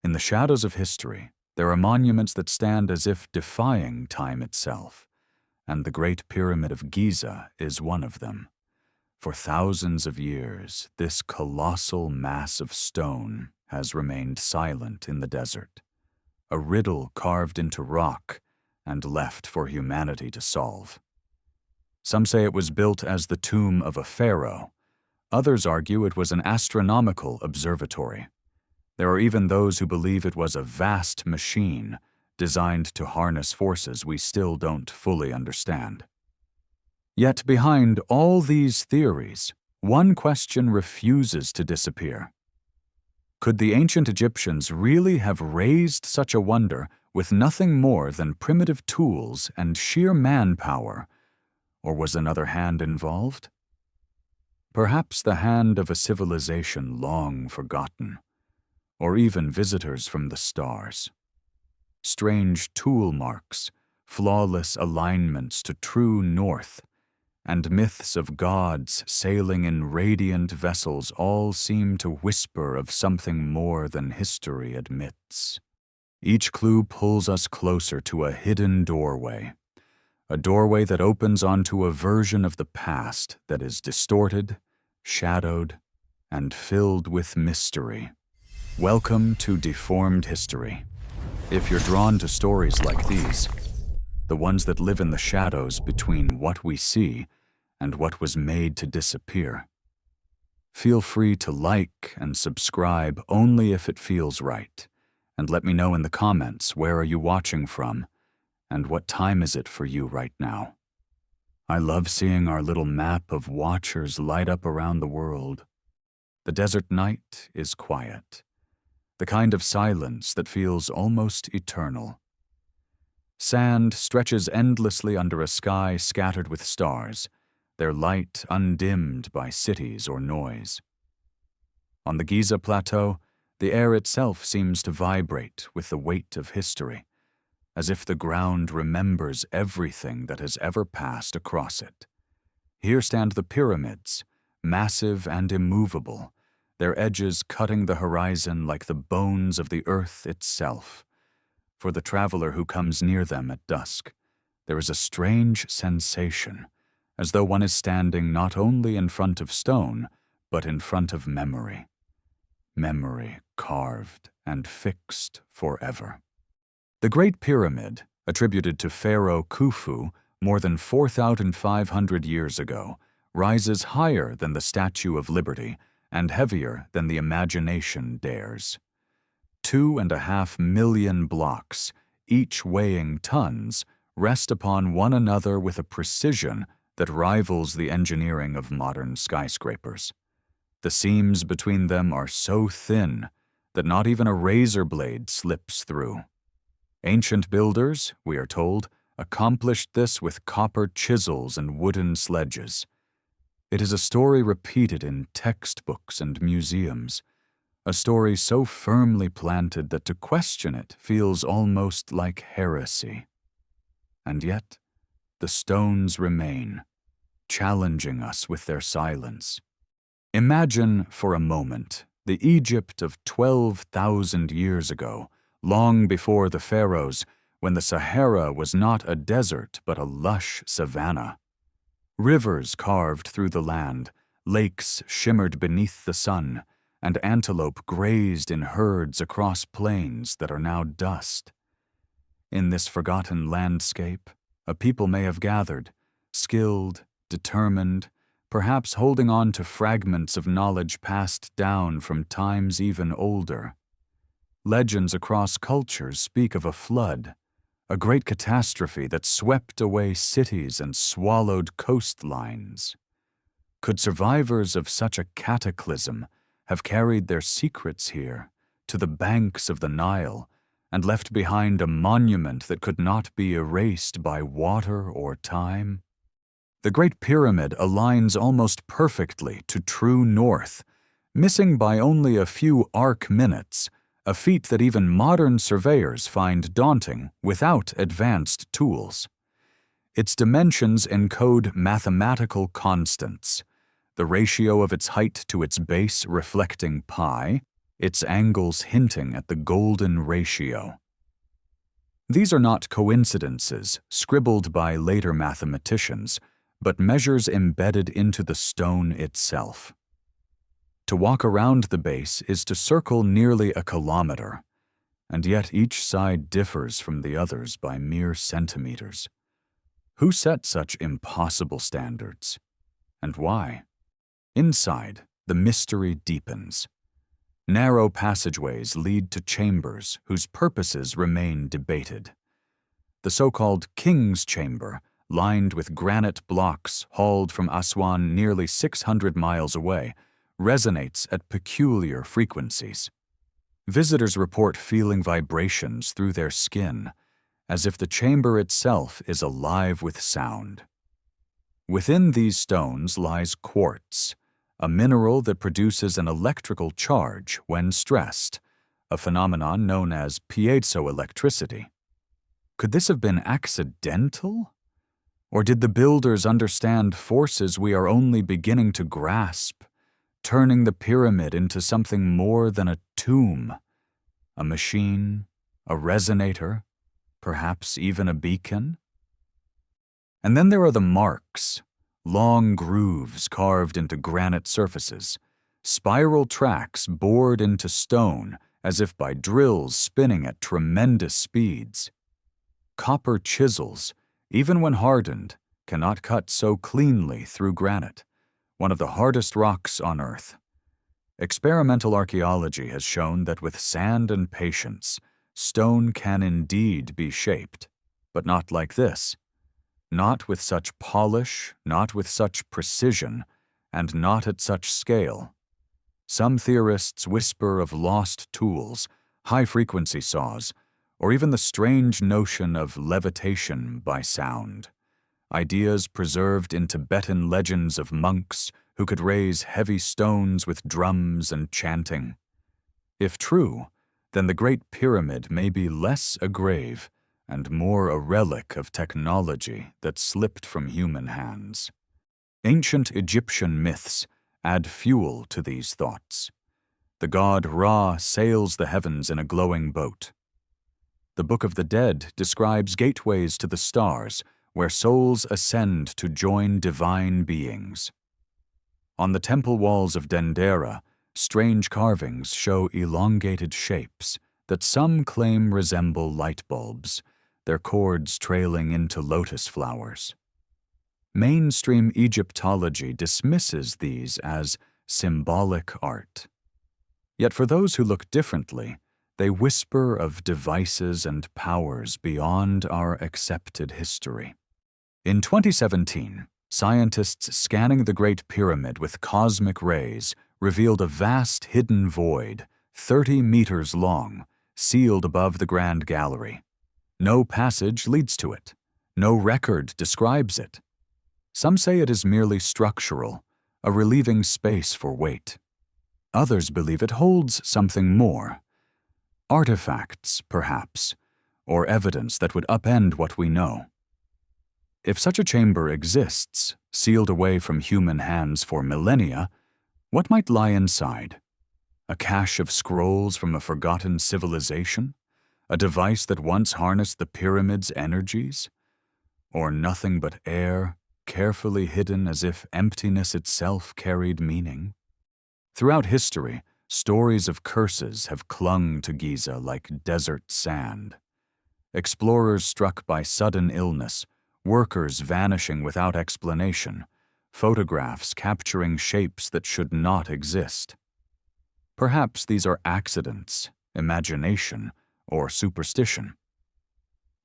In the shadows of history, there are monuments that stand as if defying time itself, and the Great Pyramid of Giza is one of them. For thousands of years, this colossal mass of stone has remained silent in the desert, a riddle carved into rock and left for humanity to solve. Some say it was built as the tomb of a pharaoh. Others argue it was an astronomical observatory. There are even those who believe it was a vast machine designed to harness forces we still don't fully understand. Yet behind all these theories, one question refuses to disappear. Could the ancient Egyptians really have raised such a wonder with nothing more than primitive tools and sheer manpower, or was another hand involved? Perhaps the hand of a civilization long forgotten, or even visitors from the stars. Strange tool marks, flawless alignments to true north, and myths of gods sailing in radiant vessels all seem to whisper of something more than history admits. Each clue pulls us closer to a hidden doorway, a doorway that opens onto a version of the past that is distorted, shadowed, and filled with mystery. Welcome to Deformed History. If you're drawn to stories like these, the ones that live in the shadows between what we see and what was made to disappear, feel free to like and subscribe only if it feels right, and let me know in the comments where are you watching from and what time is it for you right now. I love seeing our little map of watchers light up around the world. The desert night is quiet, the kind of silence that feels almost eternal. Sand stretches endlessly under a sky scattered with stars, their light undimmed by cities or noise. On the Giza plateau, the air itself seems to vibrate with the weight of history, as if the ground remembers everything that has ever passed across it. Here stand the pyramids, massive and immovable, their edges cutting the horizon like the bones of the earth itself. For the traveler who comes near them at dusk, there is a strange sensation, as though one is standing not only in front of stone, but in front of memory. Memory carved and fixed forever. The Great Pyramid, attributed to Pharaoh Khufu more than 4,500 years ago, rises higher than the Statue of Liberty and heavier than the imagination dares. 2.5 million blocks, each weighing tons, rest upon one another with a precision that rivals the engineering of modern skyscrapers. The seams between them are so thin that not even a razor blade slips through. Ancient builders, we are told, accomplished this with copper chisels and wooden sledges. It is a story repeated in textbooks and museums, a story so firmly planted that to question it feels almost like heresy. And yet, the stones remain, challenging us with their silence. Imagine for a moment the Egypt of 12,000 years ago, long before the pharaohs, when the Sahara was not a desert but a lush savanna. Rivers carved through the land, lakes shimmered beneath the sun, and antelope grazed in herds across plains that are now dust. In this forgotten landscape, a people may have gathered, skilled, determined, perhaps holding on to fragments of knowledge passed down from times even older. Legends across cultures speak of a flood, a great catastrophe that swept away cities and swallowed coastlines. Could survivors of such a cataclysm have carried their secrets here, to the banks of the Nile, and left behind a monument that could not be erased by water or time? The Great Pyramid aligns almost perfectly to true north, missing by only a few arc minutes, a feat that even modern surveyors find daunting without advanced tools. Its dimensions encode mathematical constants, the ratio of its height to its base reflecting pi, its angles hinting at the golden ratio. These are not coincidences scribbled by later mathematicians, but measures embedded into the stone itself. To walk around the base is to circle nearly a kilometer, and yet each side differs from the others by mere centimeters. Who set such impossible standards? And why? Inside, the mystery deepens. Narrow passageways lead to chambers whose purposes remain debated. The so-called King's Chamber, lined with granite blocks hauled from Aswan nearly 600 miles away, resonates at peculiar frequencies. Visitors report feeling vibrations through their skin, as if the chamber itself is alive with sound. Within these stones lies quartz, a mineral that produces an electrical charge when stressed, a phenomenon known as piezoelectricity. Could this have been accidental? Or did the builders understand forces we are only beginning to grasp, turning the pyramid into something more than a tomb, a machine, a resonator, perhaps even a beacon? And then there are the marks, long grooves carved into granite surfaces, spiral tracks bored into stone as if by drills spinning at tremendous speeds. Copper chisels, even when hardened, cannot cut so cleanly through granite, one of the hardest rocks on Earth. Experimental archaeology has shown that with sand and patience, stone can indeed be shaped, but not like this. Not with such polish, not with such precision, and not at such scale. Some theorists whisper of lost tools, high-frequency saws, or even the strange notion of levitation by sound. Ideas preserved in Tibetan legends of monks who could raise heavy stones with drums and chanting. If true, then the Great Pyramid may be less a grave and more a relic of technology that slipped from human hands. Ancient Egyptian myths add fuel to these thoughts. The god Ra sails the heavens in a glowing boat. The Book of the Dead describes gateways to the stars where souls ascend to join divine beings. On the temple walls of Dendera, strange carvings show elongated shapes that some claim resemble light bulbs, their cords trailing into lotus flowers. Mainstream Egyptology dismisses these as symbolic art. Yet for those who look differently, they whisper of devices and powers beyond our accepted history. In 2017, scientists scanning the Great Pyramid with cosmic rays revealed a vast hidden void, 30 meters long, sealed above the Grand Gallery. No passage leads to it. No record describes it. Some say it is merely structural, a relieving space for weight. Others believe it holds something more. Artifacts, perhaps, or evidence that would upend what we know. If such a chamber exists, sealed away from human hands for millennia, what might lie inside? A cache of scrolls from a forgotten civilization? A device that once harnessed the pyramid's energies? Or nothing but air, carefully hidden as if emptiness itself carried meaning? Throughout history, stories of curses have clung to Giza like desert sand. Explorers struck by sudden illness, workers vanishing without explanation, photographs capturing shapes that should not exist. Perhaps these are accidents, imagination, or superstition.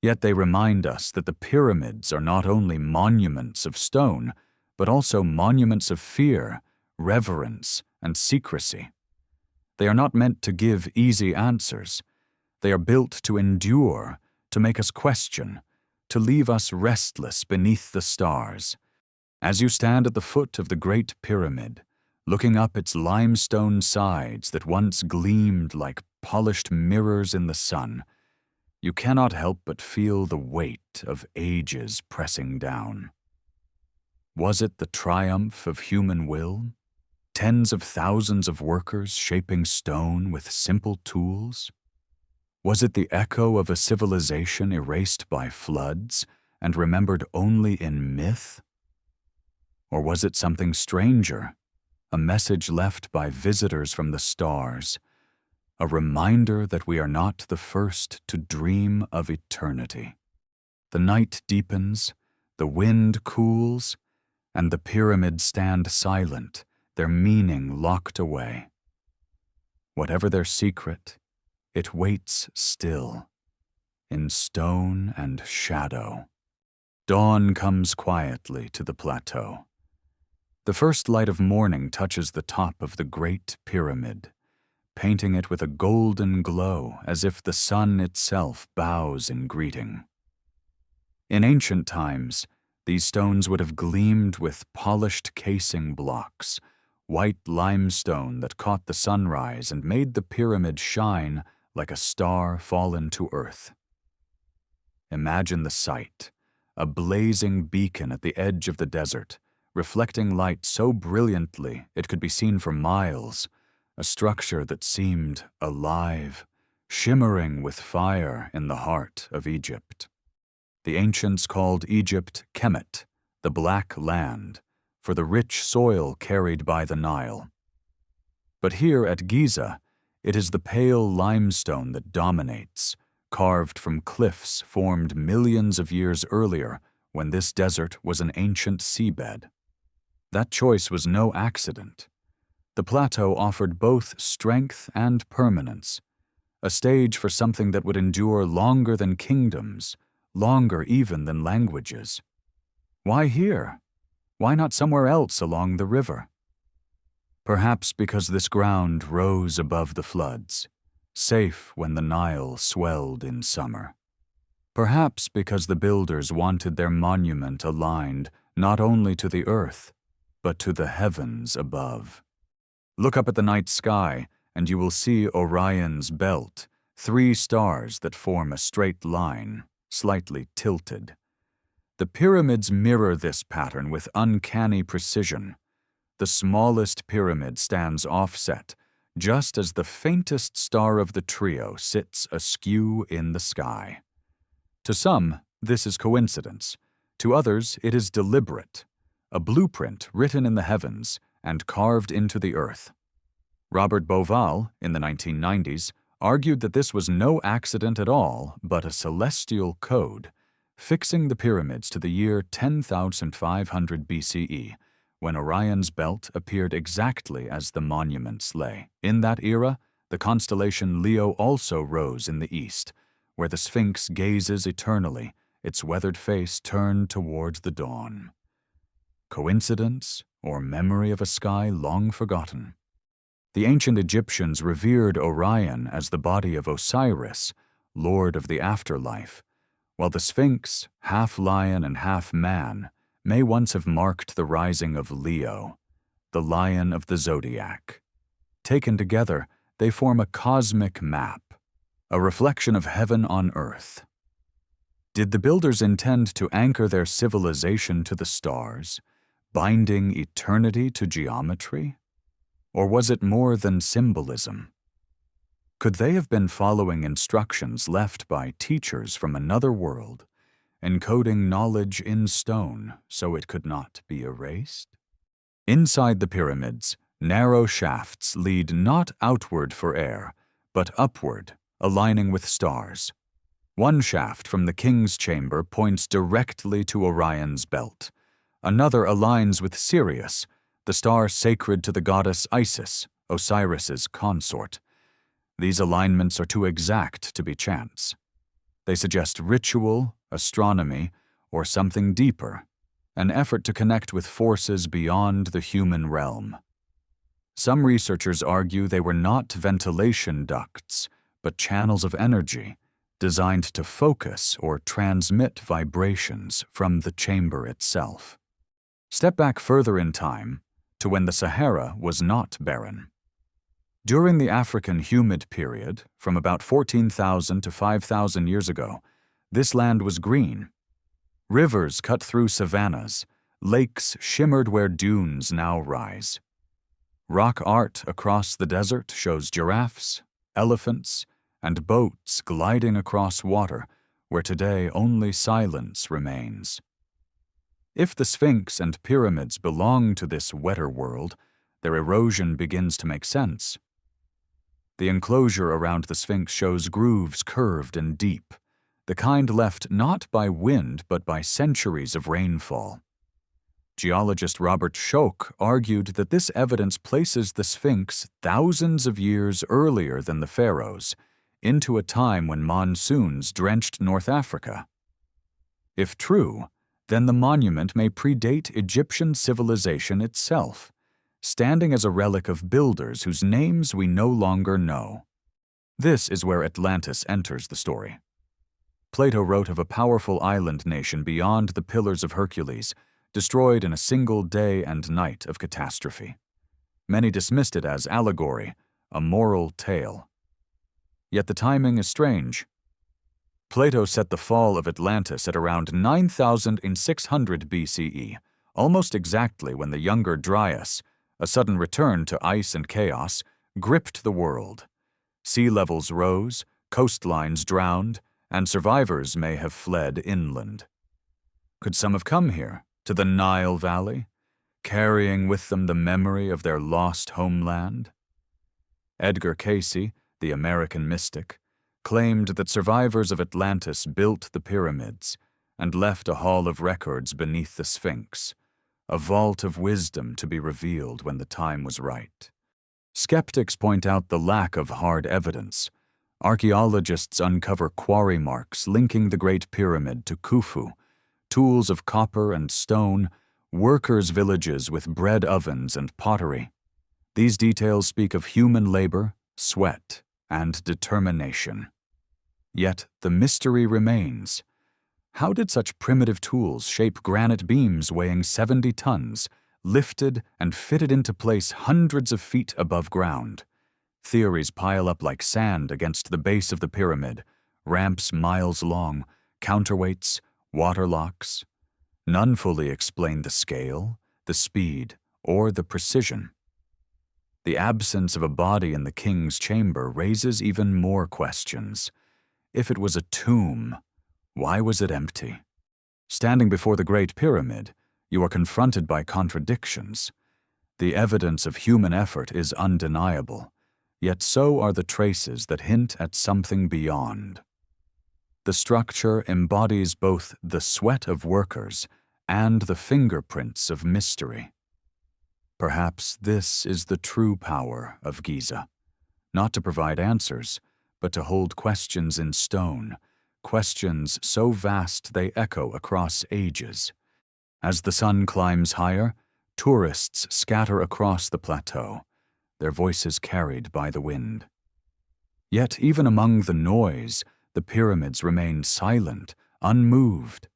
Yet they remind us that the pyramids are not only monuments of stone, but also monuments of fear, reverence, and secrecy. They are not meant to give easy answers. They are built to endure, to make us question, to leave us restless beneath the stars. As you stand at the foot of the Great Pyramid, looking up its limestone sides that once gleamed like polished mirrors in the sun, you cannot help but feel the weight of ages pressing down. Was it the triumph of human will? Tens of thousands of workers shaping stone with simple tools? Was it the echo of a civilization erased by floods and remembered only in myth? Or was it something stranger, a message left by visitors from the stars, a reminder that we are not the first to dream of eternity? The night deepens, the wind cools, and the pyramids stand silent, their meaning locked away. Whatever their secret, it waits still, in stone and shadow. Dawn comes quietly to the plateau. The first light of morning touches the top of the Great Pyramid, painting it with a golden glow as if the sun itself bows in greeting. In ancient times, these stones would have gleamed with polished casing blocks, white limestone that caught the sunrise and made the pyramid shine like a star fallen to earth. Imagine the sight, a blazing beacon at the edge of the desert, reflecting light so brilliantly it could be seen for miles, a structure that seemed alive, shimmering with fire in the heart of Egypt. The ancients called Egypt Kemet, the Black Land, for the rich soil carried by the Nile. But here at Giza, it is the pale limestone that dominates, carved from cliffs formed millions of years earlier when this desert was an ancient seabed. That choice was no accident. The plateau offered both strength and permanence, a stage for something that would endure longer than kingdoms, longer even than languages. Why here? Why not somewhere else along the river? Perhaps because this ground rose above the floods, safe when the Nile swelled in summer. Perhaps because the builders wanted their monument aligned not only to the earth, but to the heavens above. Look up at the night sky, and you will see Orion's belt, 3 stars that form a straight line, slightly tilted. The pyramids mirror this pattern with uncanny precision. The smallest pyramid stands offset, just as the faintest star of the trio sits askew in the sky. To some, this is coincidence. To others, it is deliberate, a blueprint written in the heavens and carved into the earth. Robert Bauval, in the 1990s, argued that this was no accident at all, but a celestial code, fixing the pyramids to the year 10,500 BCE, when Orion's belt appeared exactly as the monuments lay. In that era, the constellation Leo also rose in the east, where the Sphinx gazes eternally, its weathered face turned towards the dawn. Coincidence, or memory of a sky long forgotten? The ancient Egyptians revered Orion as the body of Osiris, lord of the afterlife, while the Sphinx, half lion and half man, may once have marked the rising of Leo, the lion of the zodiac. Taken together, they form a cosmic map, a reflection of heaven on earth. Did the builders intend to anchor their civilization to the stars, binding eternity to geometry? Or was it more than symbolism? Could they have been following instructions left by teachers from another world, encoding knowledge in stone so it could not be erased? Inside the pyramids, narrow shafts lead not outward for air, but upward, aligning with stars. One shaft from the king's chamber points directly to Orion's belt. Another aligns with Sirius, the star sacred to the goddess Isis, Osiris's consort. These alignments are too exact to be chance. They suggest ritual, astronomy, or something deeper, an effort to connect with forces beyond the human realm. Some researchers argue they were not ventilation ducts, but channels of energy, designed to focus or transmit vibrations from the chamber itself. Step back further in time, to when the Sahara was not barren. During the African humid period, from about 14,000 to 5,000 years ago, this land was green. Rivers cut through savannas, lakes shimmered where dunes now rise. Rock art across the desert shows giraffes, elephants, and boats gliding across water where today only silence remains. If the Sphinx and pyramids belong to this wetter world, their erosion begins to make sense. The enclosure around the Sphinx shows grooves curved and deep, the kind left not by wind but by centuries of rainfall. Geologist Robert Schoch argued that this evidence places the Sphinx thousands of years earlier than the pharaohs, into a time when monsoons drenched North Africa. If true, then the monument may predate Egyptian civilization itself, standing as a relic of builders whose names we no longer know. This is where Atlantis enters the story. Plato wrote of a powerful island nation beyond the Pillars of Hercules, destroyed in a single day and night of catastrophe. Many dismissed it as allegory, a moral tale. Yet the timing is strange. Plato set the fall of Atlantis at around 9,600 BCE, almost exactly when the younger Dryas, a sudden return to ice and chaos, gripped the world. Sea levels rose, coastlines drowned, and survivors may have fled inland. Could some have come here, to the Nile Valley, carrying with them the memory of their lost homeland? Edgar Cayce, the American mystic, claimed that survivors of Atlantis built the pyramids and left a hall of records beneath the Sphinx, a vault of wisdom to be revealed when the time was right. Skeptics point out the lack of hard evidence. Archaeologists uncover quarry marks linking the Great Pyramid to Khufu, tools of copper and stone, workers' villages with bread ovens and pottery. These details speak of human labor, sweat, and determination. Yet the mystery remains. How did such primitive tools shape granite beams weighing 70 tons, lifted and fitted into place hundreds of feet above ground? Theories pile up like sand against the base of the pyramid, ramps miles long, counterweights, waterlocks. None fully explain the scale, the speed, or the precision. The absence of a body in the king's chamber raises even more questions. If it was a tomb, why was it empty? Standing before the Great Pyramid, you are confronted by contradictions. The evidence of human effort is undeniable, yet so are the traces that hint at something beyond. The structure embodies both the sweat of workers and the fingerprints of mystery. Perhaps this is the true power of Giza, not to provide answers, but to hold questions in stone, questions so vast they echo across ages. As the sun climbs higher, tourists scatter across the plateau, their voices carried by the wind. Yet even among the noise, the pyramids remain silent, unmoved.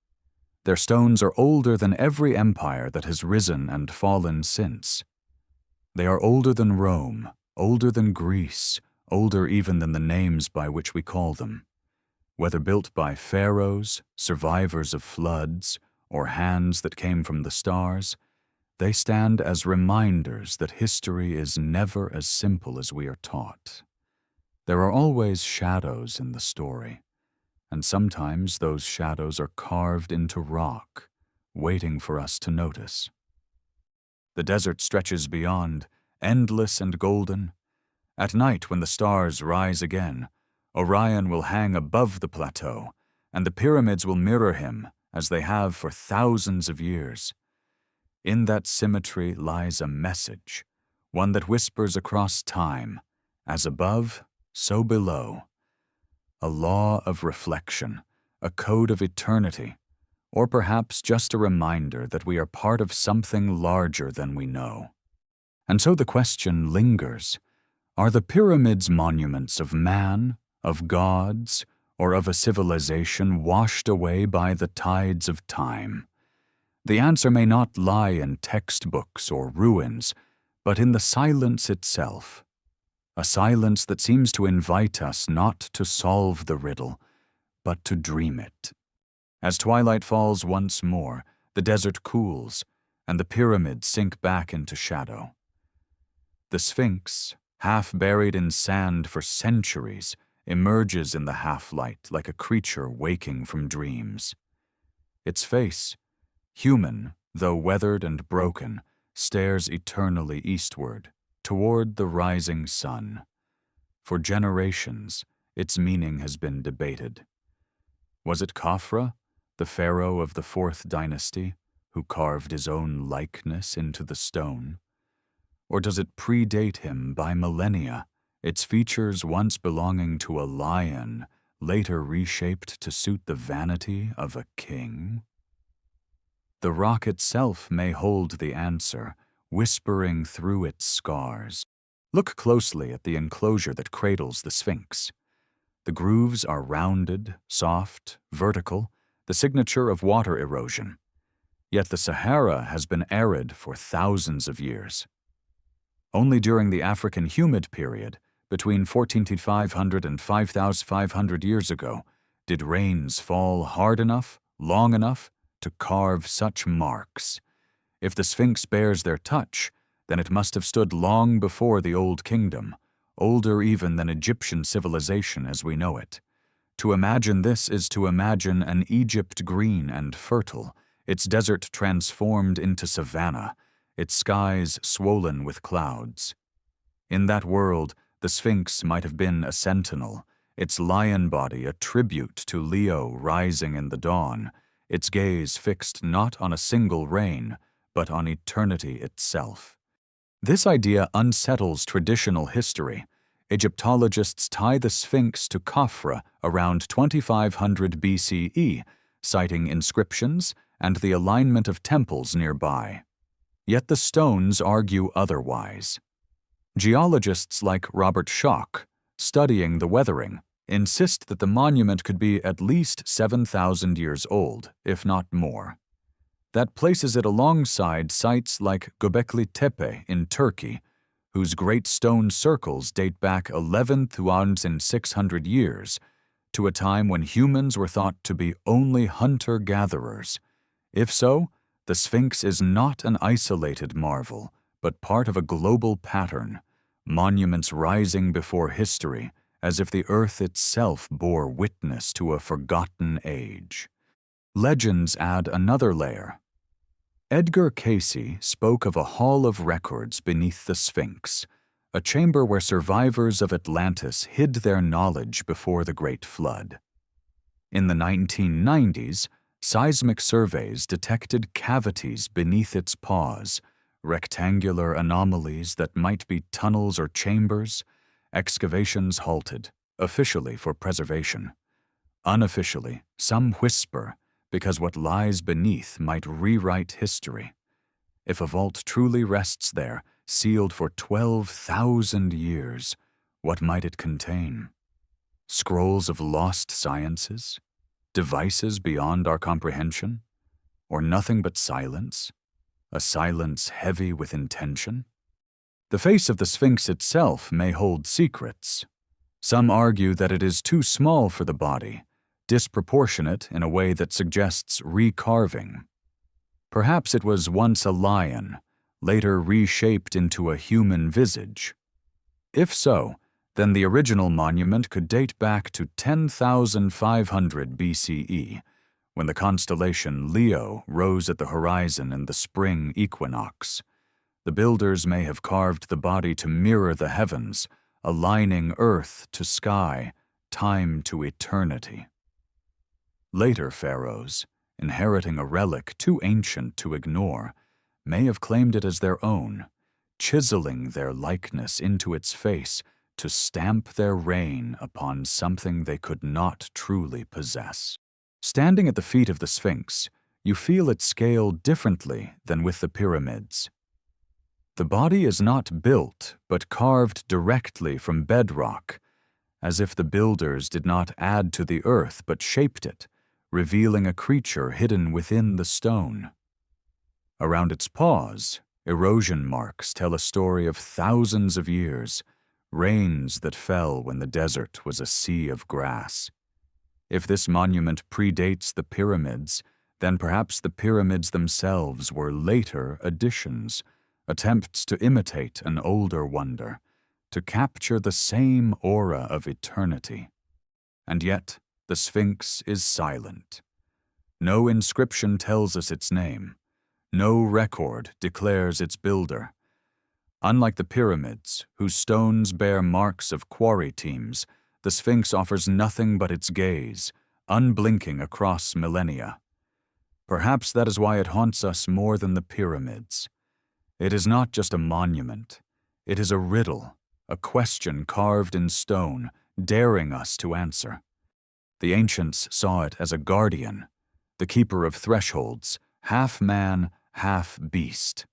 Their stones are older than every empire that has risen and fallen since. They are older than Rome, older than Greece, older even than the names by which we call them. Whether built by pharaohs, survivors of floods, or hands that came from the stars, they stand as reminders that history is never as simple as we are taught. There are always shadows in the story, and sometimes those shadows are carved into rock, waiting for us to notice. The desert stretches beyond, endless and golden. At night, when the stars rise again, Orion will hang above the plateau, and the pyramids will mirror him as they have for thousands of years. In that symmetry lies a message, one that whispers across time, as above, so below. A law of reflection, a code of eternity, or perhaps just a reminder that we are part of something larger than we know. And so the question lingers, are the pyramids monuments of man, of gods, or of a civilization washed away by the tides of time? The answer may not lie in textbooks or ruins, but in the silence itself. A silence that seems to invite us not to solve the riddle, but to dream it. As twilight falls once more, the desert cools, and the pyramids sink back into shadow. The Sphinx, half buried in sand for centuries, emerges in the half-light like a creature waking from dreams. Its face, human though weathered and broken, stares eternally eastward, toward the rising sun. For generations, its meaning has been debated. Was it Khafra, the pharaoh of the 4th dynasty, who carved his own likeness into the stone? Or does it predate him by millennia, its features once belonging to a lion, later reshaped to suit the vanity of a king? The rock itself may hold the answer, whispering through its scars. Look closely at the enclosure that cradles the Sphinx. The grooves are rounded, soft, vertical, the signature of water erosion. Yet the Sahara has been arid for thousands of years. Only during the African humid period, between 14,500 and 5,500 years ago, did rains fall hard enough, long enough, to carve such marks. If the Sphinx bears their touch, then it must have stood long before the Old Kingdom, older even than Egyptian civilization as we know it. To imagine this is to imagine an Egypt green and fertile, its desert transformed into savanna, its skies swollen with clouds. In that world, the Sphinx might have been a sentinel, its lion body a tribute to Leo rising in the dawn, its gaze fixed not on a single reign, but on eternity itself. This idea unsettles traditional history. Egyptologists tie the Sphinx to Khafra around 2500 BCE, citing inscriptions and the alignment of temples nearby. Yet the stones argue otherwise. Geologists like Robert Schoch, studying the weathering, insist that the monument could be at least 7,000 years old, if not more. That places it alongside sites like Göbekli Tepe in Turkey, whose great stone circles date back 11,600 years, to a time when humans were thought to be only hunter-gatherers. If so, the Sphinx is not an isolated marvel, but part of a global pattern, monuments rising before history, as if the earth itself bore witness to a forgotten age. Legends add another layer. Edgar Cayce spoke of a hall of records beneath the Sphinx, a chamber where survivors of Atlantis hid their knowledge before the Great Flood. In the 1990s, seismic surveys detected cavities beneath its paws, rectangular anomalies that might be tunnels or chambers. Excavations halted, officially for preservation. Unofficially, some whisper, because what lies beneath might rewrite history. If a vault truly rests there, sealed for 12,000 years, what might it contain? Scrolls of lost sciences? Devices beyond our comprehension? Or nothing but silence? A silence heavy with intention? The face of the Sphinx itself may hold secrets. Some argue that it is too small for the body, disproportionate in a way that suggests recarving. Perhaps it was once a lion, later reshaped into a human visage. If so, then the original monument could date back to 10,500 BCE, when the constellation Leo rose at the horizon in the spring equinox. The builders may have carved the body to mirror the heavens, aligning earth to sky, time to eternity. Later pharaohs, inheriting a relic too ancient to ignore, may have claimed it as their own, chiseling their likeness into its face to stamp their reign upon something they could not truly possess. Standing at the feet of the Sphinx, you feel its scale differently than with the pyramids. The body is not built, but carved directly from bedrock, as if the builders did not add to the earth but shaped it, revealing a creature hidden within the stone. Around its paws, erosion marks tell a story of thousands of years, rains that fell when the desert was a sea of grass. If this monument predates the pyramids, then perhaps the pyramids themselves were later additions, attempts to imitate an older wonder, to capture the same aura of eternity. And yet, the Sphinx is silent. No inscription tells us its name. No record declares its builder. Unlike the pyramids, whose stones bear marks of quarry teams, the Sphinx offers nothing but its gaze, unblinking across millennia. Perhaps that is why it haunts us more than the pyramids. It is not just a monument. It is a riddle, a question carved in stone, daring us to answer. The ancients saw it as a guardian, the keeper of thresholds, half man, half beast.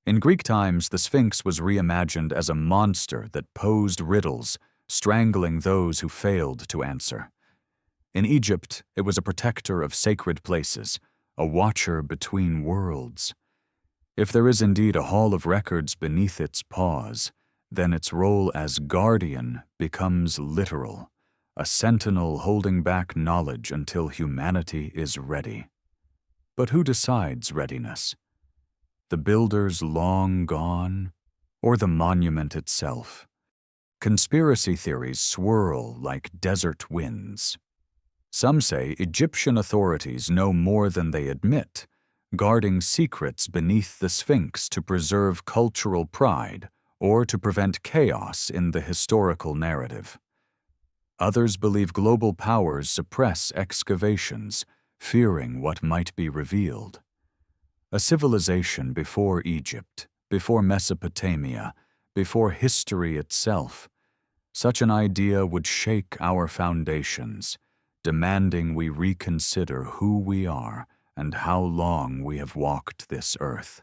In Greek times, the Sphinx was reimagined as a monster that posed riddles, strangling those who failed to answer. In Egypt, it was a protector of sacred places, a watcher between worlds. If there is indeed a hall of records beneath its paws, then its role as guardian becomes literal, a sentinel holding back knowledge until humanity is ready. But who decides readiness? The builders long gone, or the monument itself? Conspiracy theories swirl like desert winds. Some say Egyptian authorities know more than they admit, guarding secrets beneath the Sphinx to preserve cultural pride or to prevent chaos in the historical narrative. Others believe global powers suppress excavations, fearing what might be revealed. A civilization before Egypt, before Mesopotamia, before history itself. Such an idea would shake our foundations, demanding we reconsider who we are and how long we have walked this earth.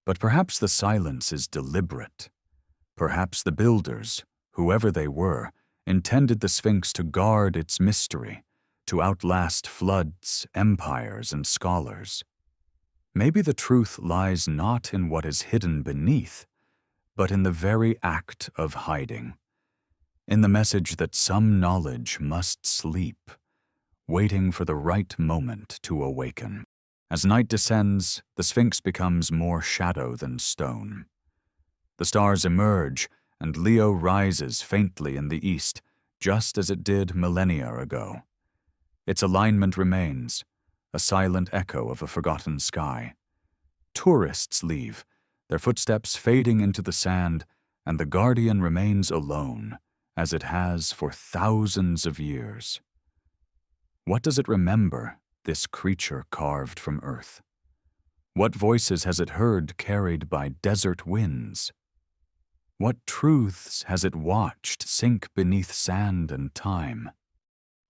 But perhaps the silence is deliberate. Perhaps the builders, whoever they were, intended the Sphinx to guard its mystery, to outlast floods, empires, and scholars. Maybe the truth lies not in what is hidden beneath, but in the very act of hiding, in the message that some knowledge must sleep, waiting for the right moment to awaken. As night descends, the Sphinx becomes more shadow than stone. The stars emerge, and Leo rises faintly in the east, just as it did millennia ago. Its alignment remains, a silent echo of a forgotten sky. Tourists leave, their footsteps fading into the sand, and the guardian remains alone, as it has for thousands of years. What does it remember, this creature carved from earth? What voices has it heard carried by desert winds? What truths has it watched sink beneath sand and time?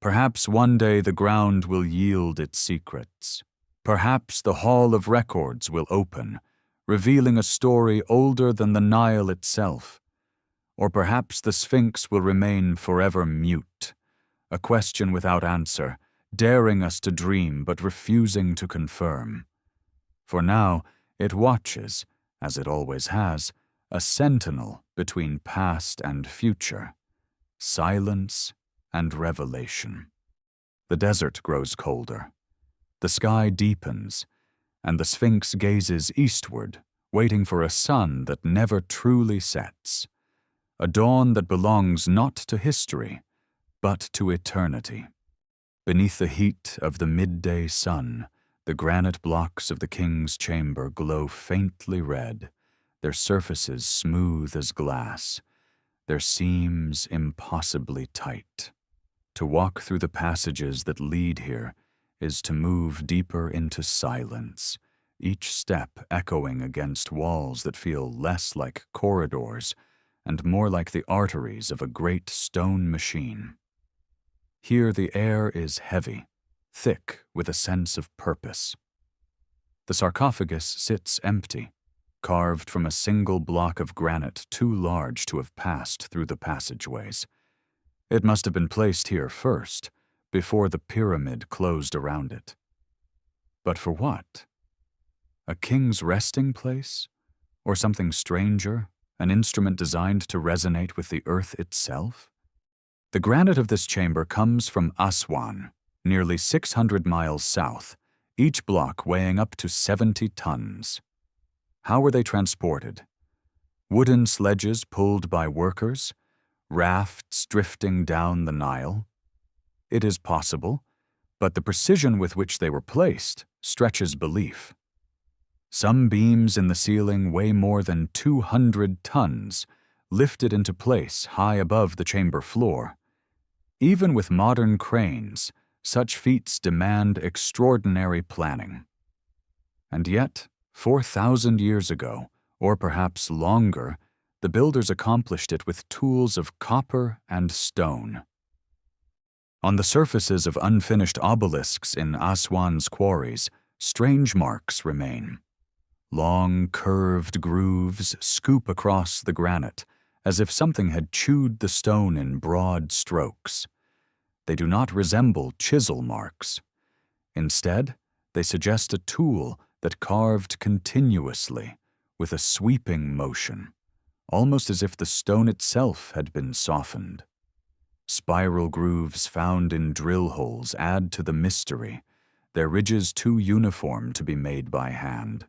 Perhaps one day the ground will yield its secrets. Perhaps the Hall of Records will open, revealing a story older than the Nile itself. Or perhaps the Sphinx will remain forever mute, a question without answer, daring us to dream but refusing to confirm. For now, it watches, as it always has, a sentinel between past and future, silence and revelation. The desert grows colder. The sky deepens, and the Sphinx gazes eastward, waiting for a sun that never truly sets, a dawn that belongs not to history, but to eternity. Beneath the heat of the midday sun, the granite blocks of the king's chamber glow faintly red, their surfaces smooth as glass, their seams impossibly tight. To walk through the passages that lead here is to move deeper into silence, each step echoing against walls that feel less like corridors and more like the arteries of a great stone machine. Here the air is heavy, thick with a sense of purpose. The sarcophagus sits empty, carved from a single block of granite too large to have passed through the passageways. It must have been placed here first, before the pyramid closed around it. But for what? A king's resting place? Or something stranger, an instrument designed to resonate with the earth itself? The granite of this chamber comes from Aswan, nearly 600 miles south, each block weighing up to 70 tons. How were they transported? Wooden sledges pulled by workers? Rafts drifting down the Nile? It is possible, but the precision with which they were placed stretches belief. Some beams in the ceiling weigh more than 200 tons, lifted into place high above the chamber floor. Even with modern cranes, such feats demand extraordinary planning. And yet, 4,000 years ago, or perhaps longer, the builders accomplished it with tools of copper and stone. On the surfaces of unfinished obelisks in Aswan's quarries, strange marks remain. Long, curved grooves scoop across the granite, as if something had chewed the stone in broad strokes. They do not resemble chisel marks. Instead, they suggest a tool that carved continuously, with a sweeping motion, almost as if the stone itself had been softened. Spiral grooves found in drill holes add to the mystery, their ridges too uniform to be made by hand.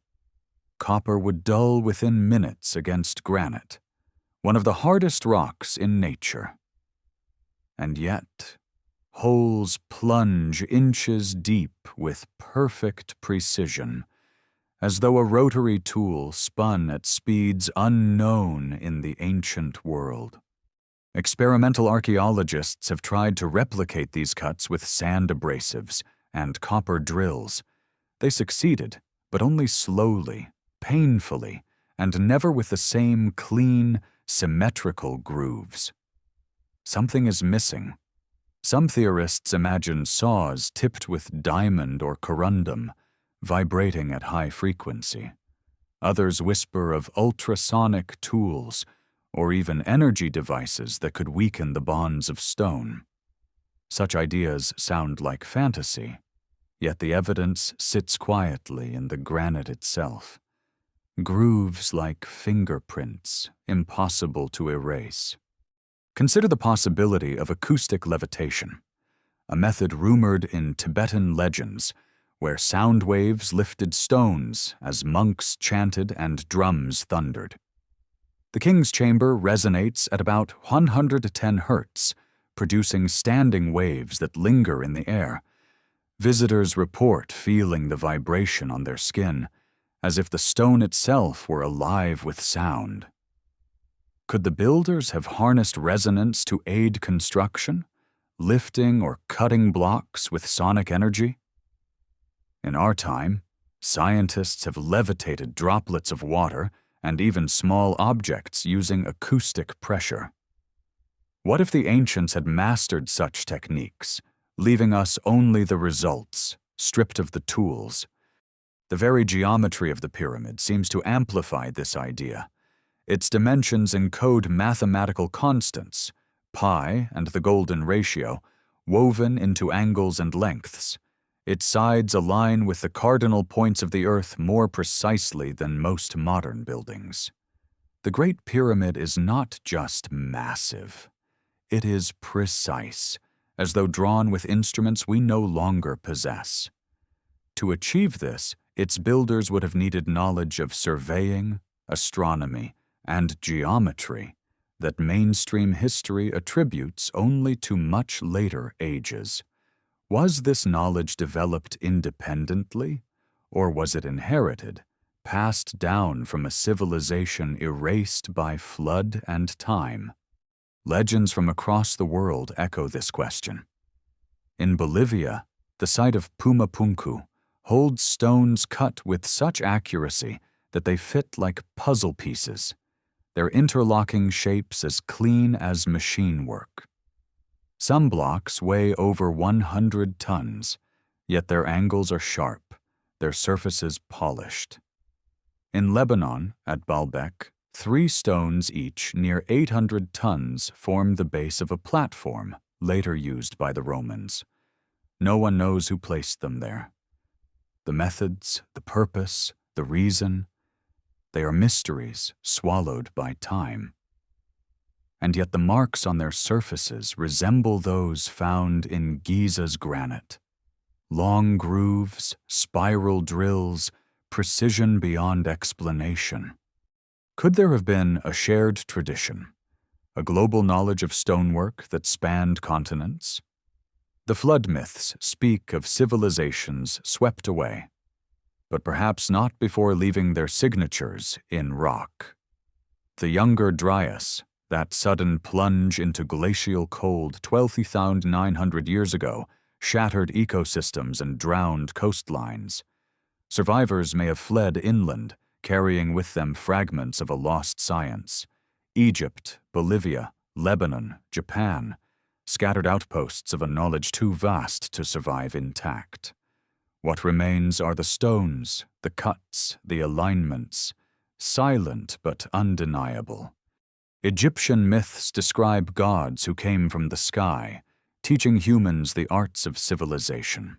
Copper would dull within minutes against granite, one of the hardest rocks in nature. And yet, holes plunge inches deep with perfect precision, as though a rotary tool spun at speeds unknown in the ancient world. Experimental archaeologists have tried to replicate these cuts with sand abrasives and copper drills. They succeeded, but only slowly, painfully, and never with the same clean, symmetrical grooves. Something is missing. Some theorists imagine saws tipped with diamond or corundum, vibrating at high frequency. Others whisper of ultrasonic tools, or even energy devices that could weaken the bonds of stone. Such ideas sound like fantasy, yet the evidence sits quietly in the granite itself. Grooves like fingerprints, impossible to erase. Consider the possibility of acoustic levitation, a method rumored in Tibetan legends, where sound waves lifted stones as monks chanted and drums thundered. The king's chamber resonates at about 110 hertz, producing standing waves that linger in the air. Visitors report feeling the vibration on their skin, as if the stone itself were alive with sound. Could the builders have harnessed resonance to aid construction, lifting or cutting blocks with sonic energy? In our time, scientists have levitated droplets of water and even small objects using acoustic pressure. What if the ancients had mastered such techniques, leaving us only the results, stripped of the tools? The very geometry of the pyramid seems to amplify this idea. Its dimensions encode mathematical constants, pi and the golden ratio, woven into angles and lengths. Its sides align with the cardinal points of the earth more precisely than most modern buildings. The Great Pyramid is not just massive. It is precise, as though drawn with instruments we no longer possess. To achieve this, its builders would have needed knowledge of surveying, astronomy, and geometry that mainstream history attributes only to much later ages. Was this knowledge developed independently, or was it inherited, passed down from a civilization erased by flood and time? Legends from across the world echo this question. In Bolivia, the site of Pumapunku holds stones cut with such accuracy that they fit like puzzle pieces, their interlocking shapes as clean as machine work. Some blocks weigh over 100 tons, yet their angles are sharp, their surfaces polished. In Lebanon, at Baalbek, 3 stones each near 800 tons form the base of a platform, later used by the Romans. No one knows who placed them there. The methods, the purpose, the reason, they are mysteries swallowed by time. And yet the marks on their surfaces resemble those found in Giza's granite. Long grooves, spiral drills, precision beyond explanation. Could there have been a shared tradition, a global knowledge of stonework that spanned continents? The flood myths speak of civilizations swept away, but perhaps not before leaving their signatures in rock. The Younger Dryas, that sudden plunge into glacial cold 12,900 years ago, shattered ecosystems and drowned coastlines. Survivors may have fled inland, carrying with them fragments of a lost science. Egypt, Bolivia, Lebanon, Japan, scattered outposts of a knowledge too vast to survive intact. What remains are the stones, the cuts, the alignments, silent but undeniable. Egyptian myths describe gods who came from the sky, teaching humans the arts of civilization.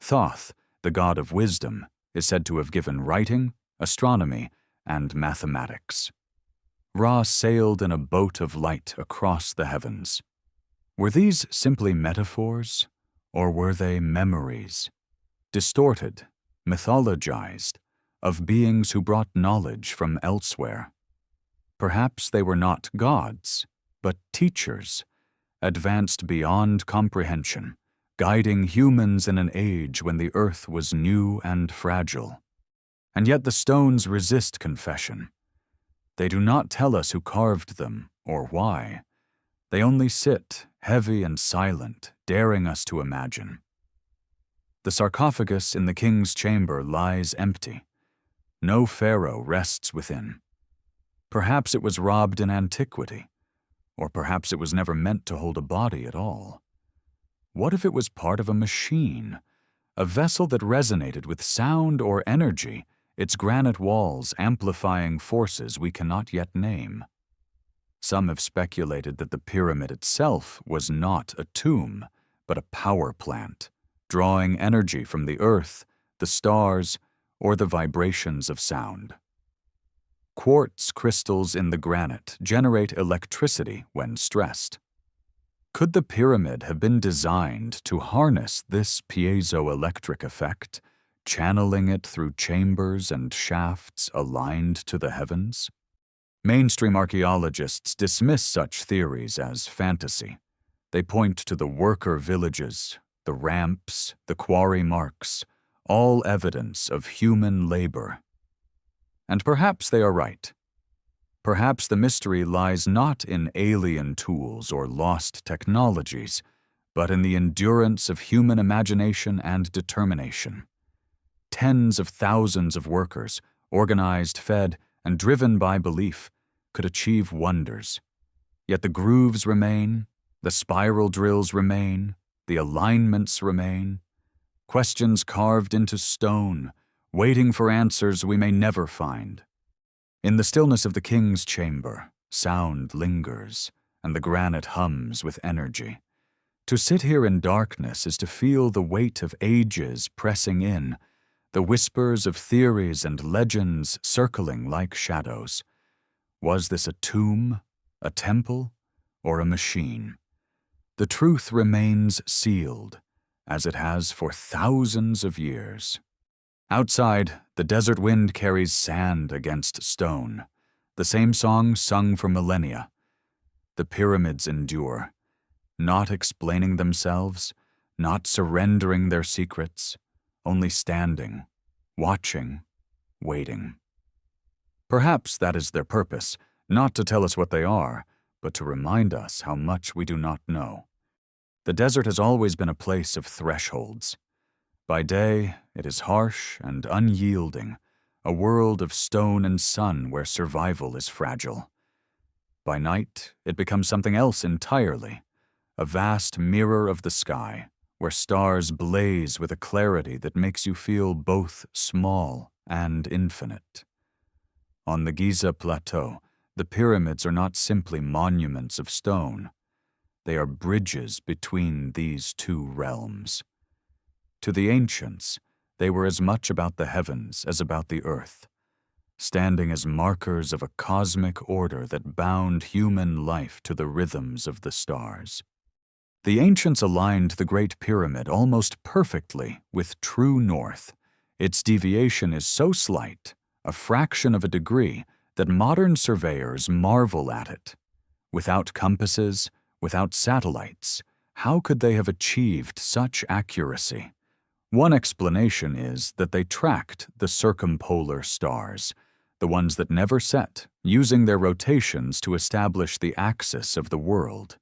Thoth, the god of wisdom, is said to have given writing, astronomy, and mathematics. Ra sailed in a boat of light across the heavens. Were these simply metaphors, or were they memories, distorted, mythologized, of beings who brought knowledge from elsewhere? Perhaps they were not gods, but teachers, advanced beyond comprehension, guiding humans in an age when the earth was new and fragile. And yet the stones resist confession. They do not tell us who carved them or why. They only sit, heavy and silent, daring us to imagine. The sarcophagus in the king's chamber lies empty. No pharaoh rests within. Perhaps it was robbed in antiquity, or perhaps it was never meant to hold a body at all. What if it was part of a machine, a vessel that resonated with sound or energy, its granite walls amplifying forces we cannot yet name? Some have speculated that the pyramid itself was not a tomb, but a power plant, drawing energy from the earth, the stars, or the vibrations of sound. Quartz crystals in the granite generate electricity when stressed. Could the pyramid have been designed to harness this piezoelectric effect, channeling it through chambers and shafts aligned to the heavens? Mainstream archaeologists dismiss such theories as fantasy. They point to the worker villages, the ramps, the quarry marks, all evidence of human labor. And perhaps they are right. Perhaps the mystery lies not in alien tools or lost technologies, but in the endurance of human imagination and determination. Tens of thousands of workers, organized, fed, and driven by belief, could achieve wonders. Yet the grooves remain, the spiral drills remain, the alignments remain. Questions carved into stone, waiting for answers we may never find. In the stillness of the king's chamber, sound lingers, and the granite hums with energy. To sit here in darkness is to feel the weight of ages pressing in, the whispers of theories and legends circling like shadows. Was this a tomb, a temple, or a machine? The truth remains sealed, as it has for thousands of years. Outside, the desert wind carries sand against stone, the same song sung for millennia. The pyramids endure, not explaining themselves, not surrendering their secrets, only standing, watching, waiting. Perhaps that is their purpose, not to tell us what they are, but to remind us how much we do not know. The desert has always been a place of thresholds. By day, it is harsh and unyielding, a world of stone and sun where survival is fragile. By night, it becomes something else entirely, a vast mirror of the sky, where stars blaze with a clarity that makes you feel both small and infinite. On the Giza Plateau, the pyramids are not simply monuments of stone. They are bridges between these two realms. To the ancients, they were as much about the heavens as about the earth, standing as markers of a cosmic order that bound human life to the rhythms of the stars. The ancients aligned the Great Pyramid almost perfectly with true north, Its deviation is so slight, a fraction of a degree, that modern surveyors marvel at it. Without compasses, without satellites, how could they have achieved such accuracy? One explanation is that they tracked the circumpolar stars, the ones that never set, using their rotations to establish the axis of the world.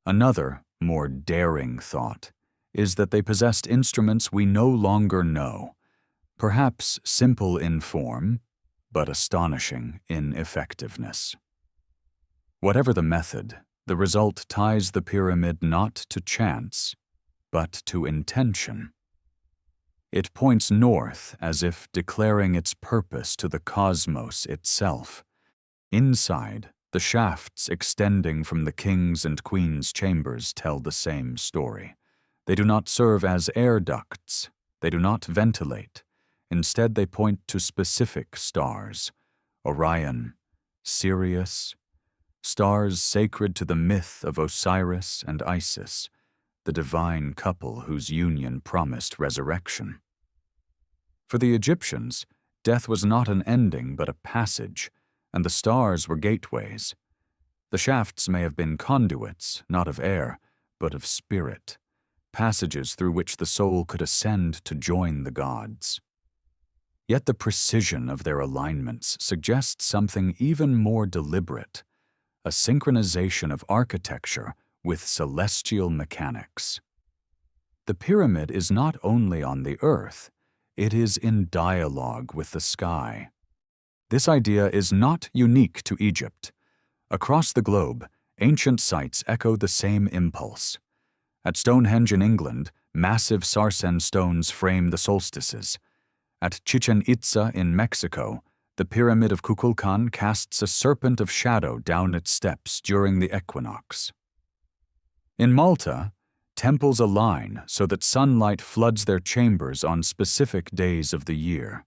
Another, more daring thought is that they possessed instruments we no longer know, perhaps simple in form, but astonishing in effectiveness. Whatever the method, the result ties the pyramid not to chance, but to intention. It points north as if declaring its purpose to the cosmos itself. Inside, the shafts extending from the king's and queen's chambers tell the same story. They do not serve as air ducts. They do not ventilate. Instead, they point to specific stars: Orion, Sirius, stars sacred to the myth of Osiris and Isis, the divine couple whose union promised resurrection. For the Egyptians, death was not an ending but a passage, and the stars were gateways. The shafts may have been conduits, not of air, but of spirit, passages through which the soul could ascend to join the gods. Yet the precision of their alignments suggests something even more deliberate, a synchronization of architecture with celestial mechanics. The pyramid is not only on the earth, it is in dialogue with the sky. This idea is not unique to Egypt. Across the globe, ancient sites echo the same impulse. At Stonehenge in England, massive sarsen stones frame the solstices. At Chichen Itza in Mexico, the Pyramid of Kukulkan casts a serpent of shadow down its steps during the equinox. In Malta, temples align so that sunlight floods their chambers on specific days of the year.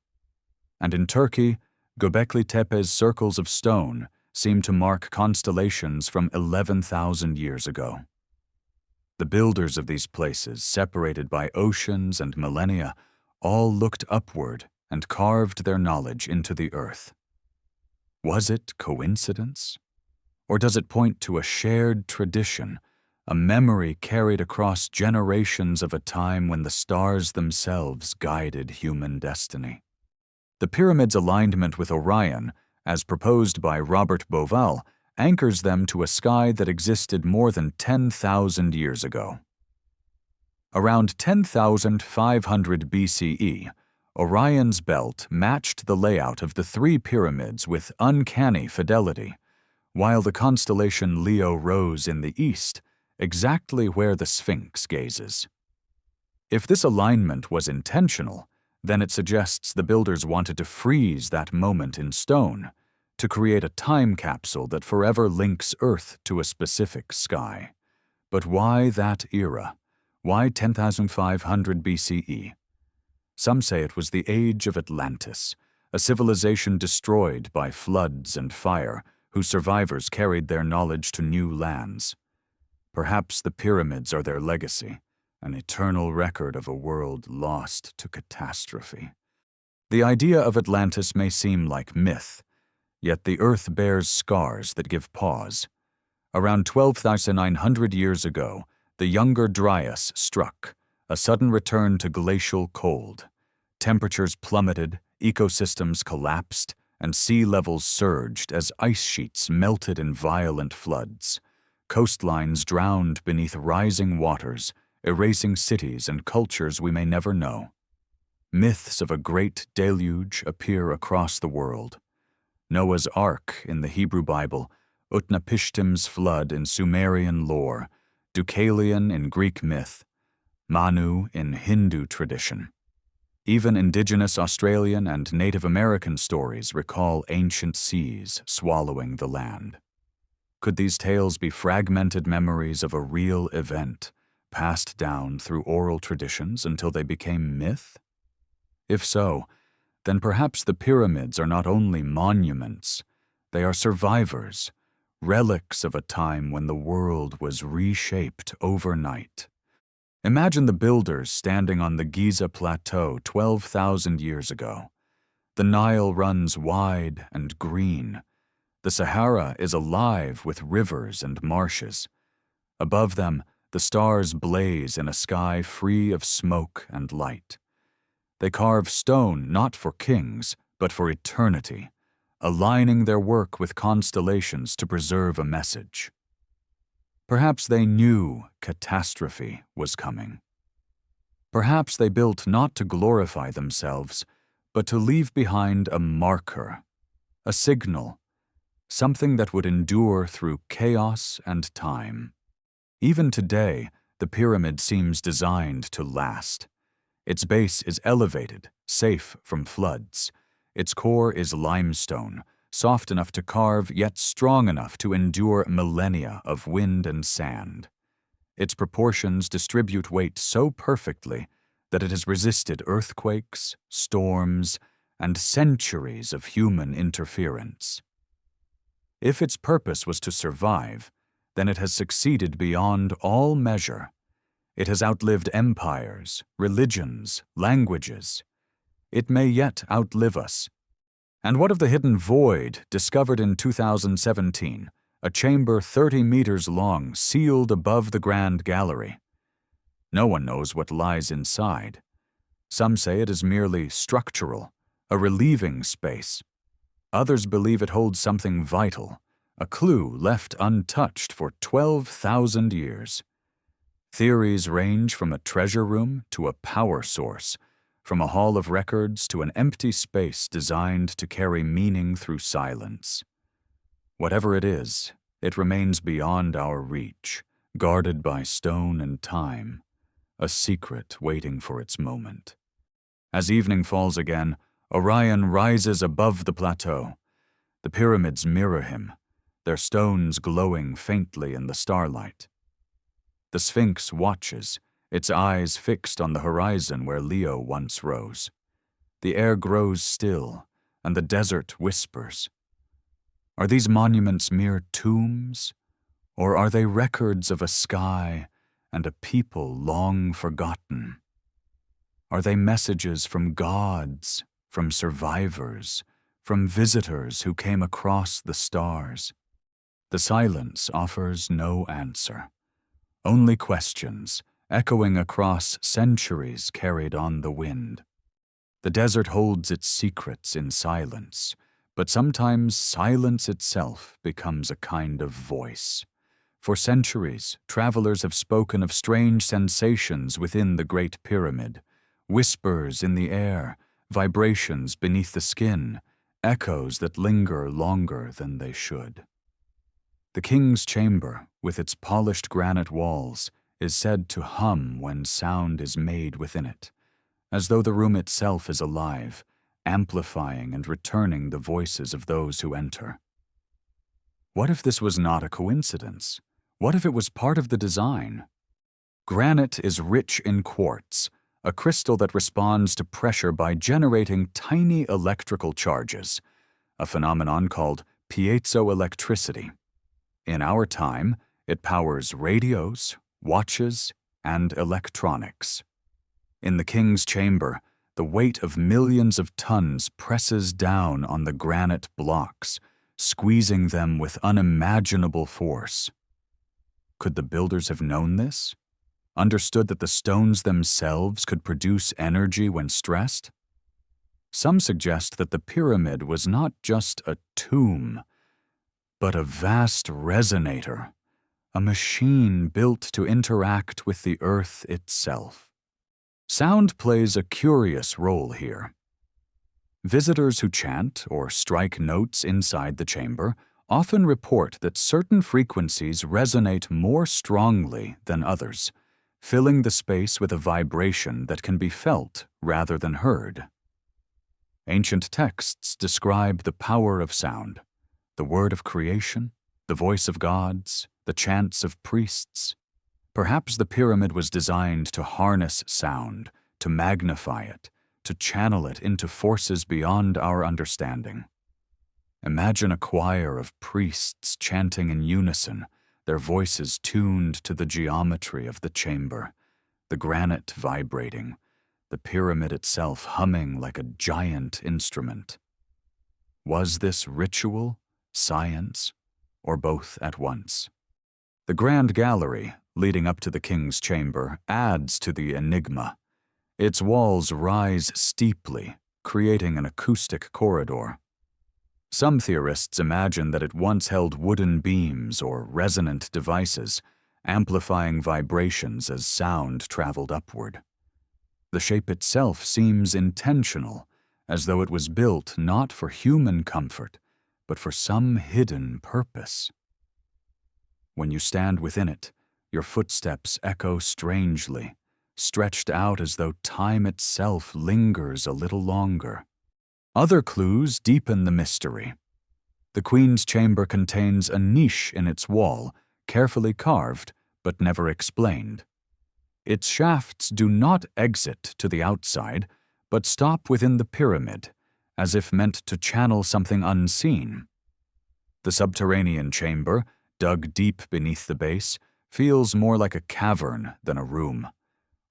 And in Turkey, Göbekli Tepe's circles of stone seem to mark constellations from 11,000 years ago. The builders of these places, separated by oceans and millennia, all looked upward and carved their knowledge into the earth. Was it coincidence? Or does it point to a shared tradition, a memory carried across generations of a time when the stars themselves guided human destiny? The pyramid's alignment with Orion, as proposed by Robert Bauval, anchors them to a sky that existed more than 10,000 years ago. Around 10,500 BCE, Orion's belt matched the layout of the three pyramids with uncanny fidelity, while the constellation Leo rose in the east, exactly where the Sphinx gazes. If this alignment was intentional, then it suggests the builders wanted to freeze that moment in stone, to create a time capsule that forever links Earth to a specific sky. But why that era? Why 10,500 BCE? Some say it was the age of Atlantis, a civilization destroyed by floods and fire, whose survivors carried their knowledge to new lands. Perhaps the pyramids are their legacy, an eternal record of a world lost to catastrophe. The idea of Atlantis may seem like myth, yet the earth bears scars that give pause. Around 12,900 years ago, the younger Dryas struck, a sudden return to glacial cold. Temperatures plummeted, ecosystems collapsed, and sea levels surged as ice sheets melted in violent floods. Coastlines drowned beneath rising waters, erasing cities and cultures we may never know. Myths of a great deluge appear across the world. Noah's Ark in the Hebrew Bible, Utnapishtim's flood in Sumerian lore, Deucalion in Greek myth, Manu in Hindu tradition. Even indigenous Australian and Native American stories recall ancient seas swallowing the land. Could these tales be fragmented memories of a real event, passed down through oral traditions until they became myth? If so, then perhaps the pyramids are not only monuments, they are survivors, relics of a time when the world was reshaped overnight. Imagine the builders standing on the Giza Plateau 12,000 years ago. The Nile runs wide and green. The Sahara is alive with rivers and marshes. Above them, the stars blaze in a sky free of smoke and light. They carve stone not for kings, but for eternity, aligning their work with constellations to preserve a message. Perhaps they knew catastrophe was coming. Perhaps they built not to glorify themselves, but to leave behind a marker, a signal, something that would endure through chaos and time. Even today, the pyramid seems designed to last. Its base is elevated, safe from floods. Its core is limestone, soft enough to carve yet strong enough to endure millennia of wind and sand. Its proportions distribute weight so perfectly that it has resisted earthquakes, storms, and centuries of human interference. If its purpose was to survive, then it has succeeded beyond all measure. It has outlived empires, religions, languages. It may yet outlive us. And what of the hidden void discovered in 2017, a chamber 30 meters long sealed above the Grand Gallery? No one knows what lies inside. Some say it is merely structural, a relieving space. Others believe it holds something vital, a clue left untouched for 12,000 years. Theories range from a treasure room to a power source, from a hall of records to an empty space designed to carry meaning through silence. Whatever it is, it remains beyond our reach, guarded by stone and time, a secret waiting for its moment. As evening falls again, Orion rises above the plateau. The pyramids mirror him, their stones glowing faintly in the starlight. The Sphinx watches, its eyes fixed on the horizon where Leo once rose. The air grows still, and the desert whispers. Are these monuments mere tombs, or are they records of a sky and a people long forgotten? Are they messages from gods, from survivors, from visitors who came across the stars? The silence offers no answer. Only questions, echoing across centuries carried on the wind. The desert holds its secrets in silence, but sometimes silence itself becomes a kind of voice. For centuries, travelers have spoken of strange sensations within the Great Pyramid, whispers in the air, vibrations beneath the skin, echoes that linger longer than they should. The king's chamber, with its polished granite walls, is said to hum when sound is made within it, as though the room itself is alive, amplifying and returning the voices of those who enter. What if this was not a coincidence? What if it was part of the design? Granite is rich in quartz, a crystal that responds to pressure by generating tiny electrical charges, a phenomenon called piezoelectricity. In our time, it powers radios, watches, and electronics. In the king's chamber, the weight of millions of tons presses down on the granite blocks, squeezing them with unimaginable force. Could the builders have known this? Understood that the stones themselves could produce energy when stressed? Some suggest that the pyramid was not just a tomb, but a vast resonator, a machine built to interact with the earth itself. Sound plays a curious role here. Visitors who chant or strike notes inside the chamber often report that certain frequencies resonate more strongly than others, filling the space with a vibration that can be felt rather than heard. Ancient texts describe the power of sound, the word of creation, the voice of gods, the chants of priests. Perhaps the pyramid was designed to harness sound, to magnify it, to channel it into forces beyond our understanding. Imagine a choir of priests chanting in unison, their voices tuned to the geometry of the chamber. the granite vibrating, the pyramid itself humming like a giant instrument. Was this ritual, science, or both at once? The grand gallery, leading up to the king's chamber, adds to the enigma. Its walls rise steeply, creating an acoustic corridor. Some theorists imagine that it once held wooden beams or resonant devices, amplifying vibrations as sound traveled upward. The shape itself seems intentional, as though it was built not for human comfort, but for some hidden purpose. When you stand within it, your footsteps echo strangely, stretched out as though time itself lingers a little longer. Other clues deepen the mystery. The queen's chamber contains a niche in its wall, carefully carved but never explained. Its shafts do not exit to the outside, but stop within the pyramid, as if meant to channel something unseen. The subterranean chamber, dug deep beneath the base, feels more like a cavern than a room.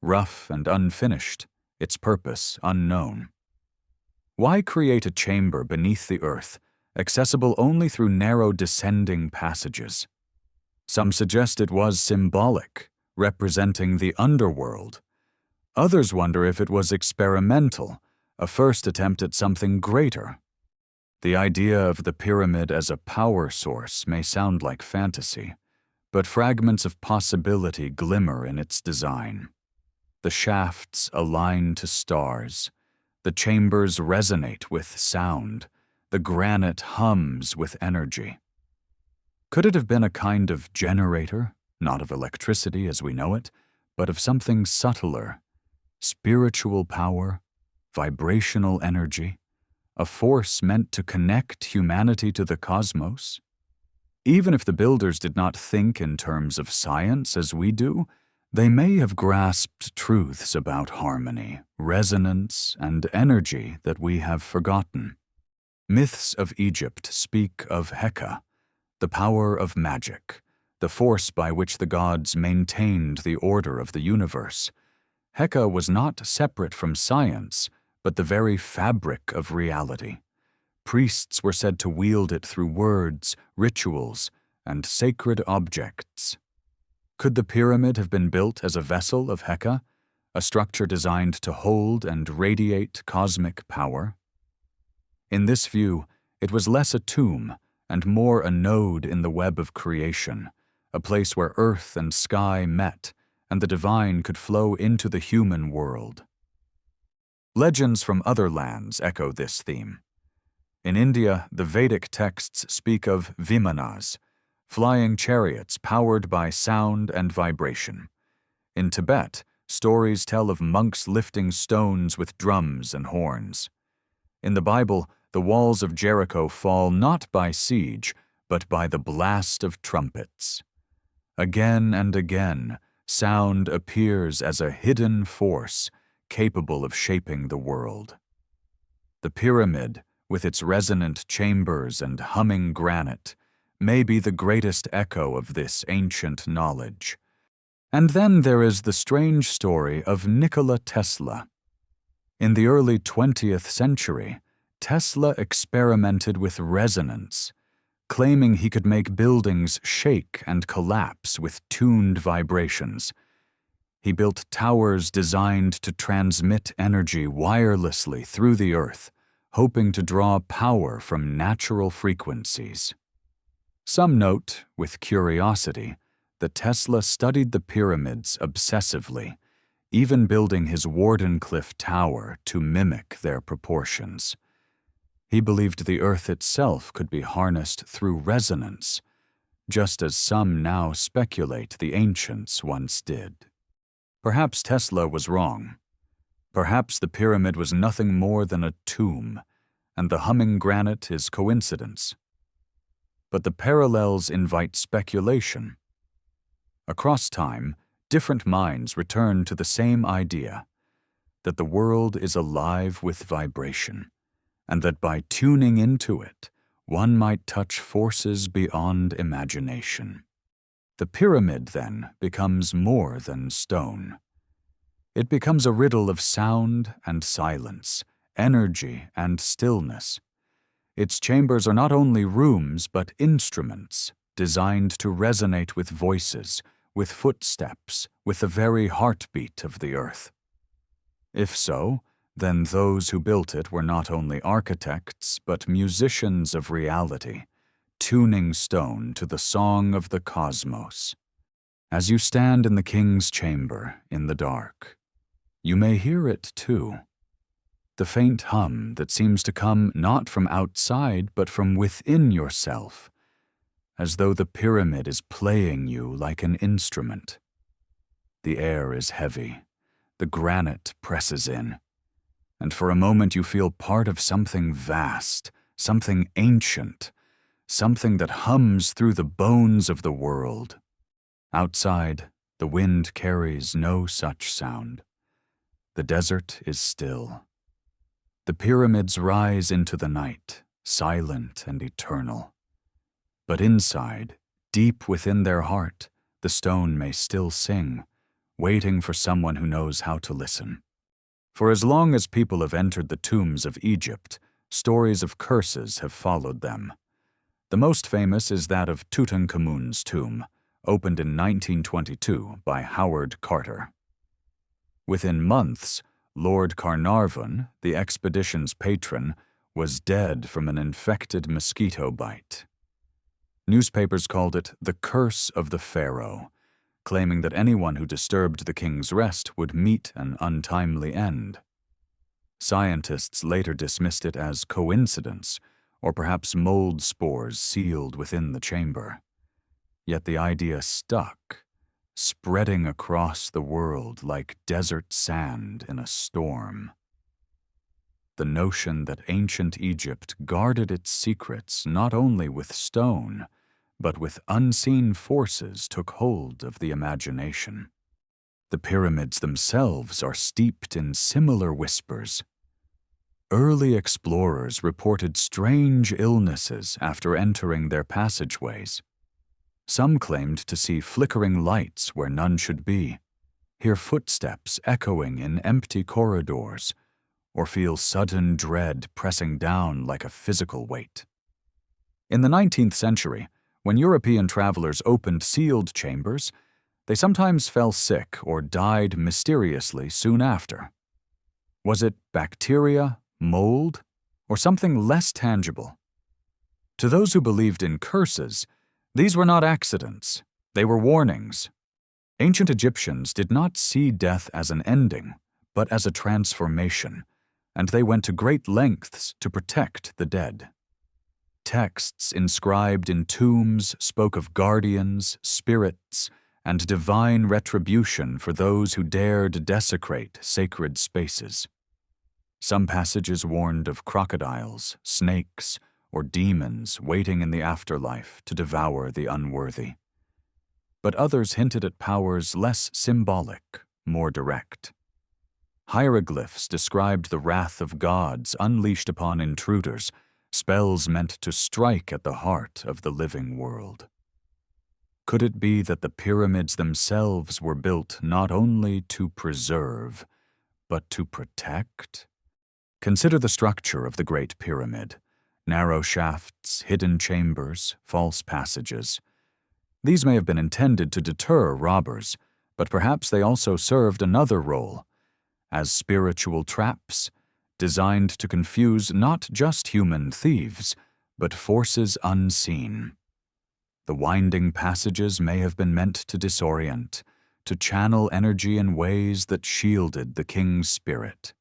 Rough and unfinished, its purpose unknown. Why create a chamber beneath the earth, accessible only through narrow descending passages? Some suggest it was symbolic, representing the underworld. Others wonder if it was experimental, a first attempt at something greater. The idea of the pyramid as a power source may sound like fantasy, but fragments of possibility glimmer in its design. The shafts align to stars. The chambers resonate with sound. The granite hums with energy. Could it have been a kind of generator, not of electricity as we know it, but of something subtler, spiritual power, vibrational energy, a force meant to connect humanity to the cosmos? Even if the builders did not think in terms of science as we do, they may have grasped truths about harmony, resonance, and energy that we have forgotten. Myths of Egypt speak of Heka, the power of magic, the force by which the gods maintained the order of the universe. Heka was not separate from science, but the very fabric of reality. Priests were said to wield it through words, rituals, and sacred objects. Could the pyramid have been built as a vessel of Heka, a structure designed to hold and radiate cosmic power? In this view, it was less a tomb and more a node in the web of creation, a place where earth and sky met and the divine could flow into the human world. Legends from other lands echo this theme. In India, the Vedic texts speak of vimanas, flying chariots powered by sound and vibration. In Tibet, stories tell of monks lifting stones with drums and horns. In the Bible, the walls of Jericho fall not by siege, but by the blast of trumpets. Again and again, sound appears as a hidden force capable of shaping the world. The pyramid, with its resonant chambers and humming granite, may be the greatest echo of this ancient knowledge. And then there is the strange story of Nikola Tesla. In the early 20th century, Tesla experimented with resonance, claiming he could make buildings shake and collapse with tuned vibrations. He built towers designed to transmit energy wirelessly through the earth, hoping to draw power from natural frequencies. Some note, with curiosity, that Tesla studied the pyramids obsessively, even building his Wardenclyffe Tower to mimic their proportions. He believed the earth itself could be harnessed through resonance, just as some now speculate the ancients once did. Perhaps Tesla was wrong. Perhaps the pyramid was nothing more than a tomb, and the humming granite is coincidence. But the parallels invite speculation. Across time, different minds return to the same idea, that the world is alive with vibration, and that by tuning into it, one might touch forces beyond imagination. The pyramid, then, becomes more than stone. It becomes a riddle of sound and silence, energy and stillness. Its chambers are not only rooms but instruments, designed to resonate with voices, with footsteps, with the very heartbeat of the earth. If so, then those who built it were not only architects but musicians of reality, tuning stone to the song of the cosmos. As you stand in the king's chamber in the dark, you may hear it too. The faint hum that seems to come not from outside but from within yourself, as though the pyramid is playing you like an instrument. The air is heavy, the granite presses in, and for a moment you feel part of something vast, something ancient, something that hums through the bones of the world. Outside, the wind carries no such sound. The desert is still. The pyramids rise into the night, silent and eternal. But inside, deep within their heart, the stone may still sing, waiting for someone who knows how to listen. For as long as people have entered the tombs of Egypt, stories of curses have followed them. The most famous is that of Tutankhamun's tomb, opened in 1922 by Howard Carter. Within months, Lord Carnarvon, the expedition's patron, was dead from an infected mosquito bite. Newspapers called it the curse of the pharaoh, claiming that anyone who disturbed the king's rest would meet an untimely end. Scientists later dismissed it as coincidence, or perhaps mold spores sealed within the chamber. Yet the idea stuck, spreading across the world like desert sand in a storm. The notion that ancient Egypt guarded its secrets not only with stone, but with unseen forces took hold of the imagination. The pyramids themselves are steeped in similar whispers. Early explorers reported strange illnesses after entering their passageways. Some claimed to see flickering lights where none should be, hear footsteps echoing in empty corridors, or feel sudden dread pressing down like a physical weight. In the 19th century, when European travelers opened sealed chambers, they sometimes fell sick or died mysteriously soon after. Was it bacteria, mold, or something less tangible? To those who believed in curses, these were not accidents, they were warnings. Ancient Egyptians did not see death as an ending, but as a transformation, and they went to great lengths to protect the dead. Texts inscribed in tombs spoke of guardians, spirits, and divine retribution for those who dared desecrate sacred spaces. Some passages warned of crocodiles, snakes, or demons waiting in the afterlife to devour the unworthy. But others hinted at powers less symbolic, more direct. Hieroglyphs described the wrath of gods unleashed upon intruders, spells meant to strike at the heart of the living world. Could it be that the pyramids themselves were built not only to preserve, but to protect? Consider the structure of the Great Pyramid. Narrow shafts, hidden chambers, false passages. These may have been intended to deter robbers, but perhaps they also served another role, as spiritual traps, designed to confuse not just human thieves, but forces unseen. The winding passages may have been meant to disorient, to channel energy in ways that shielded the king's spirit.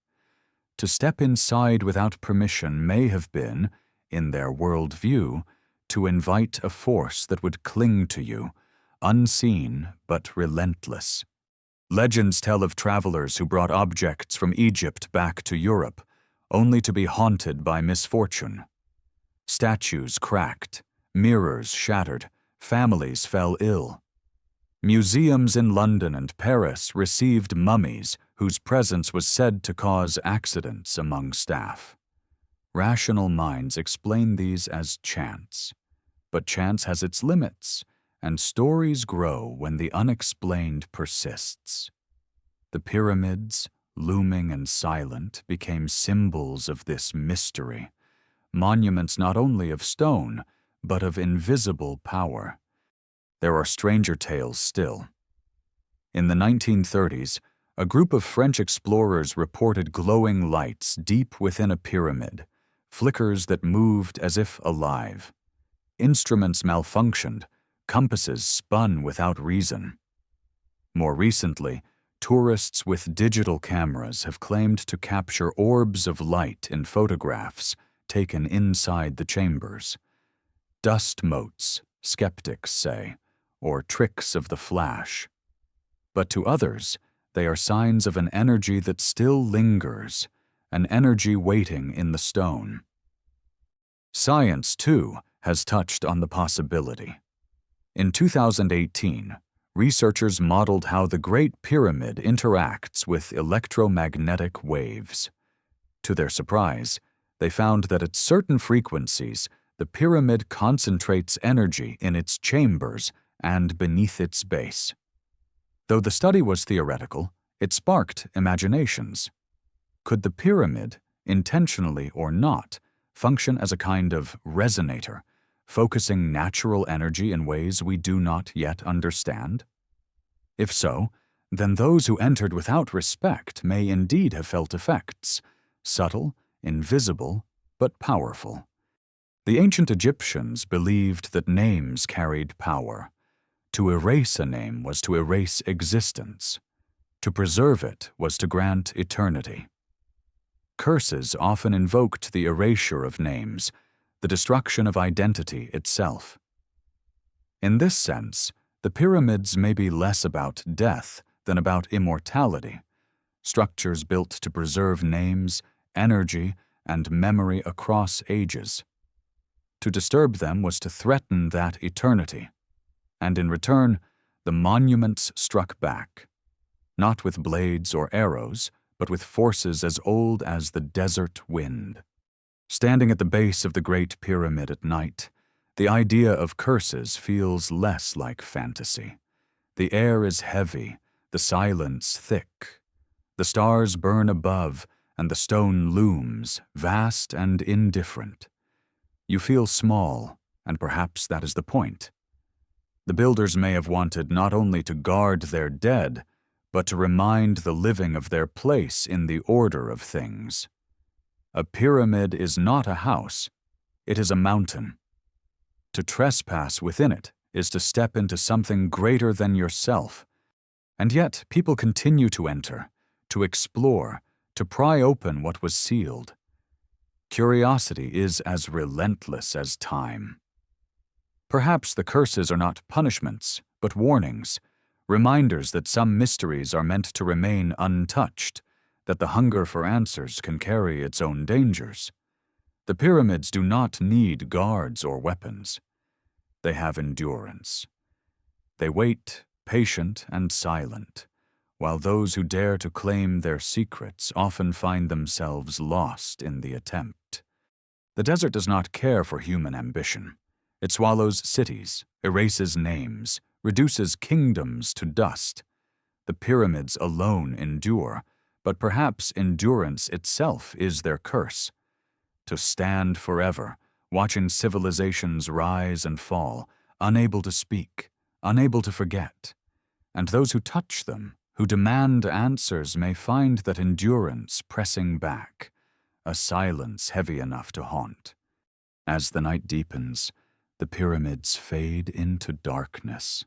To step inside without permission may have been, in their worldview, to invite a force that would cling to you, unseen but relentless. Legends tell of travelers who brought objects from Egypt back to Europe, only to be haunted by misfortune. Statues cracked, mirrors shattered, families fell ill. Museums in London and Paris received mummies whose presence was said to cause accidents among staff. Rational minds explain these as chance, but chance has its limits, and stories grow when the unexplained persists. The pyramids, looming and silent, became symbols of this mystery, monuments not only of stone, but of invisible power. There are stranger tales still. In the 1930s, a group of French explorers reported glowing lights deep within a pyramid, flickers that moved as if alive. Instruments malfunctioned, compasses spun without reason. More recently, tourists with digital cameras have claimed to capture orbs of light in photographs taken inside the chambers. Dust motes, skeptics say, or tricks of the flash. But to others, they are signs of an energy that still lingers, an energy waiting in the stone. Science, too, has touched on the possibility. In 2018, researchers modeled how the Great Pyramid interacts with electromagnetic waves. To their surprise, they found that at certain frequencies, the pyramid concentrates energy in its chambers and beneath its base. Though the study was theoretical, it sparked imaginations. Could the pyramid, intentionally or not, function as a kind of resonator, focusing natural energy in ways we do not yet understand? If so, then those who entered without respect may indeed have felt effects, subtle, invisible, but powerful. The ancient Egyptians believed that names carried power. To erase a name was to erase existence. To preserve it was to grant eternity. Curses often invoked the erasure of names, the destruction of identity itself. In this sense, the pyramids may be less about death than about immortality, structures built to preserve names, energy, and memory across ages. To disturb them was to threaten that eternity, and in return, the monuments struck back, not with blades or arrows, but with forces as old as the desert wind. Standing at the base of the Great Pyramid at night, the idea of curses feels less like fantasy. The air is heavy, the silence thick. The stars burn above, and the stone looms, vast and indifferent. You feel small, and perhaps that is the point. The builders may have wanted not only to guard their dead, but to remind the living of their place in the order of things. A pyramid is not a house, it is a mountain. To trespass within it is to step into something greater than yourself. And yet people continue to enter, to explore, to pry open what was sealed. Curiosity is as relentless as time. Perhaps the curses are not punishments, but warnings, reminders that some mysteries are meant to remain untouched, that the hunger for answers can carry its own dangers. The pyramids do not need guards or weapons. They have endurance. They wait, patient and silent, while those who dare to claim their secrets often find themselves lost in the attempt. The desert does not care for human ambition. It swallows cities, erases names, reduces kingdoms to dust. The pyramids alone endure, but perhaps endurance itself is their curse. To stand forever, watching civilizations rise and fall, unable to speak, unable to forget. And those who touch them, who demand answers, may find that endurance pressing back, a silence heavy enough to haunt. As the night deepens, the pyramids fade into darkness.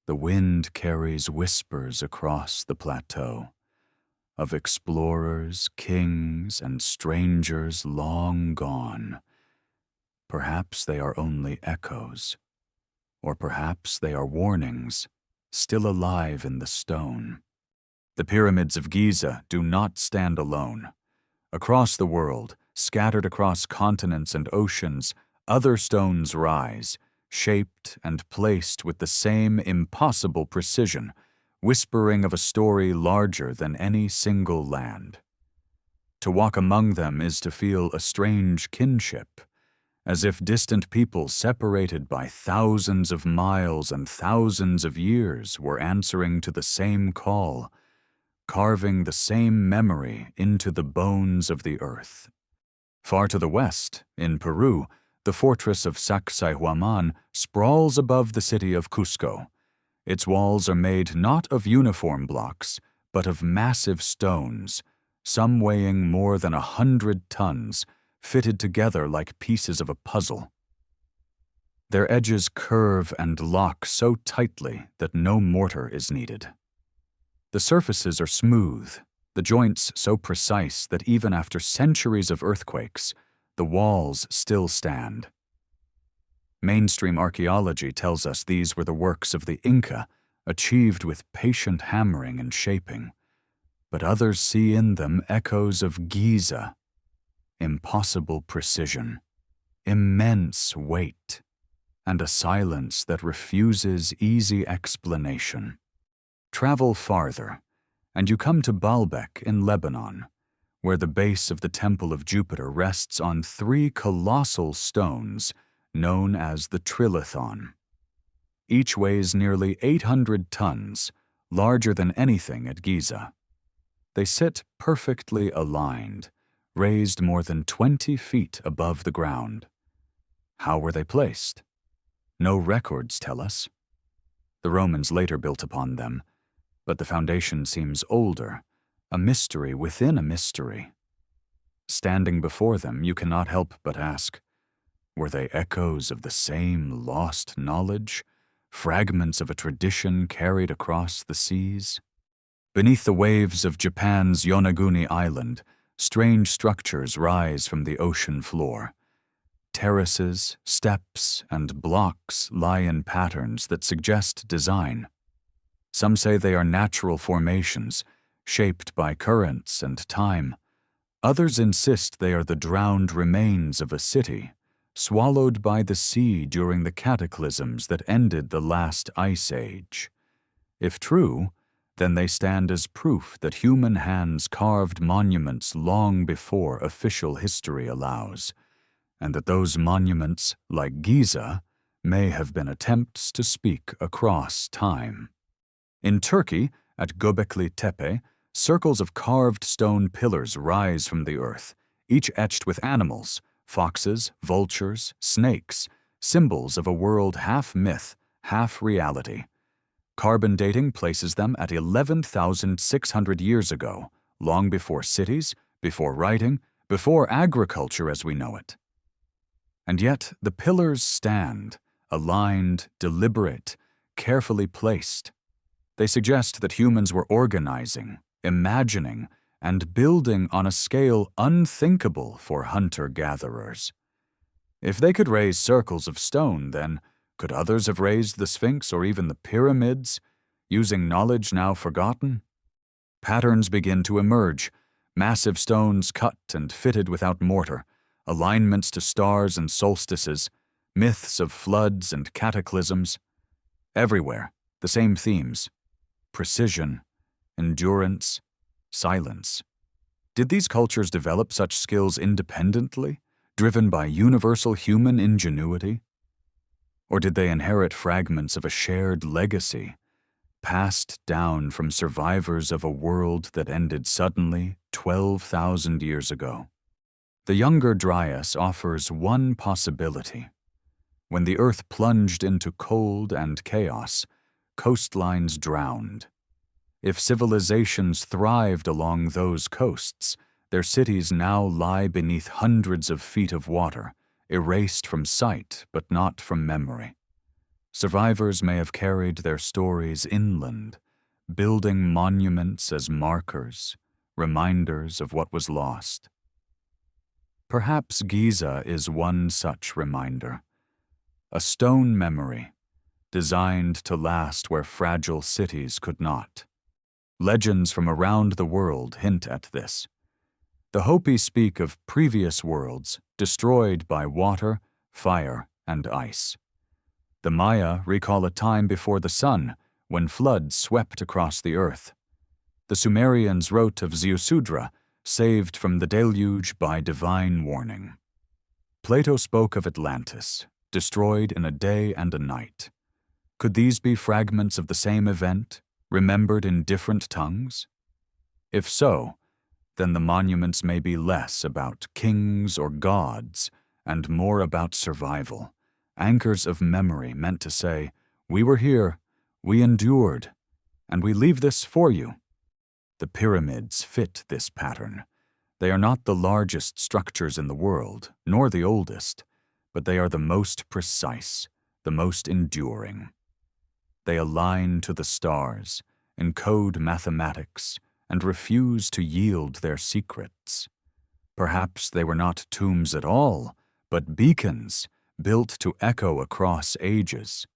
The wind carries whispers across the plateau of explorers, kings, and strangers long gone. Perhaps they are only echoes, or perhaps they are warnings, still alive in the stone. The pyramids of Giza do not stand alone. Across the world, scattered across continents and oceans, other stones rise, shaped and placed with the same impossible precision, whispering of a story larger than any single land. To walk among them is to feel a strange kinship, as if distant people separated by thousands of miles and thousands of years were answering to the same call, carving the same memory into the bones of the earth. Far to the west, in Peru, the fortress of Sacsayhuaman sprawls above the city of Cusco. Its walls are made not of uniform blocks, but of massive stones, some weighing more than 100 tons, fitted together like pieces of a puzzle. Their edges curve and lock so tightly that no mortar is needed. The surfaces are smooth, the joints so precise that even after centuries of earthquakes, the walls still stand. Mainstream archaeology tells us these were the works of the Inca, achieved with patient hammering and shaping, but others see in them echoes of Giza, impossible precision, immense weight, and a silence that refuses easy explanation. Travel farther, and you come to Baalbek in Lebanon, where the base of the Temple of Jupiter rests on 3 colossal stones known as the Trilithon. Each weighs nearly 800 tons, larger than anything at Giza. They sit perfectly aligned, raised more than 20 feet above the ground. How were they placed? No records tell us. The Romans later built upon them, but the foundation seems older, a mystery within a mystery. Standing before them, you cannot help but ask, were they echoes of the same lost knowledge, fragments of a tradition carried across the seas? Beneath the waves of Japan's Yonaguni Island, strange structures rise from the ocean floor. Terraces, steps, and blocks lie in patterns that suggest design. Some say they are natural formations, shaped by currents and time. Others insist they are the drowned remains of a city, swallowed by the sea during the cataclysms that ended the last ice age. If true, then they stand as proof that human hands carved monuments long before official history allows, and that those monuments, like Giza, may have been attempts to speak across time. In Turkey, at Göbekli Tepe, circles of carved stone pillars rise from the earth, each etched with animals, foxes, vultures, snakes, symbols of a world half myth, half reality. Carbon dating places them at 11,600 years ago, long before cities, before writing, before agriculture as we know it. And yet the pillars stand, aligned, deliberate, carefully placed. They suggest that humans were organizing, imagining, and building on a scale unthinkable for hunter-gatherers. If they could raise circles of stone, then could others have raised the Sphinx or even the pyramids, using knowledge now forgotten? Patterns begin to emerge, massive stones cut and fitted without mortar, alignments to stars and solstices, myths of floods and cataclysms. Everywhere, the same themes: precision, endurance, silence. Did these cultures develop such skills independently, driven by universal human ingenuity? Or did they inherit fragments of a shared legacy, passed down from survivors of a world that ended suddenly 12,000 years ago? The younger Dryas offers one possibility. When the earth plunged into cold and chaos, coastlines drowned. If civilizations thrived along those coasts, their cities now lie beneath hundreds of feet of water, erased from sight but not from memory. Survivors may have carried their stories inland, building monuments as markers, reminders of what was lost. Perhaps Giza is one such reminder, a stone memory, designed to last where fragile cities could not. Legends from around the world hint at this. The Hopi speak of previous worlds destroyed by water, fire, and ice. The Maya recall a time before the sun when floods swept across the earth. The Sumerians wrote of Ziusudra, saved from the deluge by divine warning. Plato spoke of Atlantis, destroyed in a day and a night. Could these be fragments of the same event, remembered in different tongues? If so, then the monuments may be less about kings or gods and more about survival, anchors of memory meant to say, "We were here, we endured, and we leave this for you." The pyramids fit this pattern. They are not the largest structures in the world, nor the oldest, but they are the most precise, the most enduring. They align to the stars, encode mathematics, and refuse to yield their secrets. Perhaps they were not tombs at all, but beacons built to echo across ages.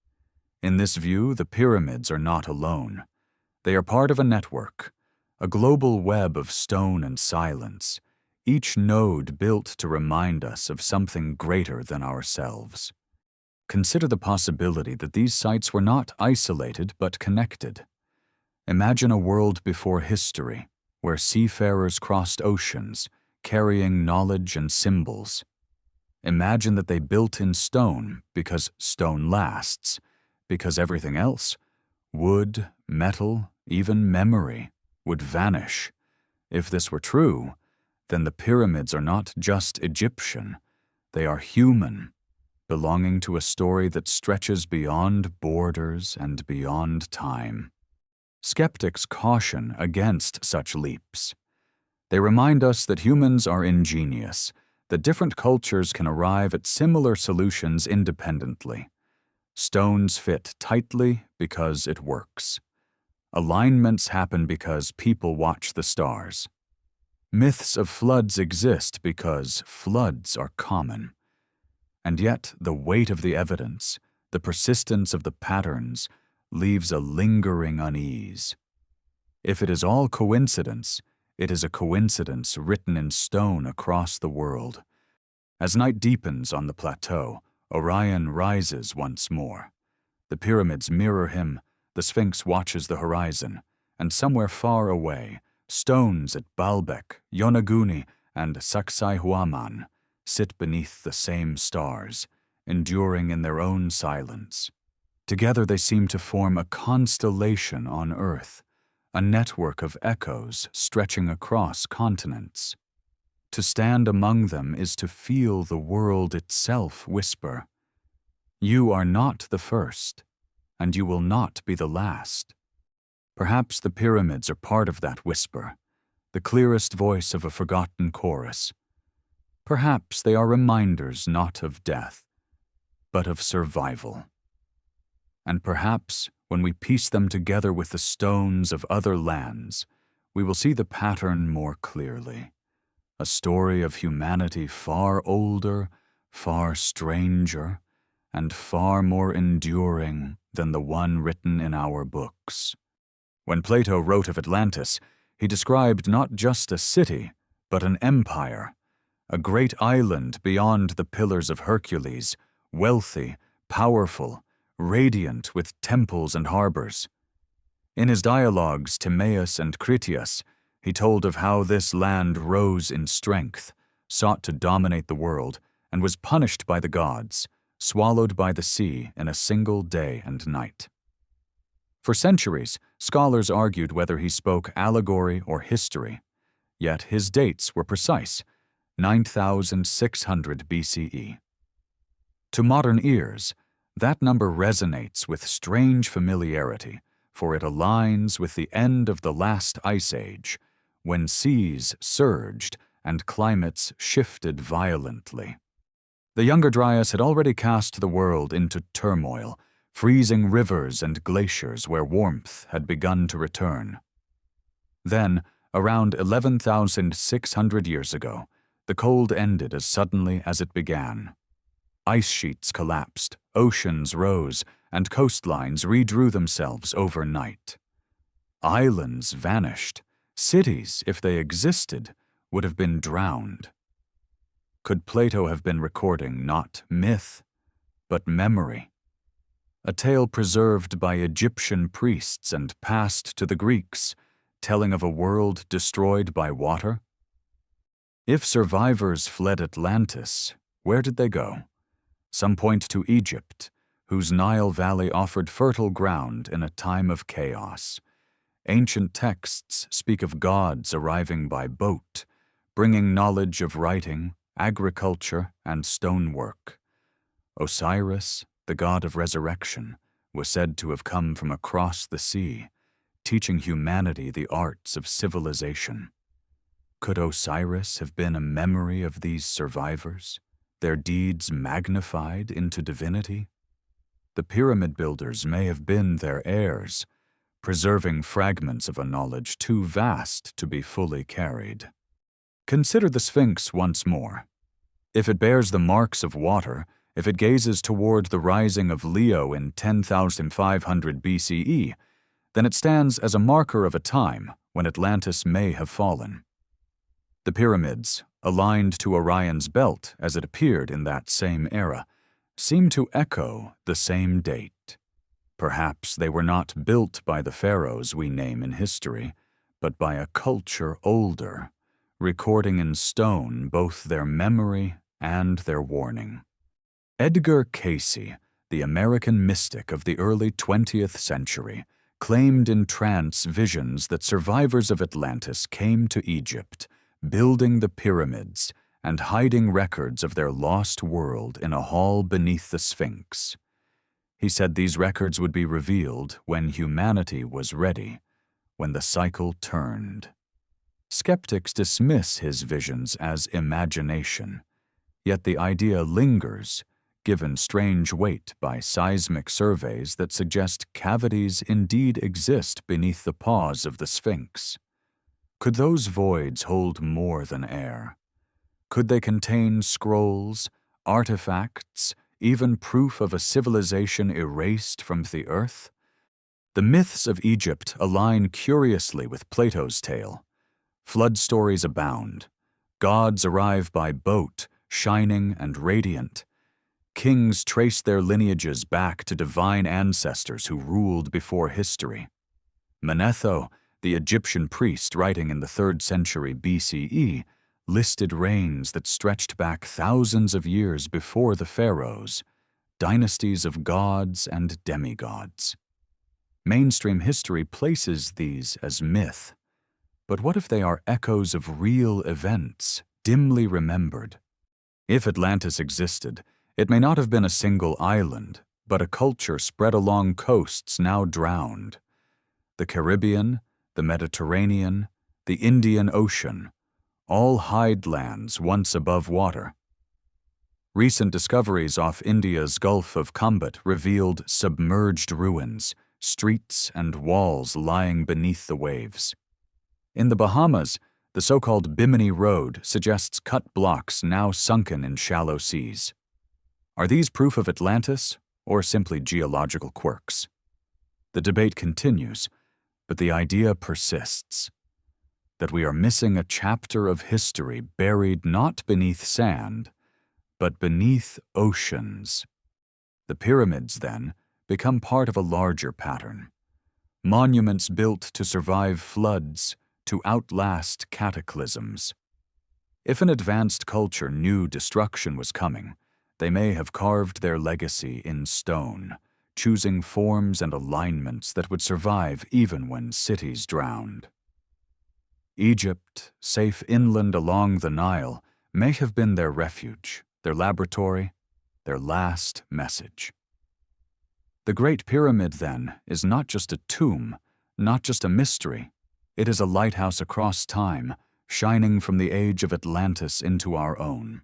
In this view, the pyramids are not alone. They are part of a network, a global web of stone and silence, each node built to remind us of something greater than ourselves. Consider the possibility that these sites were not isolated but connected. Imagine a world before history, where seafarers crossed oceans, carrying knowledge and symbols. Imagine that they built in stone because stone lasts, because everything else, wood, metal, even memory, would vanish. If this were true, then the pyramids are not just Egyptian, they are human, belonging to a story that stretches beyond borders and beyond time. Skeptics caution against such leaps. They remind us that humans are ingenious, that different cultures can arrive at similar solutions independently. Stones fit tightly because it works. Alignments happen because people watch the stars. Myths of floods exist because floods are common. And yet, the weight of the evidence, the persistence of the patterns, leaves a lingering unease. If it is all coincidence, it is a coincidence written in stone across the world. As night deepens on the plateau, Orion rises once more. The pyramids mirror him, the Sphinx watches the horizon, and somewhere far away, stones at Baalbek, Yonaguni, and Sacsayhuaman sit beneath the same stars, enduring in their own silence. Together they seem to form a constellation on Earth, a network of echoes stretching across continents. To stand among them is to feel the world itself whisper, "You are not the first, and you will not be the last." Perhaps the pyramids are part of that whisper, the clearest voice of a forgotten chorus. Perhaps they are reminders not of death, but of survival. And perhaps, when we piece them together with the stones of other lands, we will see the pattern more clearly. A story of humanity far older, far stranger, and far more enduring than the one written in our books. When Plato wrote of Atlantis, he described not just a city, but an empire, a great island beyond the Pillars of Hercules, wealthy, powerful, radiant with temples and harbors. In his dialogues Timaeus and Critias, he told of how this land rose in strength, sought to dominate the world, and was punished by the gods, swallowed by the sea in a single day and night. For centuries, scholars argued whether he spoke allegory or history, yet his dates were precise, 9600 BCE. To modern ears, that number resonates with strange familiarity, for it aligns with the end of the last ice age, when seas surged and climates shifted violently. The Younger Dryas had already cast the world into turmoil, freezing rivers and glaciers where warmth had begun to return. Then, around 11,600 years ago, the cold ended as suddenly as it began. Ice sheets collapsed, oceans rose, and coastlines redrew themselves overnight. Islands vanished. Cities, if they existed, would have been drowned. Could Plato have been recording not myth, but memory? A tale preserved by Egyptian priests and passed to the Greeks, telling of a world destroyed by water? If survivors fled Atlantis, where did they go? Some point to Egypt, whose Nile Valley offered fertile ground in a time of chaos. Ancient texts speak of gods arriving by boat, bringing knowledge of writing, agriculture, and stonework. Osiris, the god of resurrection, was said to have come from across the sea, teaching humanity the arts of civilization. Could Osiris have been a memory of these survivors, their deeds magnified into divinity? The pyramid builders may have been their heirs, preserving fragments of a knowledge too vast to be fully carried. Consider the Sphinx once more. If it bears the marks of water, if it gazes toward the rising of Leo in 10,500 BCE, then it stands as a marker of a time when Atlantis may have fallen. The pyramids, aligned to Orion's belt as it appeared in that same era, seem to echo the same date. Perhaps they were not built by the pharaohs we name in history, but by a culture older, recording in stone both their memory and their warning. Edgar Cayce, the American mystic of the early 20th century, claimed in trance visions that survivors of Atlantis came to Egypt, building the pyramids and hiding records of their lost world in a hall beneath the Sphinx. He said these records would be revealed when humanity was ready, when the cycle turned. Skeptics dismiss his visions as imagination, yet the idea lingers, given strange weight by seismic surveys that suggest cavities indeed exist beneath the paws of the Sphinx. Could those voids hold more than air? Could they contain scrolls, artifacts, even proof of a civilization erased from the earth? The myths of Egypt align curiously with Plato's tale. Flood stories abound. Gods arrive by boat, shining and radiant. Kings trace their lineages back to divine ancestors who ruled before history. Manetho, the Egyptian priest writing in the 3rd century BCE, listed reigns that stretched back thousands of years before the pharaohs, dynasties of gods and demigods. Mainstream history places these as myth. But what if they are echoes of real events, dimly remembered? If Atlantis existed, it may not have been a single island, but a culture spread along coasts now drowned. The Caribbean, the Mediterranean, the Indian Ocean, all highlands once above water. Recent discoveries off India's Gulf of Cambodge revealed submerged ruins, streets and walls lying beneath the waves. In the Bahamas, the so-called Bimini Road suggests cut blocks now sunken in shallow seas. Are these proof of Atlantis, or simply geological quirks? The debate continues, but the idea persists, that we are missing a chapter of history buried not beneath sand, but beneath oceans. The pyramids, then, become part of a larger pattern. Monuments built to survive floods, to outlast cataclysms. If an advanced culture knew destruction was coming, they may have carved their legacy in stone, choosing forms and alignments that would survive even when cities drowned. Egypt, safe inland along the Nile, may have been their refuge, their laboratory, their last message. The Great Pyramid, then, is not just a tomb, not just a mystery. It is a lighthouse across time, shining from the age of Atlantis into our own.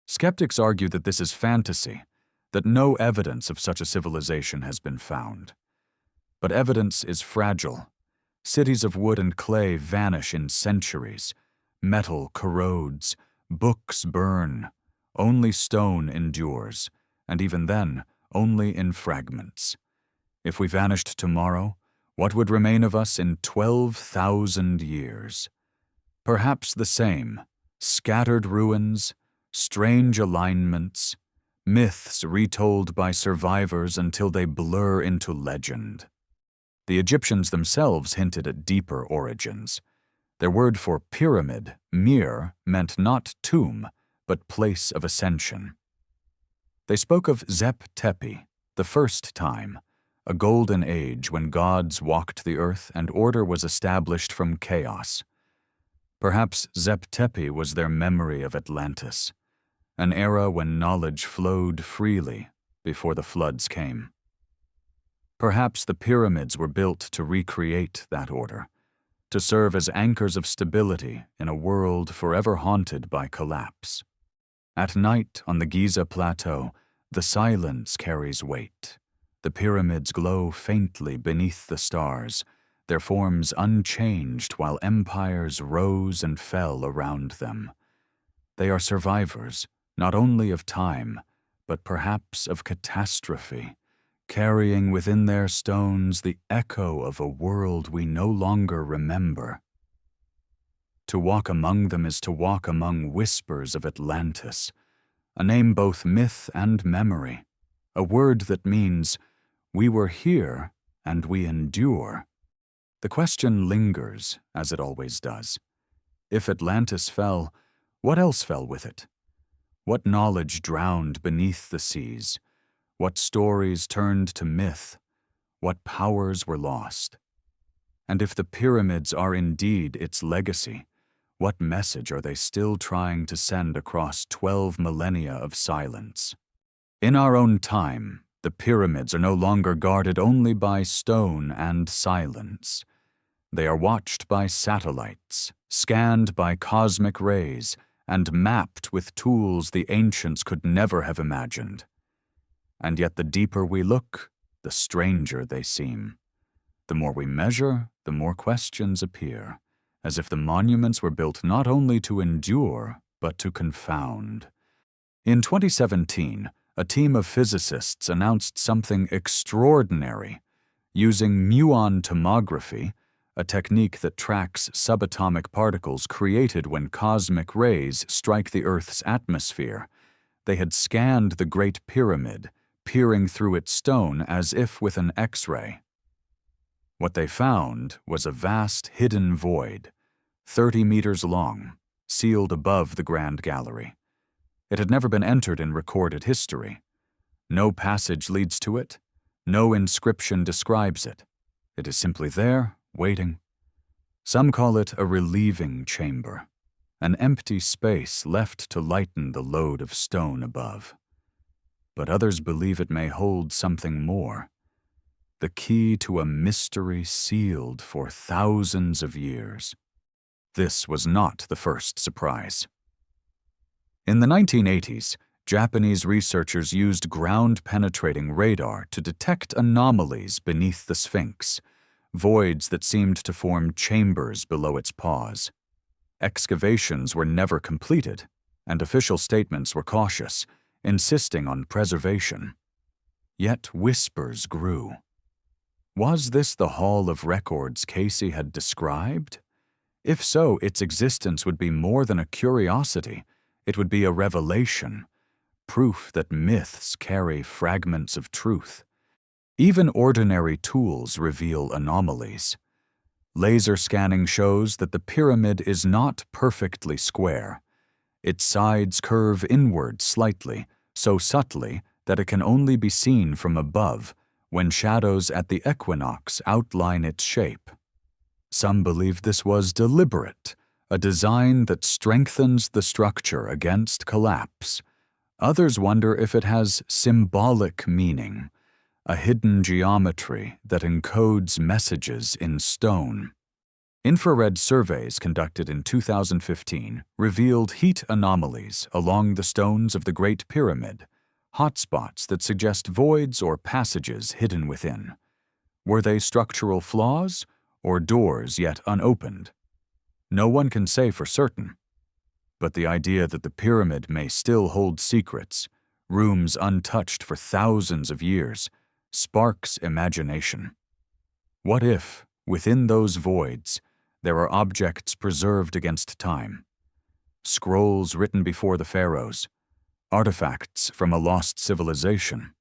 Skeptics argue that this is fantasy, that no evidence of such a civilization has been found. But evidence is fragile. Cities of wood and clay vanish in centuries. Metal corrodes, books burn. Only stone endures, and even then, only in fragments. If we vanished tomorrow, what would remain of us in 12,000 years? Perhaps the same, scattered ruins, strange alignments, myths retold by survivors until they blur into legend. The Egyptians themselves hinted at deeper origins. Their word for pyramid, mir, meant not tomb, but place of ascension. They spoke of Zep Tepi, the first time, a golden age when gods walked the earth and order was established from chaos. Perhaps Zep-Tepi was their memory of Atlantis, an era when knowledge flowed freely before the floods came. Perhaps the pyramids were built to recreate that order, to serve as anchors of stability in a world forever haunted by collapse. At night on the Giza Plateau, the silence carries weight. The pyramids glow faintly beneath the stars, their forms unchanged while empires rose and fell around them. They are survivors, not only of time, but perhaps of catastrophe, carrying within their stones the echo of a world we no longer remember. To walk among them is to walk among whispers of Atlantis, a name both myth and memory, a word that means we were here and we endure. The question lingers, as it always does. If Atlantis fell, what else fell with it? What knowledge drowned beneath the seas? What stories turned to myth? What powers were lost? And if the pyramids are indeed its legacy, what message are they still trying to send across 12 millennia of silence? In our own time, the pyramids are no longer guarded only by stone and silence. They are watched by satellites, scanned by cosmic rays, and mapped with tools the ancients could never have imagined. And yet the deeper we look, the stranger they seem. The more we measure, the more questions appear, as if the monuments were built not only to endure, but to confound. In 2017, a team of physicists announced something extraordinary. Using muon tomography, a technique that tracks subatomic particles created when cosmic rays strike the Earth's atmosphere, they had scanned the Great Pyramid, peering through its stone as if with an X-ray. What they found was a vast hidden void, 30 meters long, sealed above the Grand Gallery. It had never been entered in recorded history. No passage leads to it. No inscription describes it. It is simply there, waiting. Some call it a relieving chamber, an empty space left to lighten the load of stone above. But others believe it may hold something more, the key to a mystery sealed for thousands of years. This was not the first surprise. In the 1980s, Japanese researchers used ground-penetrating radar to detect anomalies beneath the Sphinx, voids that seemed to form chambers below its paws. Excavations were never completed, and official statements were cautious, insisting on preservation. Yet whispers grew. Was this the Hall of Records Casey had described? If so, its existence would be more than a curiosity. It would be a revelation, proof that myths carry fragments of truth. Even ordinary tools reveal anomalies. Laser scanning shows that the pyramid is not perfectly square. Its sides curve inward slightly, so subtly that it can only be seen from above, when shadows at the equinox outline its shape. Some believe this was deliberate, a design that strengthens the structure against collapse. Others wonder if it has symbolic meaning, a hidden geometry that encodes messages in stone. Infrared surveys conducted in 2015 revealed heat anomalies along the stones of the Great Pyramid, hotspots that suggest voids or passages hidden within. Were they structural flaws or doors yet unopened? No one can say for certain, but the idea that the pyramid may still hold secrets, rooms untouched for thousands of years, sparks imagination. What if, within those voids, there are objects preserved against time? Scrolls written before the pharaohs, artifacts from a lost civilization,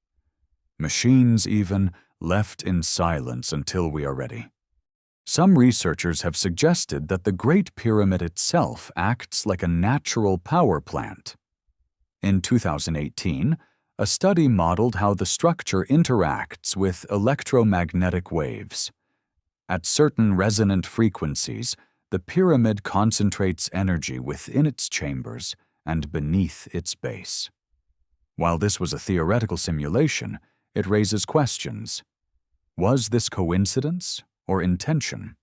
machines even left in silence until we are ready. Some researchers have suggested that the Great Pyramid itself acts like a natural power plant. In 2018, A study modeled how the structure interacts with electromagnetic waves. At certain resonant frequencies, the pyramid concentrates energy within its chambers and beneath its base. While this was a theoretical simulation, it raises questions. Was this coincidence or intention?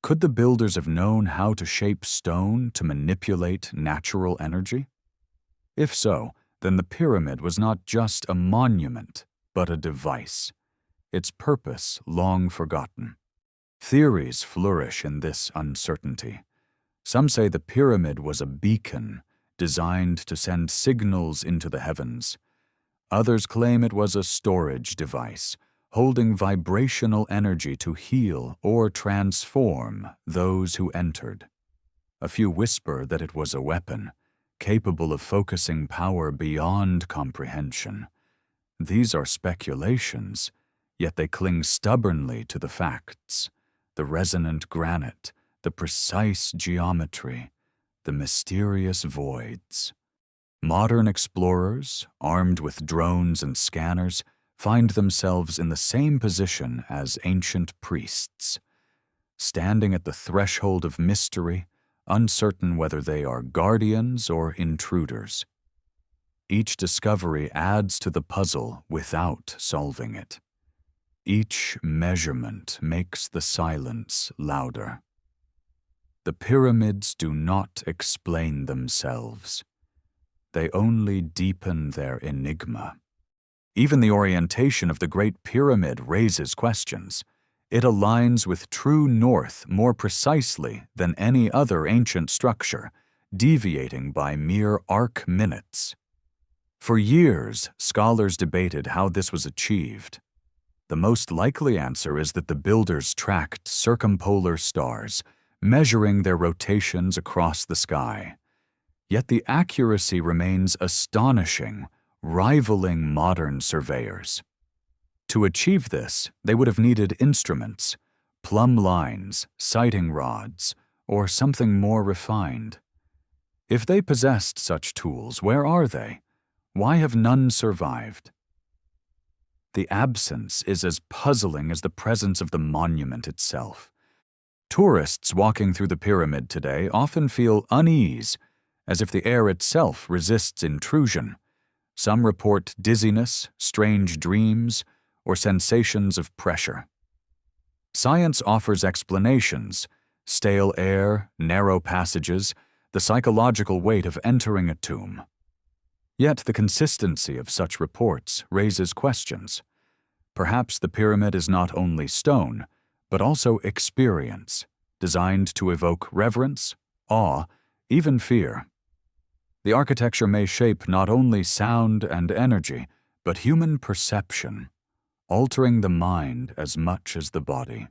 Could the builders have known how to shape stone to manipulate natural energy? If so, then the pyramid was not just a monument, but a device, its purpose long forgotten. Theories flourish in this uncertainty. Some say the pyramid was a beacon designed to send signals into the heavens. Others claim it was a storage device, holding vibrational energy to heal or transform those who entered. A few whisper that it was a weapon, capable of focusing power beyond comprehension. These are speculations, yet they cling stubbornly to the facts: the resonant granite, the precise geometry, the mysterious voids. Modern explorers, armed with drones and scanners, find themselves in the same position as ancient priests, standing at the threshold of mystery, uncertain whether they are guardians or intruders. Each discovery adds to the puzzle without solving it. Each measurement makes the silence louder. The pyramids do not explain themselves. They only deepen their enigma. Even the orientation of the Great Pyramid raises questions. It aligns with true north more precisely than any other ancient structure, deviating by mere arc minutes. For years, scholars debated how this was achieved. The most likely answer is that the builders tracked circumpolar stars, measuring their rotations across the sky. Yet the accuracy remains astonishing, rivaling modern surveyors. To achieve this, they would have needed instruments, plumb lines, sighting rods, or something more refined. If they possessed such tools, where are they? Why have none survived? The absence is as puzzling as the presence of the monument itself. Tourists walking through the pyramid today often feel unease, as if the air itself resists intrusion. Some report dizziness, strange dreams, or sensations of pressure. Science offers explanations: stale air, narrow passages, the psychological weight of entering a tomb. Yet the consistency of such reports raises questions. Perhaps the pyramid is not only stone, but also experience, designed to evoke reverence, awe, even fear. The architecture may shape not only sound and energy, but human perception, altering the mind as much as the body.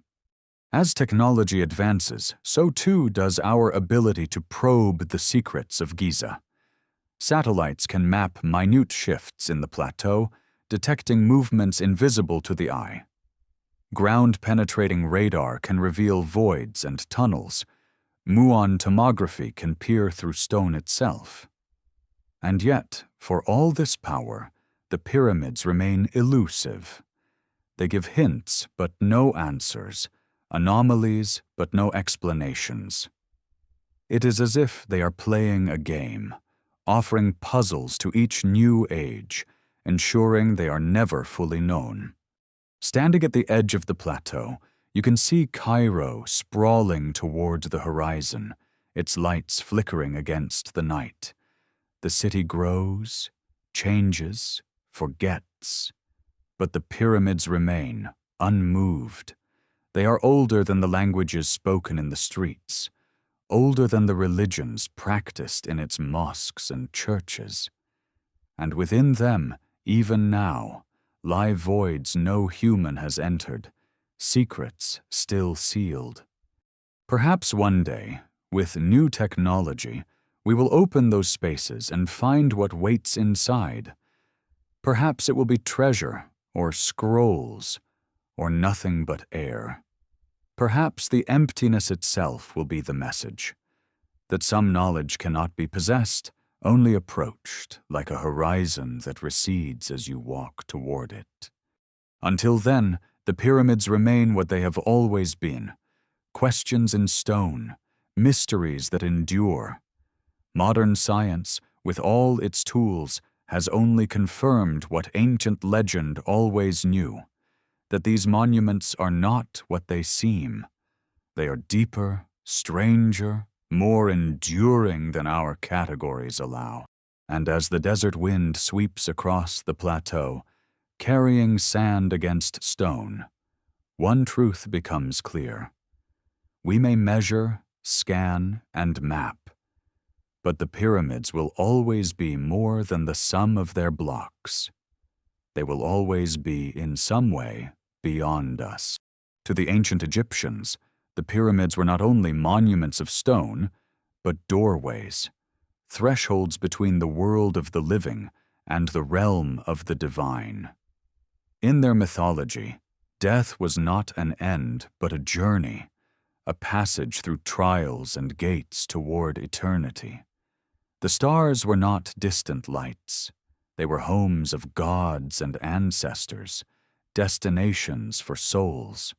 As technology advances, so too does our ability to probe the secrets of Giza. Satellites can map minute shifts in the plateau, detecting movements invisible to the eye. Ground-penetrating radar can reveal voids and tunnels. Muon tomography can peer through stone itself. And yet, for all this power, the pyramids remain elusive. They give hints but no answers, anomalies but no explanations. It is as if they are playing a game, offering puzzles to each new age, ensuring they are never fully known. Standing at the edge of the plateau, you can see Cairo sprawling toward the horizon, its lights flickering against the night. The city grows, changes, forgets, but the pyramids remain unmoved. They are older than the languages spoken in the streets, older than the religions practiced in its mosques and churches. And within them, even now, lie voids no human has entered, secrets still sealed. Perhaps one day, with new technology, we will open those spaces and find what waits inside. Perhaps it will be treasure, or scrolls, or nothing but air. Perhaps the emptiness itself will be the message, that some knowledge cannot be possessed only approached like a horizon that recedes as you walk toward it. Until then, the pyramids remain what they have always been: questions in stone, mysteries that endure. Modern science, with all its tools, has only confirmed what ancient legend always knew: that these monuments are not what they seem. They are deeper, stranger, more enduring than our categories allow. And as the desert wind sweeps across the plateau, carrying sand against stone, one truth becomes clear. We may measure, scan, and map, but the pyramids will always be more than the sum of their blocks. They will always be, in some way, beyond us. To the ancient Egyptians, the pyramids were not only monuments of stone, but doorways, thresholds between the world of the living and the realm of the divine. In their mythology, death was not an end, but a journey, a passage through trials and gates toward eternity. The stars were not distant lights. They were homes of gods and ancestors, destinations for souls.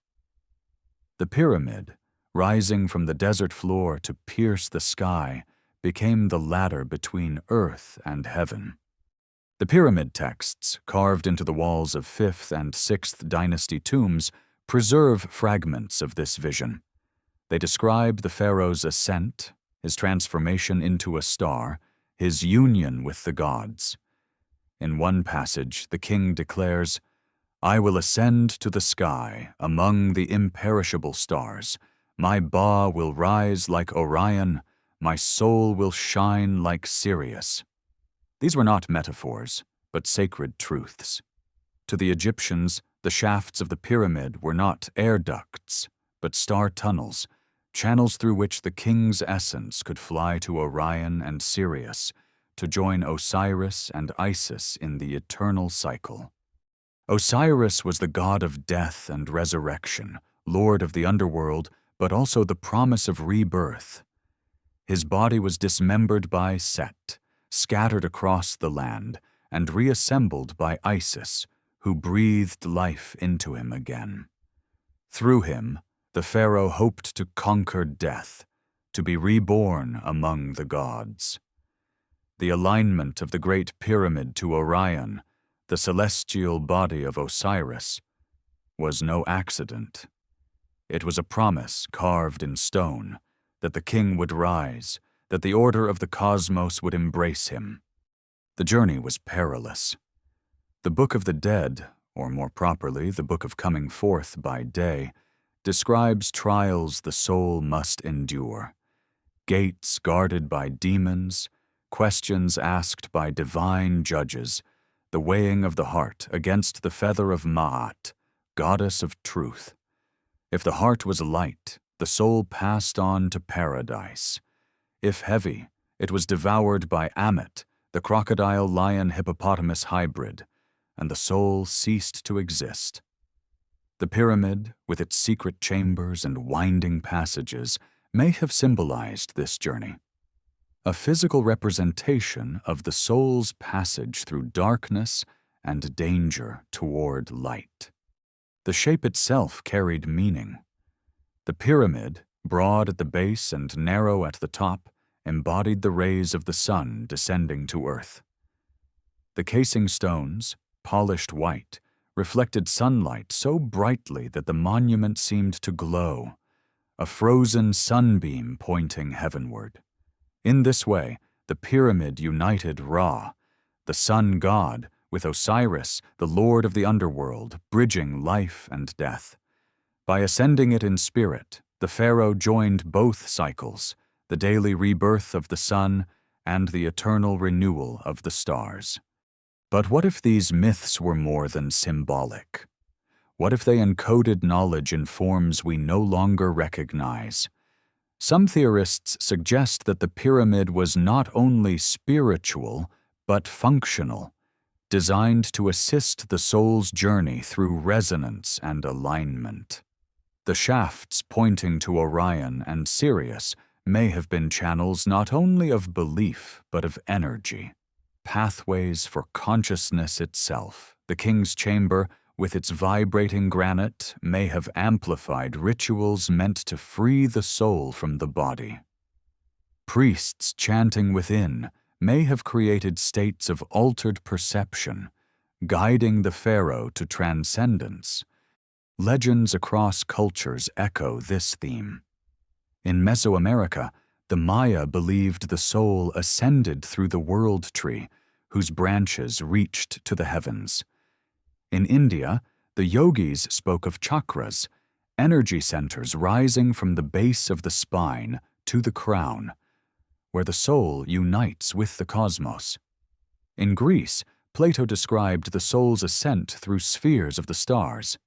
The pyramid, rising from the desert floor to pierce the sky, became the ladder between earth and heaven. The pyramid texts, carved into the walls of 5th and 6th dynasty tombs, preserve fragments of this vision. They describe the pharaoh's ascent, his transformation into a star, his union with the gods. In one passage, the king declares, "I will ascend to the sky among the imperishable stars. My ba will rise like Orion, my soul will shine like Sirius." These were not metaphors, but sacred truths. To the Egyptians, the shafts of the pyramid were not air ducts, but star tunnels, channels through which the king's essence could fly to Orion and Sirius, to join Osiris and Isis in the eternal cycle. Osiris was the god of death and resurrection, lord of the underworld, but also the promise of rebirth. His body was dismembered by Set, scattered across the land, and reassembled by Isis, who breathed life into him again. Through him, the pharaoh hoped to conquer death, to be reborn among the gods. The alignment of the Great Pyramid to Orion, the celestial body of Osiris, was no accident. It was a promise carved in stone that the king would rise, that the order of the cosmos would embrace him. The journey was perilous. The Book of the Dead, or more properly, the Book of Coming Forth by Day, describes trials the soul must endure. Gates guarded by demons, questions asked by divine judges, the weighing of the heart against the feather of Ma'at, goddess of truth. If the heart was light, the soul passed on to paradise. If heavy, it was devoured by Ammit, the crocodile-lion-hippopotamus hybrid, and the soul ceased to exist. The pyramid, with its secret chambers and winding passages, may have symbolized this journey. A physical representation of the soul's passage through darkness and danger toward light. The shape itself carried meaning. The pyramid, broad at the base and narrow at the top, embodied the rays of the sun descending to earth. The casing stones, polished white, reflected sunlight so brightly that the monument seemed to glow, a frozen sunbeam pointing heavenward. In this way, the pyramid united Ra, the sun god, with Osiris, the lord of the underworld, bridging life and death. By ascending it in spirit, the pharaoh joined both cycles, the daily rebirth of the sun and the eternal renewal of the stars. But what if these myths were more than symbolic? What if they encoded knowledge in forms we no longer recognize? Some theorists suggest that the pyramid was not only spiritual, but functional, designed to assist the soul's journey through resonance and alignment. The shafts pointing to Orion and Sirius may have been channels not only of belief but of energy, pathways for consciousness itself. The king's chamber, with its vibrating granite, may have amplified rituals meant to free the soul from the body. Priests chanting within may have created states of altered perception, guiding the pharaoh to transcendence. Legends across cultures echo this theme. In Mesoamerica, the Maya believed the soul ascended through the world tree, whose branches reached to the heavens. In India, the yogis spoke of chakras, energy centers rising from the base of the spine to the crown, where the soul unites with the cosmos. In Greece, Plato described the soul's ascent through spheres of the stars.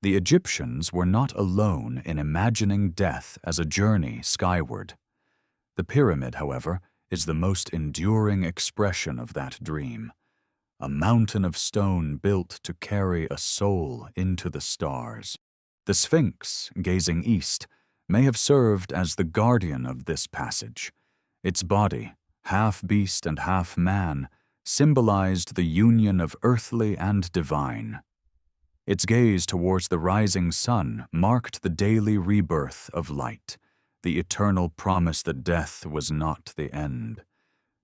The Egyptians were not alone in imagining death as a journey skyward. The pyramid, however, is the most enduring expression of that dream, a mountain of stone built to carry a soul into the stars. The Sphinx, gazing east, may have served as the guardian of this passage. Its body, half beast and half man, symbolized the union of earthly and divine. Its gaze towards the rising sun marked the daily rebirth of light, the eternal promise that death was not the end.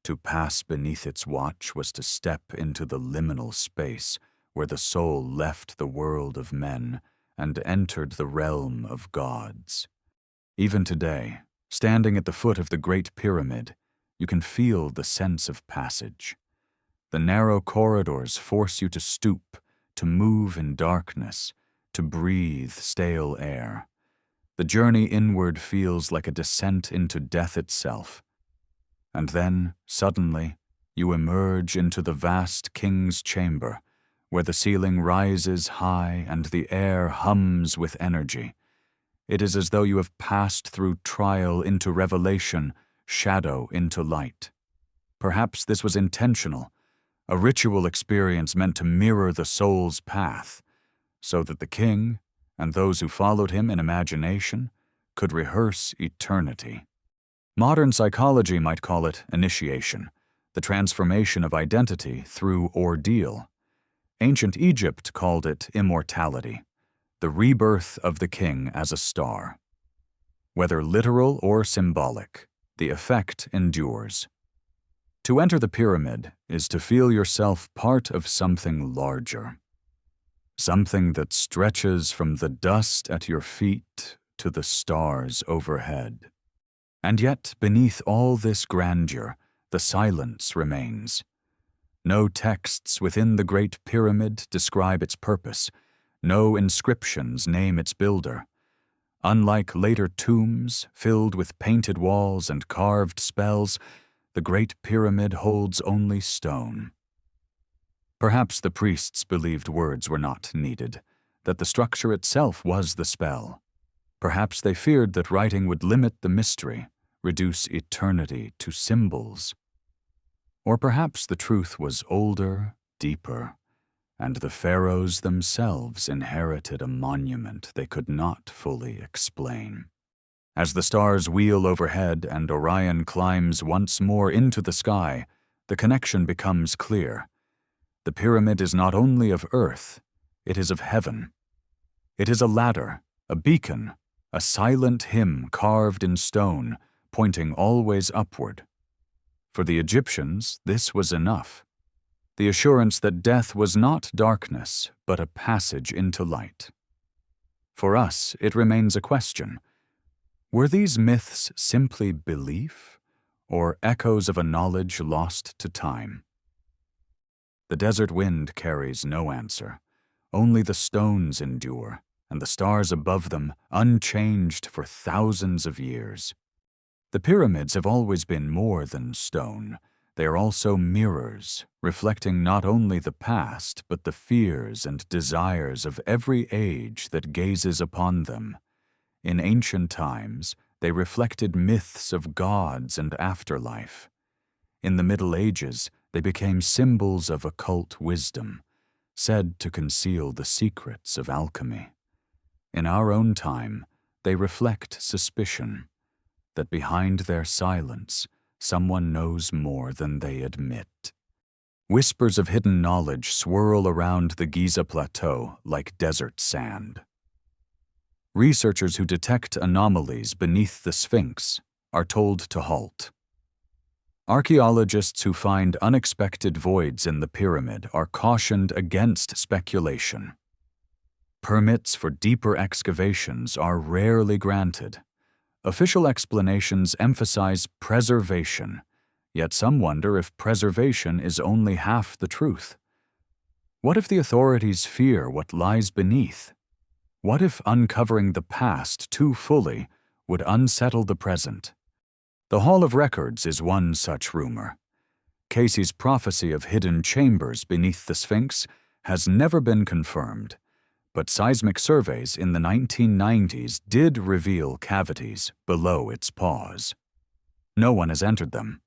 To pass beneath its watch was to step into the liminal space where the soul left the world of men and entered the realm of gods. Even today, standing at the foot of the Great Pyramid, you can feel the sense of passage. The narrow corridors force you to stoop, to move in darkness, to breathe stale air. The journey inward feels like a descent into death itself. And then, suddenly, you emerge into the vast king's chamber, where the ceiling rises high and the air hums with energy. It is as though you have passed through trial into revelation, shadow into light. Perhaps this was intentional, a ritual experience meant to mirror the soul's path, so that the king, and those who followed him in imagination, could rehearse eternity. Modern psychology might call it initiation, the transformation of identity through ordeal. Ancient Egypt called it immortality, the rebirth of the king as a star. Whether literal or symbolic, the effect endures. To enter the pyramid is to feel yourself part of something larger, something that stretches from the dust at your feet to the stars overhead. And yet, beneath all this grandeur, the silence remains. No texts within the Great Pyramid describe its purpose. No inscriptions name its builder. Unlike later tombs filled with painted walls and carved spells, the Great Pyramid holds only stone. Perhaps the priests believed words were not needed, that the structure itself was the spell. Perhaps they feared that writing would limit the mystery, reduce eternity to symbols. Or perhaps the truth was older, deeper, and the pharaohs themselves inherited a monument they could not fully explain. As the stars wheel overhead and Orion climbs once more into the sky, the connection becomes clear. The pyramid is not only of earth, it is of heaven. It is a ladder, a beacon, a silent hymn carved in stone, pointing always upward. For the Egyptians, this was enough. The assurance that death was not darkness, but a passage into light. For us, it remains a question. Were these myths simply belief, or echoes of a knowledge lost to time? The desert wind carries no answer. Only the stones endure, and the stars above them unchanged for thousands of years. The pyramids have always been more than stone. They are also mirrors, reflecting not only the past, but the fears and desires of every age that gazes upon them. In ancient times, they reflected myths of gods and afterlife. In the Middle Ages, they became symbols of occult wisdom, said to conceal the secrets of alchemy. In our own time, they reflect suspicion, that behind their silence, someone knows more than they admit. Whispers of hidden knowledge swirl around the Giza plateau like desert sand. Researchers who detect anomalies beneath the Sphinx are told to halt. Archaeologists who find unexpected voids in the pyramid are cautioned against speculation. Permits for deeper excavations are rarely granted. Official explanations emphasize preservation, yet some wonder if preservation is only half the truth. What if the authorities fear what lies beneath? What if uncovering the past too fully would unsettle the present? The Hall of Records is one such rumor. Casey's prophecy of hidden chambers beneath the Sphinx has never been confirmed, but seismic surveys in the 1990s did reveal cavities below its paws. No one has entered them.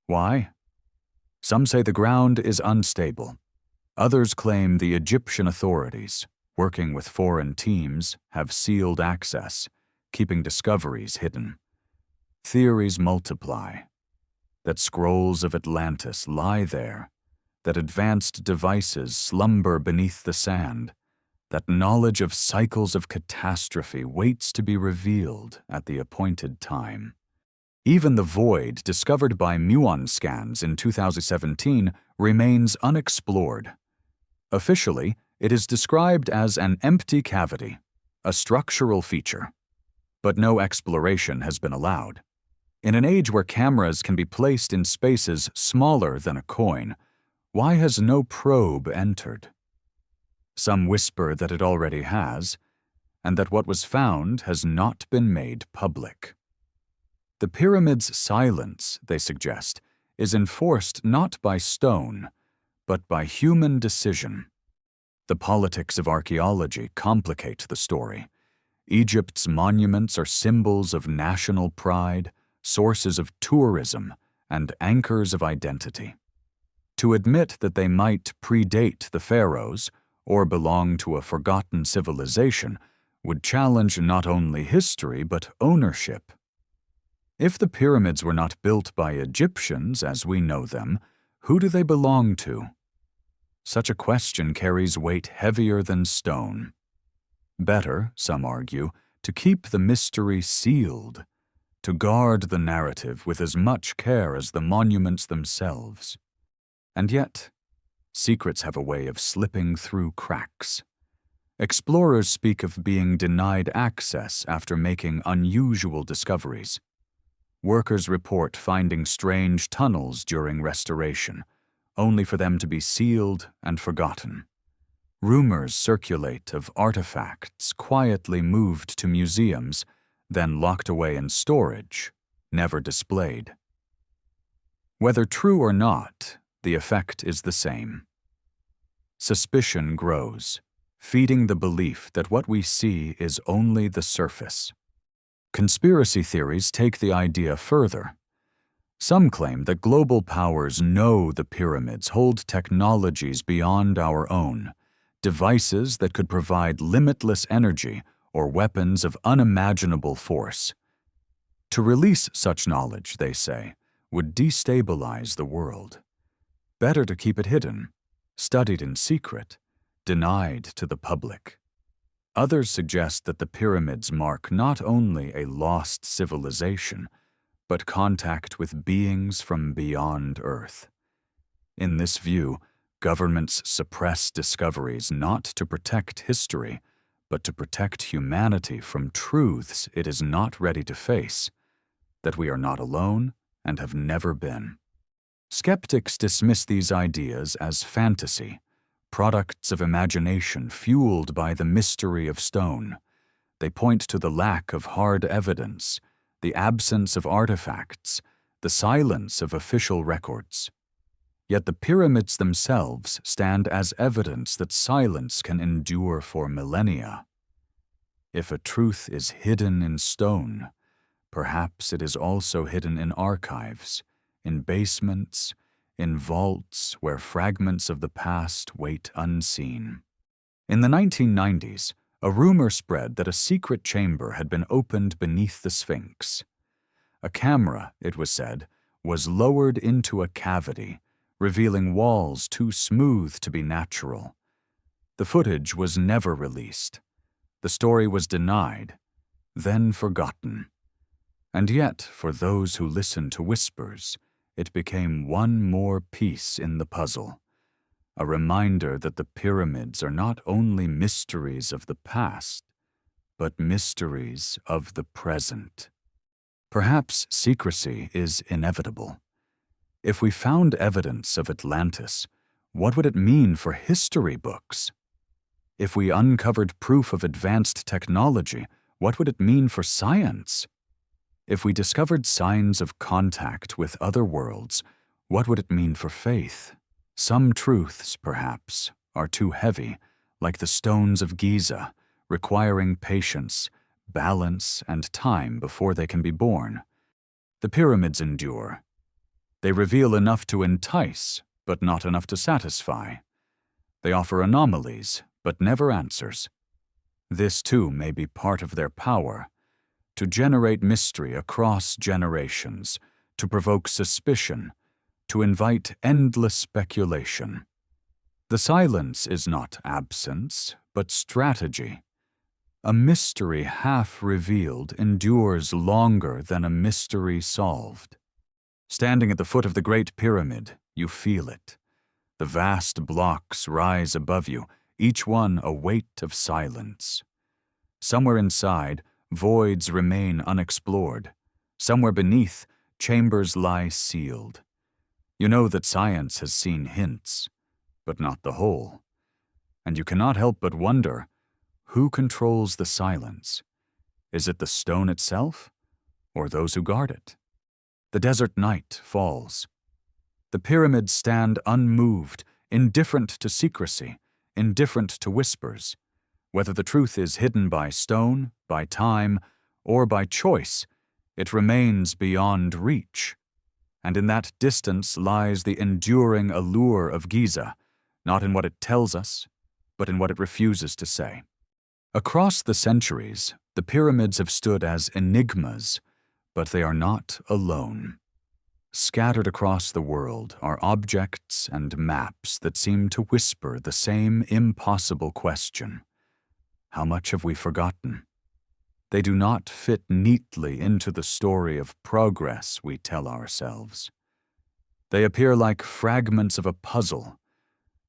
Why? Some say the ground is unstable. Others claim the Egyptian authorities, working with foreign teams, have sealed access, keeping discoveries hidden. Theories multiply. That scrolls of Atlantis lie there, that advanced devices slumber beneath the sand, that knowledge of cycles of catastrophe waits to be revealed at the appointed time. Even the void discovered by muon scans in 2017 remains unexplored. Officially, it is described as an empty cavity, a structural feature. But no exploration has been allowed. In an age where cameras can be placed in spaces smaller than a coin, why has no probe entered? Some whisper that it already has, and that what was found has not been made public. The pyramid's silence, they suggest, is enforced not by stone, but by human decision. The politics of archaeology complicate the story. Egypt's monuments are symbols of national pride, sources of tourism, and anchors of identity. To admit that they might predate the pharaohs or belong to a forgotten civilization would challenge not only history but ownership. If the pyramids were not built by Egyptians as we know them, who do they belong to? Such a question carries weight heavier than stone. Better, some argue, to keep the mystery sealed, to guard the narrative with as much care as the monuments themselves. And yet, secrets have a way of slipping through cracks. Explorers speak of being denied access after making unusual discoveries. Workers report finding strange tunnels during restoration, only for them to be sealed and forgotten. Rumors circulate of artifacts quietly moved to museums, then locked away in storage, never displayed. Whether true or not, the effect is the same. Suspicion grows, feeding the belief that what we see is only the surface. Conspiracy theories take the idea further. Some claim that global powers know the pyramids hold technologies beyond our own, devices that could provide limitless energy or weapons of unimaginable force. To release such knowledge, they say, would destabilize the world. Better to keep it hidden, studied in secret, denied to the public. Others suggest that the pyramids mark not only a lost civilization, but contact with beings from beyond Earth. In this view, governments suppress discoveries not to protect history, but to protect humanity from truths it is not ready to face, that we are not alone and have never been. Skeptics dismiss these ideas as fantasy, products of imagination fueled by the mystery of stone. They point to the lack of hard evidence, the absence of artifacts, the silence of official records. Yet the pyramids themselves stand as evidence that silence can endure for millennia. If a truth is hidden in stone, perhaps it is also hidden in archives, in basements, in vaults where fragments of the past wait unseen. In the 1990s, a rumor spread that a secret chamber had been opened beneath the Sphinx. A camera, it was said, was lowered into a cavity, revealing walls too smooth to be natural. The footage was never released. The story was denied, then forgotten. And yet, for those who listened to whispers, it became one more piece in the puzzle. A reminder that the pyramids are not only mysteries of the past, but mysteries of the present. Perhaps secrecy is inevitable. If we found evidence of Atlantis, what would it mean for history books? If we uncovered proof of advanced technology, what would it mean for science? If we discovered signs of contact with other worlds, what would it mean for faith? Some truths, perhaps, are too heavy, like the stones of Giza, requiring patience, balance, and time before they can be born. The pyramids endure. They reveal enough to entice, but not enough to satisfy. They offer anomalies, but never answers. This, too, may be part of their power, to generate mystery across generations, to provoke suspicion, to invite endless speculation. The silence is not absence, but strategy. A mystery half revealed endures longer than a mystery solved. Standing at the foot of the Great Pyramid, you feel it. The vast blocks rise above you, each one a weight of silence. Somewhere inside, voids remain unexplored. Somewhere beneath, chambers lie sealed. You know that science has seen hints, but not the whole. And you cannot help but wonder, who controls the silence? Is it the stone itself, or those who guard it? The desert night falls. The pyramids stand unmoved, indifferent to secrecy, indifferent to whispers. Whether the truth is hidden by stone, by time, or by choice, it remains beyond reach. And in that distance lies the enduring allure of Giza, not in what it tells us, but in what it refuses to say. Across the centuries, the pyramids have stood as enigmas, but they are not alone. Scattered across the world are objects and maps that seem to whisper the same impossible question. How much have we forgotten? They do not fit neatly into the story of progress we tell ourselves. They appear like fragments of a puzzle,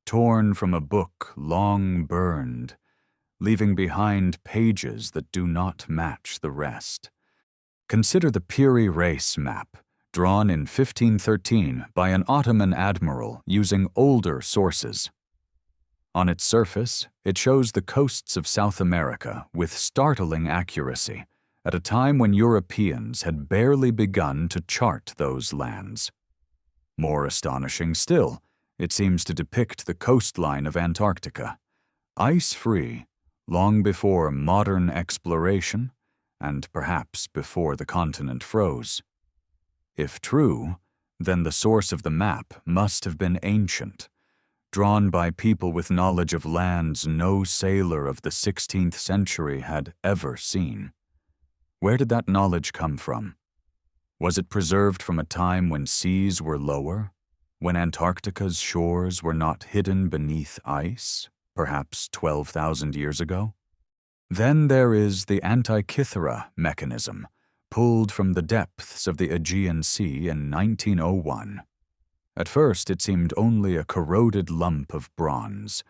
torn from a book long burned, leaving behind pages that do not match the rest. Consider the Piri Reis map, drawn in 1513 by an Ottoman admiral using older sources. On its surface, it shows the coasts of South America with startling accuracy, at a time when Europeans had barely begun to chart those lands. More astonishing still, it seems to depict the coastline of Antarctica, ice-free, long before modern exploration, and perhaps before the continent froze. If true, then the source of the map must have been ancient, drawn by people with knowledge of lands no sailor of the 16th century had ever seen. Where did that knowledge come from? Was it preserved from a time when seas were lower, when Antarctica's shores were not hidden beneath ice, perhaps 12,000 years ago? Then there is the Antikythera mechanism, pulled from the depths of the Aegean Sea in 1901. At first it seemed only a corroded lump of bronze,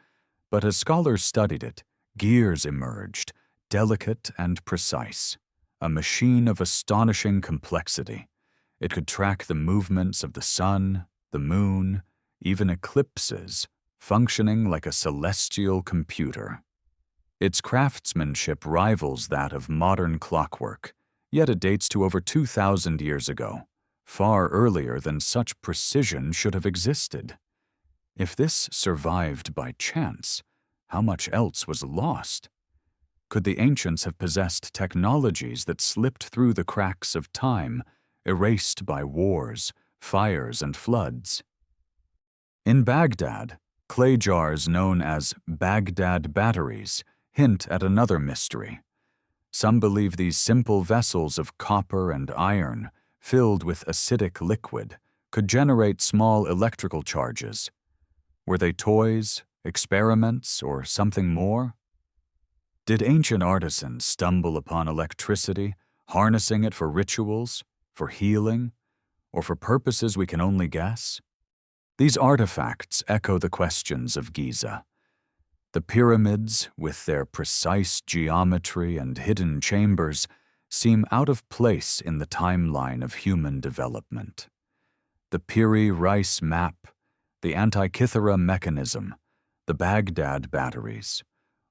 but as scholars studied it, gears emerged, delicate and precise, a machine of astonishing complexity. It could track the movements of the sun, the moon, even eclipses, functioning like a celestial computer. Its craftsmanship rivals that of modern clockwork, yet it dates to over 2,000 years ago, far earlier than such precision should have existed. If this survived by chance, how much else was lost? Could the ancients have possessed technologies that slipped through the cracks of time, erased by wars, fires, and floods? In Baghdad, clay jars known as Baghdad batteries hint at another mystery. Some believe these simple vessels of copper and iron, filled with acidic liquid, could generate small electrical charges. Were they toys, experiments, or something more? Did ancient artisans stumble upon electricity, harnessing it for rituals, for healing, or for purposes we can only guess? These artifacts echo the questions of Giza. The pyramids, with their precise geometry and hidden chambers, seem out of place in the timeline of human development. The Piri-Rice map, the Antikythera mechanism, the Baghdad batteries,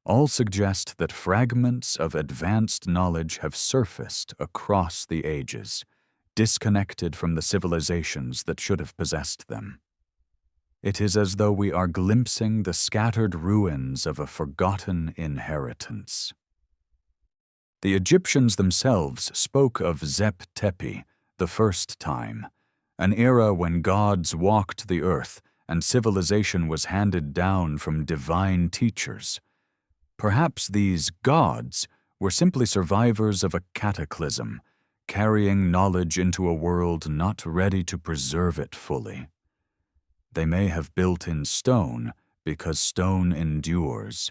all suggest that fragments of advanced knowledge have surfaced across the ages, disconnected from the civilizations that should have possessed them. It is as though we are glimpsing the scattered ruins of a forgotten inheritance. The Egyptians themselves spoke of Zep Tepi, the first time, an era when gods walked the earth and civilization was handed down from divine teachers. Perhaps these gods were simply survivors of a cataclysm, carrying knowledge into a world not ready to preserve it fully. They may have built in stone because stone endures,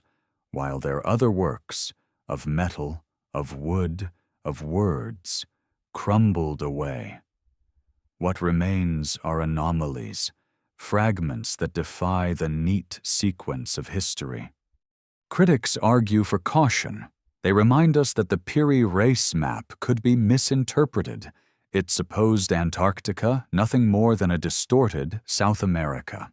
while their other works, of metal, of wood, of words, crumbled away. What remains are anomalies, fragments that defy the neat sequence of history. Critics argue for caution. They remind us that the Piri-Rice map could be misinterpreted, its supposed Antarctica nothing more than a distorted South America.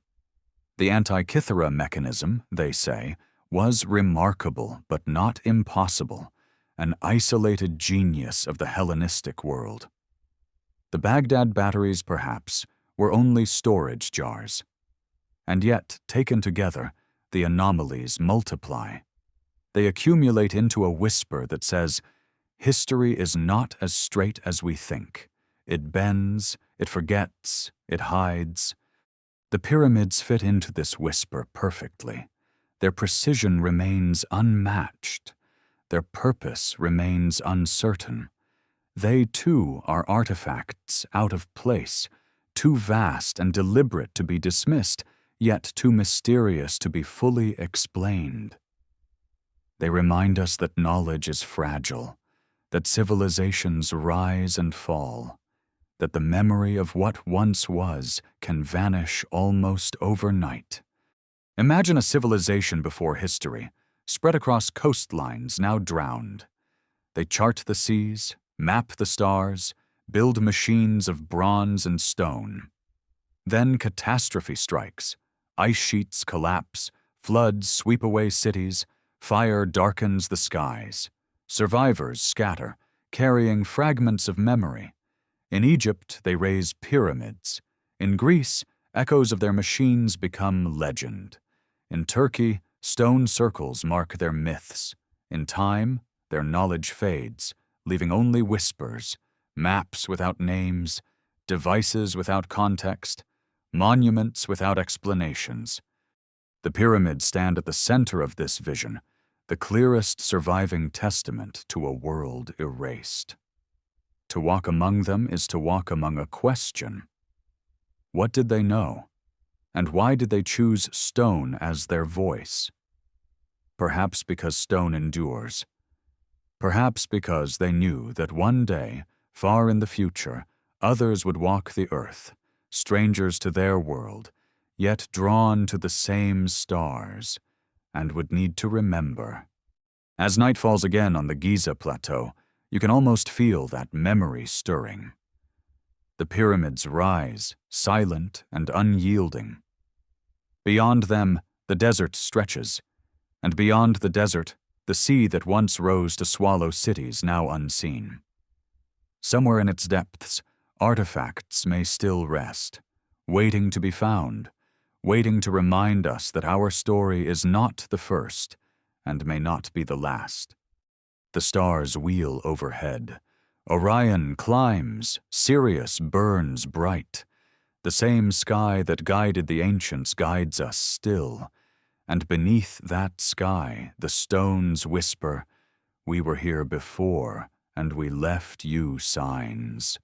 The Antikythera mechanism, they say, was remarkable but not impossible, an isolated genius of the Hellenistic world. The Baghdad batteries, perhaps, were only storage jars. And yet, taken together, the anomalies multiply. They accumulate into a whisper that says, history is not as straight as we think. It bends, it forgets, it hides. The pyramids fit into this whisper perfectly. Their precision remains unmatched. Their purpose remains uncertain. They, too, are artifacts out of place, too vast and deliberate to be dismissed, yet too mysterious to be fully explained. They remind us that knowledge is fragile, that civilizations rise and fall, that the memory of what once was can vanish almost overnight. Imagine a civilization before history, spread across coastlines now drowned. They chart the seas, map the stars, build machines of bronze and stone. Then catastrophe strikes. Ice sheets collapse, floods sweep away cities, fire darkens the skies. Survivors scatter, carrying fragments of memory. In Egypt, they raise pyramids. In Greece, echoes of their machines become legend. In Turkey, stone circles mark their myths. In time, their knowledge fades, leaving only whispers, maps without names, devices without context, monuments without explanations. The pyramids stand at the center of this vision, the clearest surviving testament to a world erased. To walk among them is to walk among a question. What did they know? And why did they choose stone as their voice? Perhaps because stone endures. Perhaps because they knew that one day, far in the future, others would walk the earth, strangers to their world, yet drawn to the same stars, and would need to remember. As night falls again on the Giza plateau, you can almost feel that memory stirring. The pyramids rise, silent and unyielding. Beyond them, the desert stretches, and beyond the desert, the sea that once rose to swallow cities now unseen. Somewhere in its depths, artifacts may still rest, waiting to be found, waiting to remind us that our story is not the first and may not be the last. The stars wheel overhead. Orion climbs, Sirius burns bright. The same sky that guided the ancients guides us still, and beneath that sky the stones whisper, "We were here before, and we left you signs."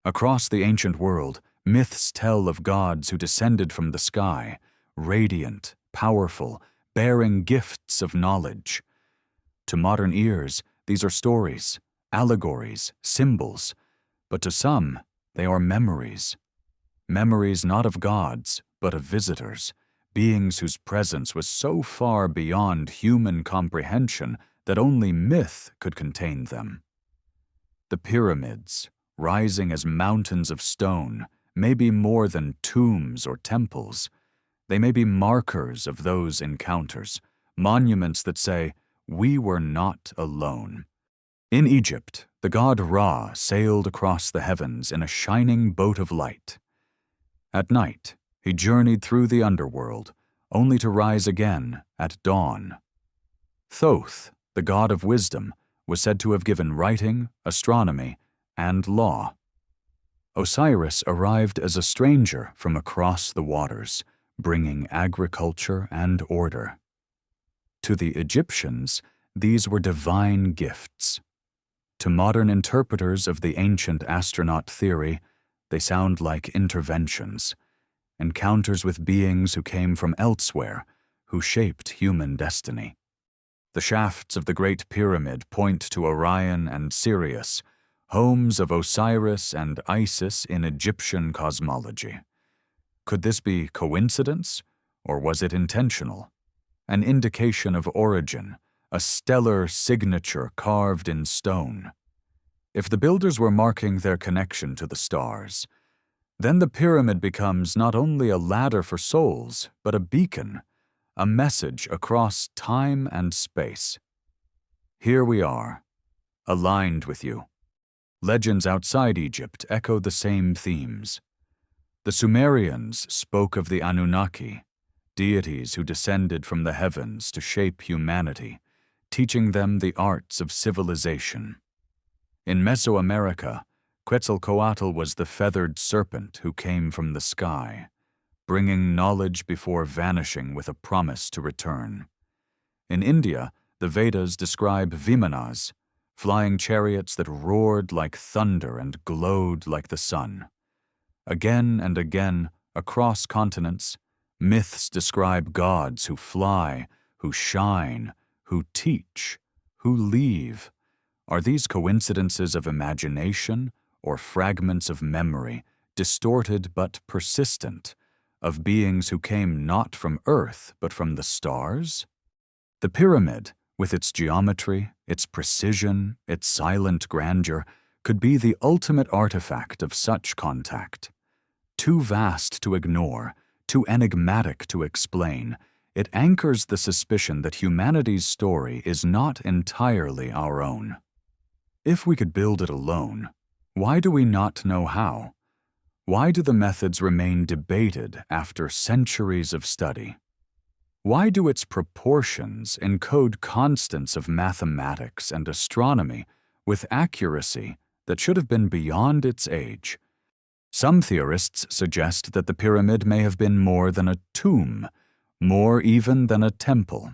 Across the ancient world, myths tell of gods who descended from the sky, radiant, powerful, bearing gifts of knowledge. To modern ears, these are stories, allegories, symbols, but to some, they are memories. Memories not of gods, but of visitors, beings whose presence was so far beyond human comprehension that only myth could contain them. The pyramids, rising as mountains of stone, may be more than tombs or temples. They may be markers of those encounters, monuments that say, "We were not alone." In Egypt, the god Ra sailed across the heavens in a shining boat of light. At night, he journeyed through the underworld, only to rise again at dawn. Thoth, the god of wisdom, was said to have given writing, astronomy, and law. Osiris arrived as a stranger from across the waters, bringing agriculture and order. To the Egyptians, these were divine gifts. To modern interpreters of the ancient astronaut theory, they sound like interventions, encounters with beings who came from elsewhere, who shaped human destiny. The shafts of the Great Pyramid point to Orion and Sirius, homes of Osiris and Isis in Egyptian cosmology. Could this be coincidence, or was it intentional? An indication of origin, a stellar signature carved in stone. If the builders were marking their connection to the stars, then the pyramid becomes not only a ladder for souls, but a beacon, a message across time and space. Here we are, aligned with you. Legends outside Egypt echo the same themes. The Sumerians spoke of the Anunnaki, deities who descended from the heavens to shape humanity, teaching them the arts of civilization. In Mesoamerica, Quetzalcoatl was the feathered serpent who came from the sky, bringing knowledge before vanishing with a promise to return. In India, the Vedas describe Vimanas, flying chariots that roared like thunder and glowed like the sun. Again and again, across continents, myths describe gods who fly, who shine, who teach, who leave. Are these coincidences of imagination or fragments of memory, distorted but persistent, of beings who came not from Earth but from the stars? The pyramid, with its geometry, its precision, its silent grandeur, could be the ultimate artifact of such contact. Too vast to ignore, too enigmatic to explain, it anchors the suspicion that humanity's story is not entirely our own. If we could build it alone, why do we not know how? Why do the methods remain debated after centuries of study? Why do its proportions encode constants of mathematics and astronomy with accuracy that should have been beyond its age? Some theorists suggest that the pyramid may have been more than a tomb, more even than a temple.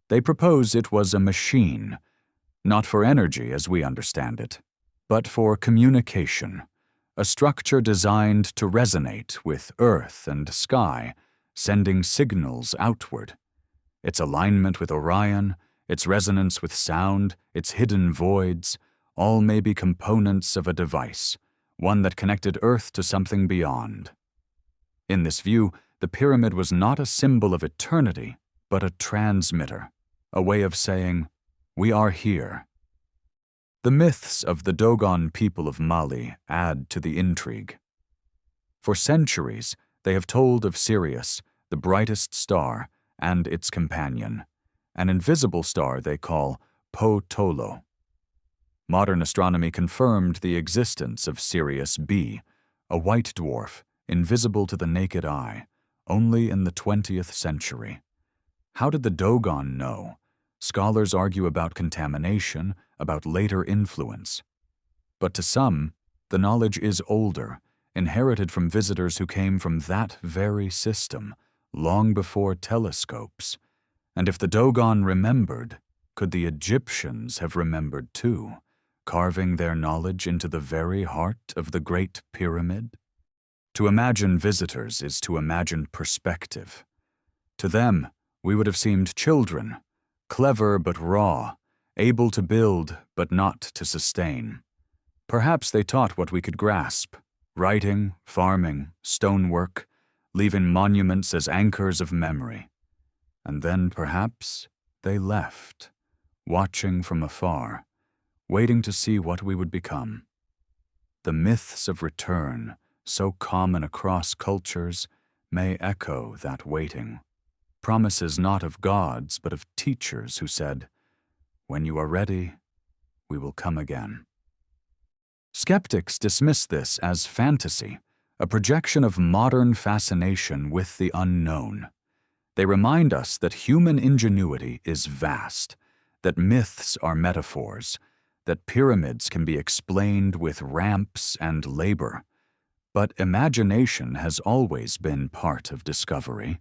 They propose it was a machine, not for energy as we understand it, but for communication, a structure designed to resonate with earth and sky, sending signals outward. Its alignment with Orion, its resonance with sound, its hidden voids, all may be components of a device, one that connected Earth to something beyond. In this view, the pyramid was not a symbol of eternity, but a transmitter, a way of saying, "We are here." The myths of the Dogon people of Mali add to the intrigue. For centuries, they have told of Sirius, the brightest star, and its companion, an invisible star they call Po Tolo. Modern astronomy confirmed the existence of Sirius B, a white dwarf, invisible to the naked eye, only in the 20th century. How did the Dogon know? Scholars argue about contamination, about later influence. But to some, the knowledge is older, inherited from visitors who came from that very system, long before telescopes. And if the Dogon remembered, could the Egyptians have remembered too? carving their knowledge into the very heart of the Great Pyramid? To imagine visitors is to imagine perspective. To them, we would have seemed children, clever but raw, able to build but not to sustain. Perhaps they taught what we could grasp: writing, farming, stonework, leaving monuments as anchors of memory. And then perhaps they left, watching from afar, waiting to see what we would become. The myths of return, so common across cultures, may echo that waiting. Promises not of gods, but of teachers who said, "When you are ready, we will come again." Skeptics dismiss this as fantasy, a projection of modern fascination with the unknown. They remind us that human ingenuity is vast, that myths are metaphors, that pyramids can be explained with ramps and labor. But imagination has always been part of discovery,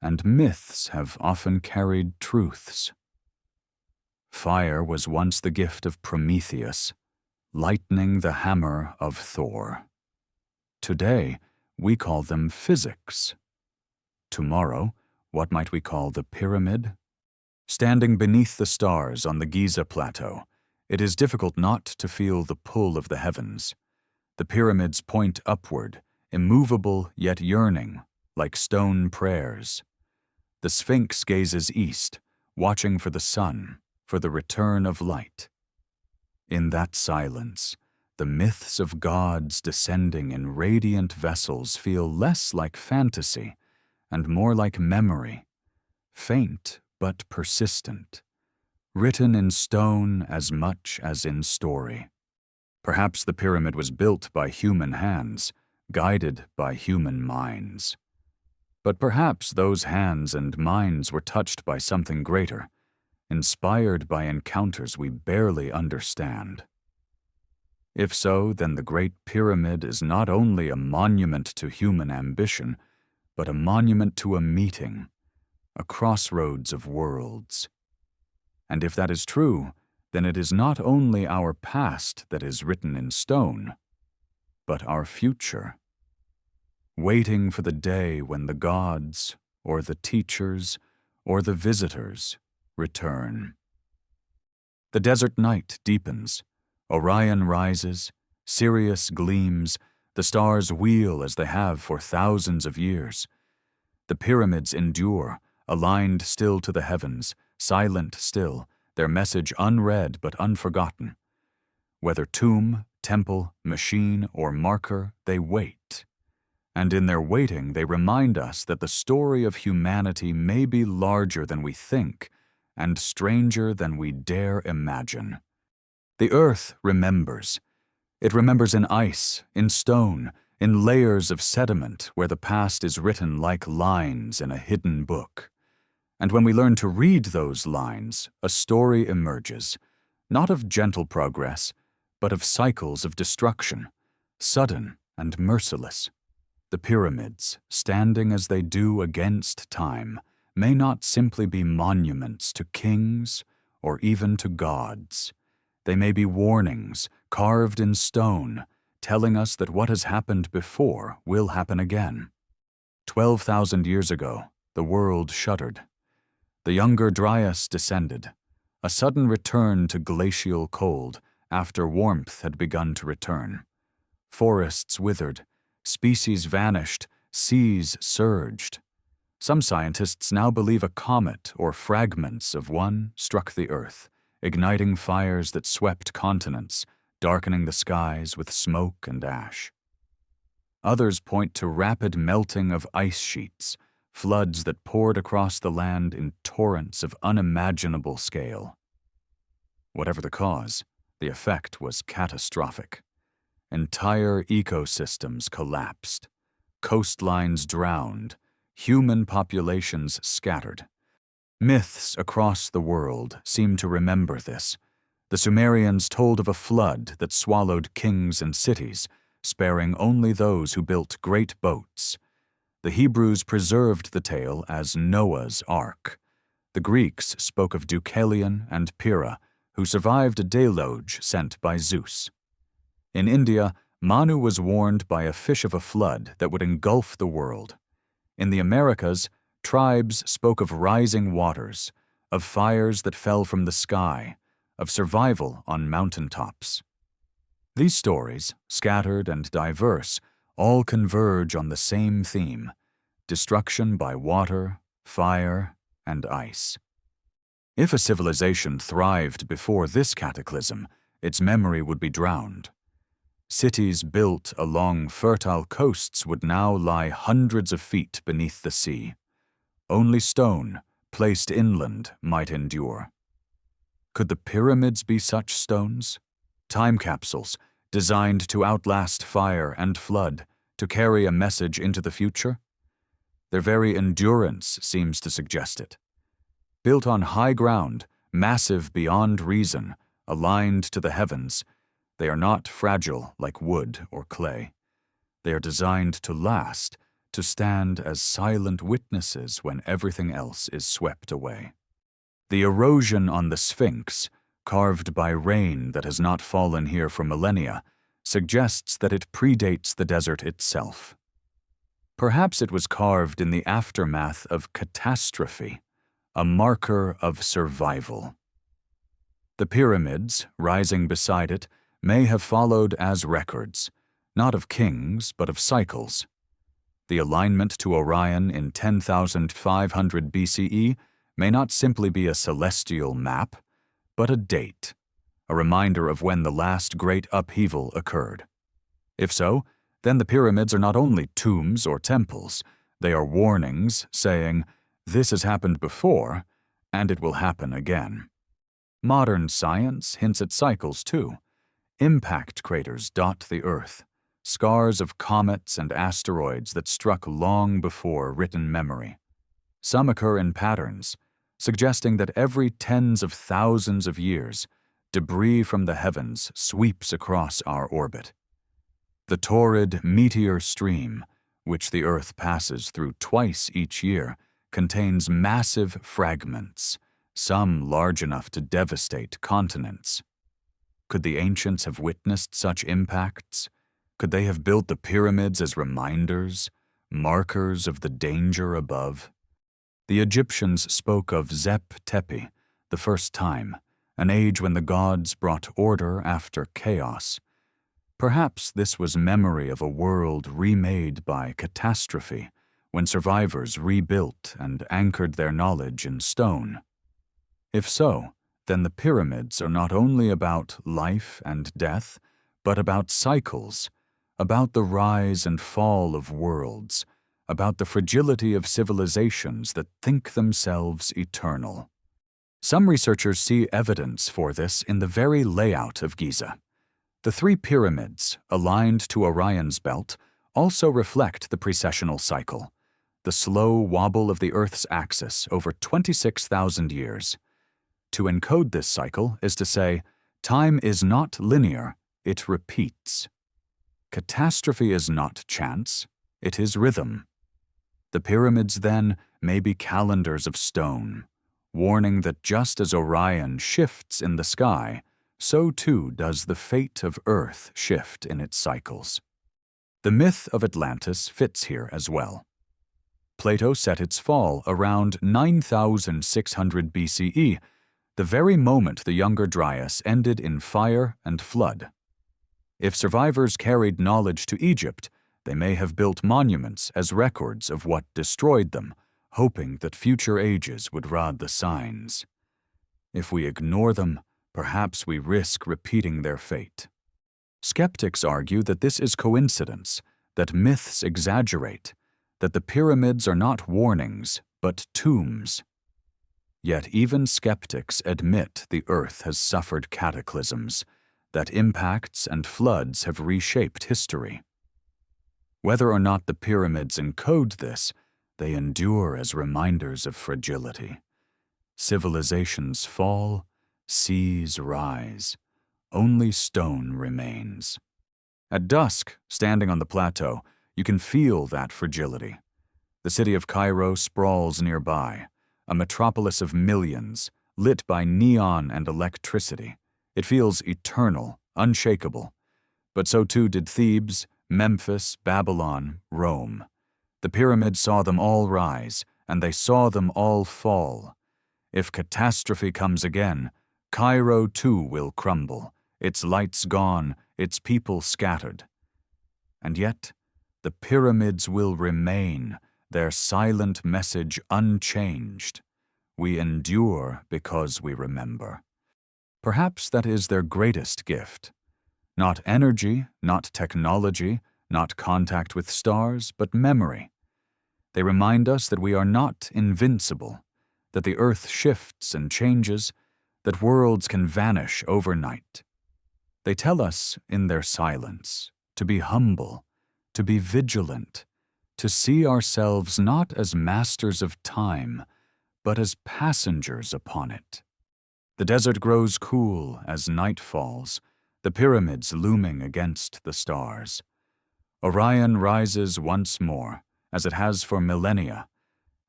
and myths have often carried truths. Fire was once the gift of Prometheus, lightning the hammer of Thor. Today, we call them physics. Tomorrow, what might we call the pyramid? Standing beneath the stars on the Giza plateau, it is difficult not to feel the pull of the heavens. The pyramids point upward, immovable yet yearning, like stone prayers. The Sphinx gazes east, watching for the sun, for the return of light. In that silence, the myths of gods descending in radiant vessels feel less like fantasy and more like memory, faint but persistent, written in stone as much as in story. Perhaps the pyramid was built by human hands, guided by human minds. But perhaps those hands and minds were touched by something greater, inspired by encounters we barely understand. If so, then the Great Pyramid is not only a monument to human ambition, but a monument to a meeting, a crossroads of worlds. And if that is true, then it is not only our past that is written in stone, but our future, waiting for the day when the gods, or the teachers, or the visitors return. The desert night deepens, Orion rises, Sirius gleams, the stars wheel as they have for thousands of years. The pyramids endure, aligned still to the heavens, silent still, their message unread but unforgotten. Whether tomb, temple, machine, or marker, they wait. And in their waiting, they remind us that the story of humanity may be larger than we think and stranger than we dare imagine. The earth remembers. It remembers in ice, in stone, in layers of sediment where the past is written like lines in a hidden book. And when we learn to read those lines, a story emerges, not of gentle progress, but of cycles of destruction, sudden and merciless. The pyramids, standing as they do against time, may not simply be monuments to kings or even to gods. They may be warnings carved in stone, telling us that what has happened before will happen again. 12,000 years ago, the world shuddered. The younger Dryas descended, a sudden return to glacial cold after warmth had begun to return. Forests withered, species vanished, seas surged. Some scientists now believe a comet or fragments of one struck the Earth, igniting fires that swept continents, darkening the skies with smoke and ash. Others point to rapid melting of ice sheets, floods that poured across the land in torrents of unimaginable scale. Whatever the cause, the effect was catastrophic. Entire ecosystems collapsed, coastlines drowned, human populations scattered. Myths across the world seem to remember this. The Sumerians told of a flood that swallowed kings and cities, sparing only those who built great boats. The Hebrews preserved the tale as Noah's Ark. The Greeks spoke of Deucalion and Pyrrha, who survived a deluge sent by Zeus. In India, Manu was warned by a fish of a flood that would engulf the world. In the Americas, tribes spoke of rising waters, of fires that fell from the sky, of survival on mountaintops. These stories, scattered and diverse, all converge on the same theme: destruction by water, fire, and ice. If a civilization thrived before this cataclysm, its memory would be drowned. Cities built along fertile coasts would now lie hundreds of feet beneath the sea. Only stone, placed inland, might endure. Could the pyramids be such stones? Time capsules, designed to outlast fire and flood, to carry a message into the future? Their very endurance seems to suggest it. Built on high ground, massive beyond reason, aligned to the heavens, they are not fragile like wood or clay. They are designed to last, to stand as silent witnesses when everything else is swept away. The erosion on the Sphinx, carved by rain that has not fallen here for millennia, suggests that it predates the desert itself. Perhaps it was carved in the aftermath of catastrophe, a marker of survival. The pyramids, rising beside it, may have followed as records, not of kings, but of cycles. The alignment to Orion in 10,500 BCE may not simply be a celestial map, but a date, a reminder of when the last great upheaval occurred. If so, then the pyramids are not only tombs or temples, they are warnings saying, "This has happened before, and it will happen again." Modern science hints at cycles too. Impact craters dot the Earth, scars of comets and asteroids that struck long before written memory. Some occur in patterns, suggesting that every tens of thousands of years, debris from the heavens sweeps across our orbit. The torrid meteor stream, which the Earth passes through twice each year, contains massive fragments, some large enough to devastate continents. Could the ancients have witnessed such impacts? Could they have built the pyramids as reminders, markers of the danger above? The Egyptians spoke of Zep Tepi, the first time, an age when the gods brought order after chaos. Perhaps this was memory of a world remade by catastrophe, when survivors rebuilt and anchored their knowledge in stone. If so, then the pyramids are not only about life and death, but about cycles, about the rise and fall of worlds, about the fragility of civilizations that think themselves eternal. Some researchers see evidence for this in the very layout of Giza. The three pyramids, aligned to Orion's belt, also reflect the precessional cycle, the slow wobble of the Earth's axis over 26,000 years. To encode this cycle is to say, time is not linear, it repeats. Catastrophe is not chance, it is rhythm. The pyramids, then, may be calendars of stone, warning that just as Orion shifts in the sky, so too does the fate of Earth shift in its cycles. The myth of Atlantis fits here as well. Plato set its fall around 9,600 BCE, the very moment the Younger Dryas ended in fire and flood. If survivors carried knowledge to Egypt, they may have built monuments as records of what destroyed them, hoping that future ages would read the signs. If we ignore them, perhaps we risk repeating their fate. Skeptics argue that this is coincidence, that myths exaggerate, that the pyramids are not warnings, but tombs. Yet even skeptics admit the Earth has suffered cataclysms, that impacts and floods have reshaped history. Whether or not the pyramids encode this, they endure as reminders of fragility. Civilizations fall, seas rise. Only stone remains. At dusk, standing on the plateau, you can feel that fragility. The city of Cairo sprawls nearby, a metropolis of millions, lit by neon and electricity. It feels eternal, unshakable. But so too did Thebes, Memphis, Babylon, Rome. The pyramids saw them all rise, and they saw them all fall. If catastrophe comes again, Cairo too will crumble, its lights gone, its people scattered. And yet, the pyramids will remain, their silent message unchanged. We endure because we remember. Perhaps that is their greatest gift. Not energy, not technology, not contact with stars, but memory. They remind us that we are not invincible, that the earth shifts and changes, that worlds can vanish overnight. They tell us, in their silence, to be humble, to be vigilant, to see ourselves not as masters of time, but as passengers upon it. The desert grows cool as night falls, the pyramids looming against the stars. Orion rises once more, as it has for millennia,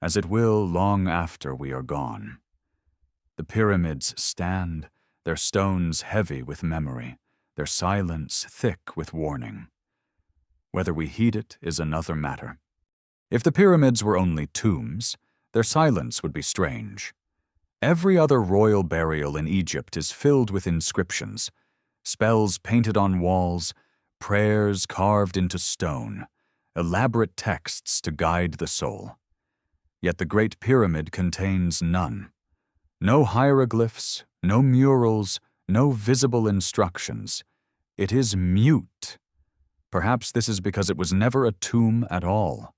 as it will long after we are gone. The pyramids stand, their stones heavy with memory, their silence thick with warning. Whether we heed it is another matter. If the pyramids were only tombs, their silence would be strange. Every other royal burial in Egypt is filled with inscriptions, spells painted on walls, prayers carved into stone, elaborate texts to guide the soul. Yet the Great Pyramid contains none. No hieroglyphs, no murals, no visible instructions. It is mute. Perhaps this is because it was never a tomb at all.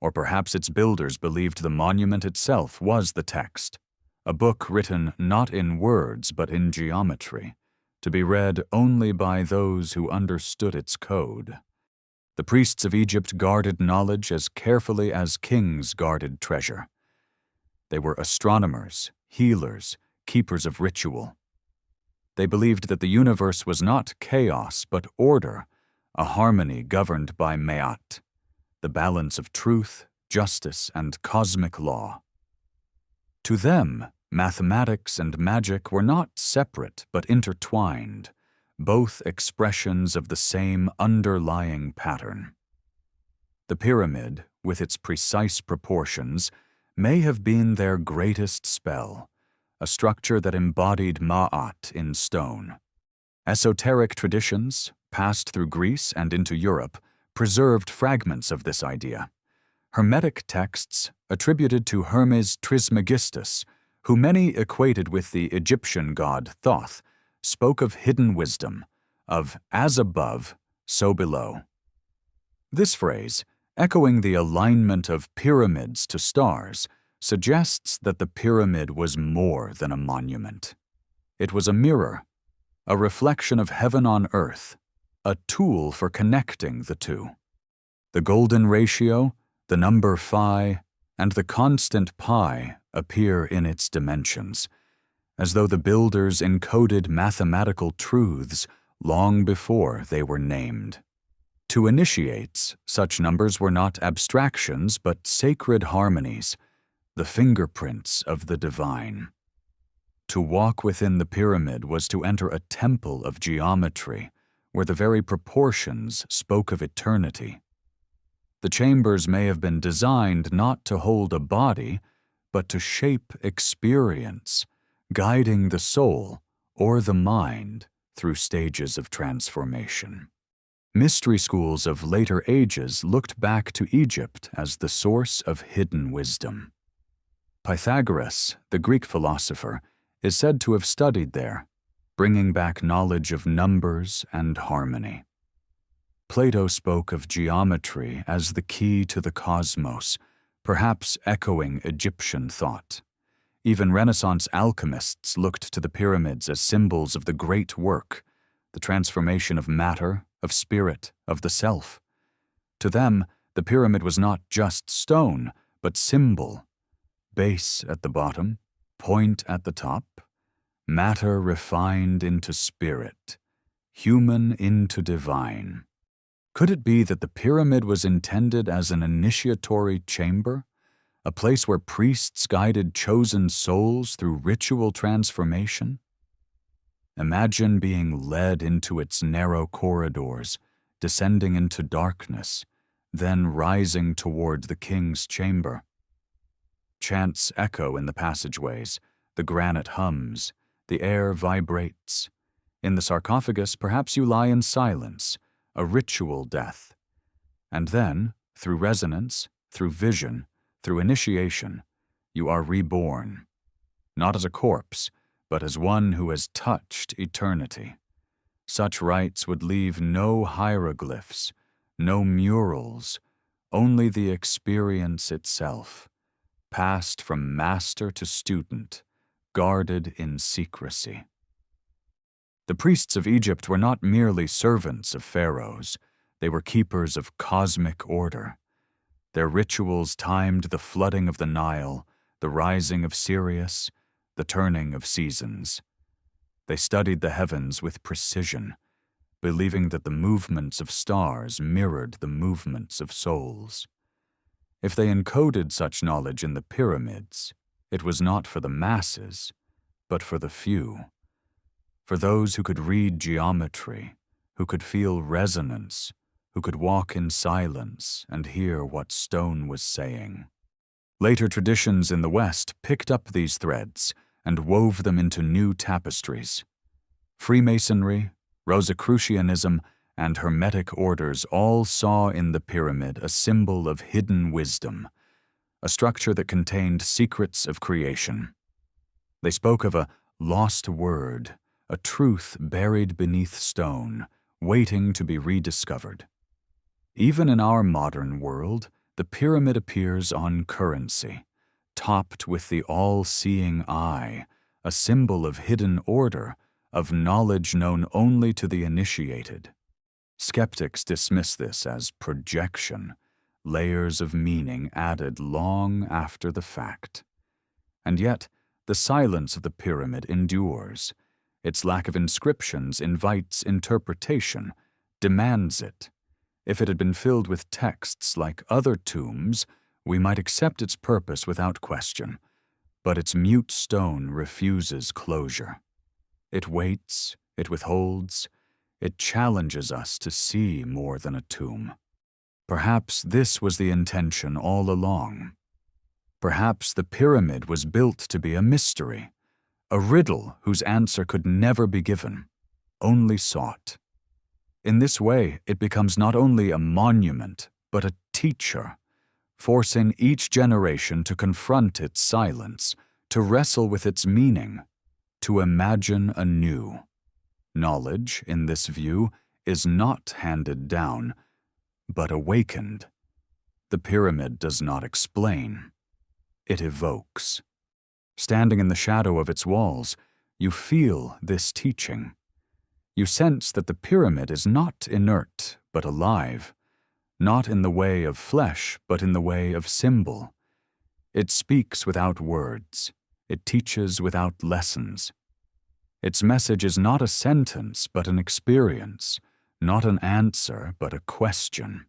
Or perhaps its builders believed the monument itself was the text, a book written not in words but in geometry, to be read only by those who understood its code. The priests of Egypt guarded knowledge as carefully as kings guarded treasure. They were astronomers, healers, keepers of ritual. They believed that the universe was not chaos but order, a harmony governed by Ma'at, the balance of truth, justice, and cosmic law. To them, mathematics and magic were not separate but intertwined, both expressions of the same underlying pattern. The pyramid, with its precise proportions, may have been their greatest spell, a structure that embodied Ma'at in stone. Esoteric traditions, passed through Greece and into Europe, preserved fragments of this idea. Hermetic texts attributed to Hermes Trismegistus, who many equated with the Egyptian god Thoth, spoke of hidden wisdom, of as above, so below. This phrase, echoing the alignment of pyramids to stars, suggests that the pyramid was more than a monument. It was a mirror, a reflection of heaven on earth, a tool for connecting the two. The golden ratio, the number phi, and the constant pi appear in its dimensions, as though the builders encoded mathematical truths long before they were named. To initiates, such numbers were not abstractions but sacred harmonies, the fingerprints of the divine. To walk within the pyramid was to enter a temple of geometry, where the very proportions spoke of eternity. The chambers may have been designed not to hold a body, but to shape experience, guiding the soul or the mind through stages of transformation. Mystery schools of later ages looked back to Egypt as the source of hidden wisdom. Pythagoras, the Greek philosopher, is said to have studied there, bringing back knowledge of numbers and harmony. Plato spoke of geometry as the key to the cosmos, perhaps echoing Egyptian thought. Even Renaissance alchemists looked to the pyramids as symbols of the great work, the transformation of matter, of spirit, of the self. To them, the pyramid was not just stone, but symbol. Base at the bottom, point at the top, matter refined into spirit, human into divine. Could it be that the pyramid was intended as an initiatory chamber, a place where priests guided chosen souls through ritual transformation? Imagine being led into its narrow corridors, descending into darkness, then rising toward the king's chamber. Chants echo in the passageways, the granite hums, the air vibrates. In the sarcophagus, perhaps you lie in silence, a ritual death. And then, through resonance, through vision, through initiation, you are reborn, not as a corpse, but as one who has touched eternity. Such rites would leave no hieroglyphs, no murals, only the experience itself, passed from master to student, guarded in secrecy. The priests of Egypt were not merely servants of pharaohs, they were keepers of cosmic order. Their rituals timed the flooding of the Nile, the rising of Sirius, the turning of seasons. They studied the heavens with precision, believing that the movements of stars mirrored the movements of souls. If they encoded such knowledge in the pyramids, it was not for the masses, but for the few. For those who could read geometry, who could feel resonance, who could walk in silence and hear what stone was saying. Later traditions in the West picked up these threads and wove them into new tapestries. Freemasonry, Rosicrucianism, and Hermetic orders all saw in the pyramid a symbol of hidden wisdom, a structure that contained secrets of creation. They spoke of a lost word, a truth buried beneath stone, waiting to be rediscovered. Even in our modern world, the pyramid appears on currency, topped with the all-seeing eye, a symbol of hidden order, of knowledge known only to the initiated. Skeptics dismiss this as projection, layers of meaning added long after the fact. And yet, the silence of the pyramid endures. Its lack of inscriptions invites interpretation, demands it. If it had been filled with texts like other tombs, we might accept its purpose without question, but its mute stone refuses closure. It waits, it withholds, it challenges us to see more than a tomb. Perhaps this was the intention all along. Perhaps the pyramid was built to be a mystery, a riddle whose answer could never be given, only sought. In this way, it becomes not only a monument, but a teacher, forcing each generation to confront its silence, to wrestle with its meaning, to imagine anew. Knowledge, in this view, is not handed down, but awakened. The pyramid does not explain. It evokes. Standing in the shadow of its walls, you feel this teaching. You sense that the pyramid is not inert, but alive, not in the way of flesh, but in the way of symbol. It speaks without words. It teaches without lessons. Its message is not a sentence, but an experience, not an answer, but a question.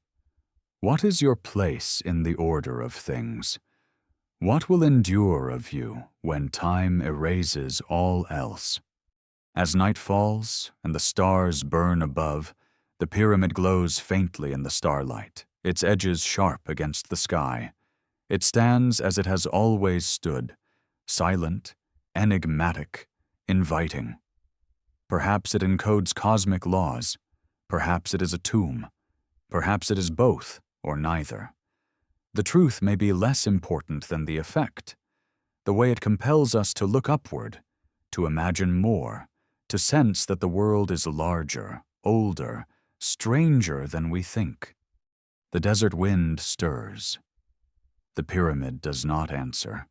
What is your place in the order of things? What will endure of you when time erases all else? As night falls and the stars burn above, the pyramid glows faintly in the starlight, its edges sharp against the sky. It stands as it has always stood, silent, enigmatic, inviting. Perhaps it encodes cosmic laws. Perhaps it is a tomb. Perhaps it is both, or neither. The truth may be less important than the effect. The way it compels us to look upward, to imagine more, to sense that the world is larger, older, stranger than we think. The desert wind stirs. The pyramid does not answer,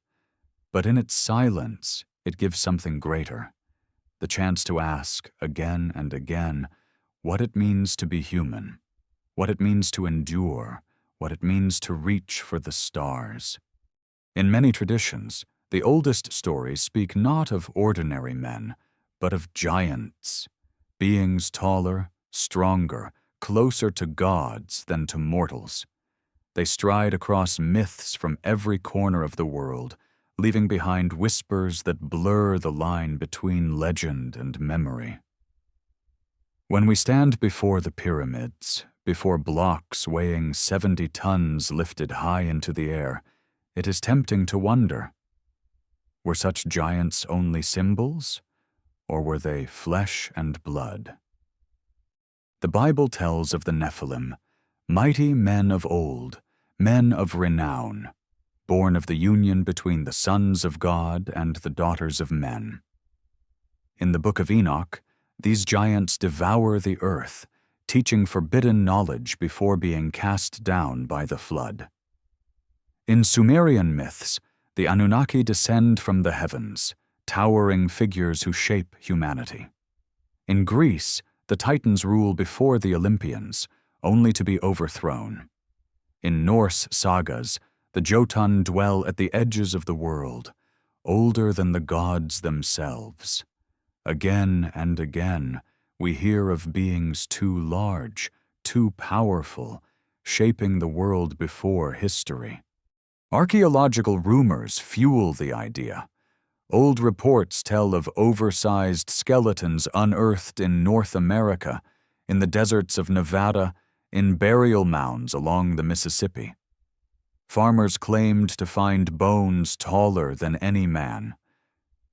but in its silence it gives something greater, the chance to ask again and again what it means to be human, what it means to endure, what it means to reach for the stars. In many traditions, the oldest stories speak not of ordinary men, but of giants, beings taller, stronger, closer to gods than to mortals. They stride across myths from every corner of the world, leaving behind whispers that blur the line between legend and memory. When we stand before the pyramids, before blocks weighing 70 tons lifted high into the air, it is tempting to wonder, were such giants only symbols, or were they flesh and blood? The Bible tells of the Nephilim, mighty men of old, men of renown, born of the union between the sons of God and the daughters of men. In the book of Enoch, these giants devour the earth, teaching forbidden knowledge before being cast down by the flood. In Sumerian myths, the Anunnaki descend from the heavens, towering figures who shape humanity. In Greece, the Titans rule before the Olympians, only to be overthrown. In Norse sagas, the Jotun dwell at the edges of the world, older than the gods themselves. Again and again, we hear of beings too large, too powerful, shaping the world before history. Archaeological rumors fuel the idea. Old reports tell of oversized skeletons unearthed in North America, in the deserts of Nevada, in burial mounds along the Mississippi. Farmers claimed to find bones taller than any man.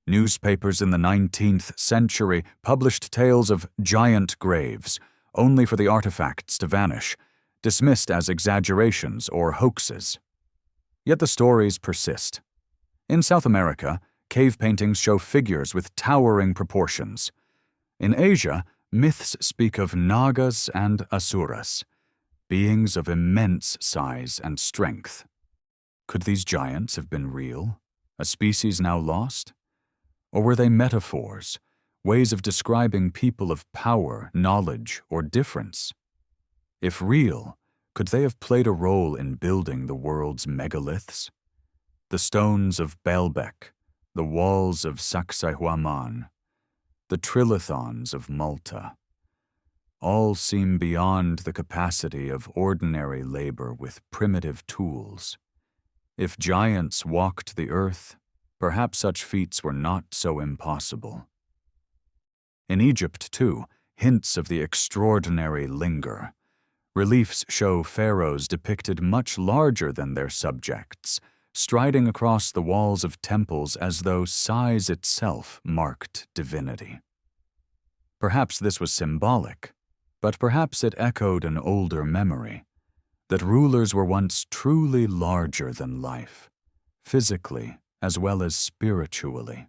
Newspapers in the 19th century published tales of giant graves, only for the artifacts to vanish, dismissed as exaggerations or hoaxes. Yet the stories persist. In South America, cave paintings show figures with towering proportions. In Asia, myths speak of Nagas and Asuras, beings of immense size and strength. Could these giants have been real, a species now lost? Or were they metaphors, ways of describing people of power, knowledge, or difference? If real, could they have played a role in building the world's megaliths? The stones of Baalbek, the walls of Sacsayhuaman, the trilithons of Malta, all seem beyond the capacity of ordinary labor with primitive tools. If giants walked the earth, perhaps such feats were not so impossible. In Egypt, too, hints of the extraordinary linger. Reliefs show pharaohs depicted much larger than their subjects, striding across the walls of temples as though size itself marked divinity. Perhaps this was symbolic, but perhaps it echoed an older memory, that rulers were once truly larger than life, physically as well as spiritually.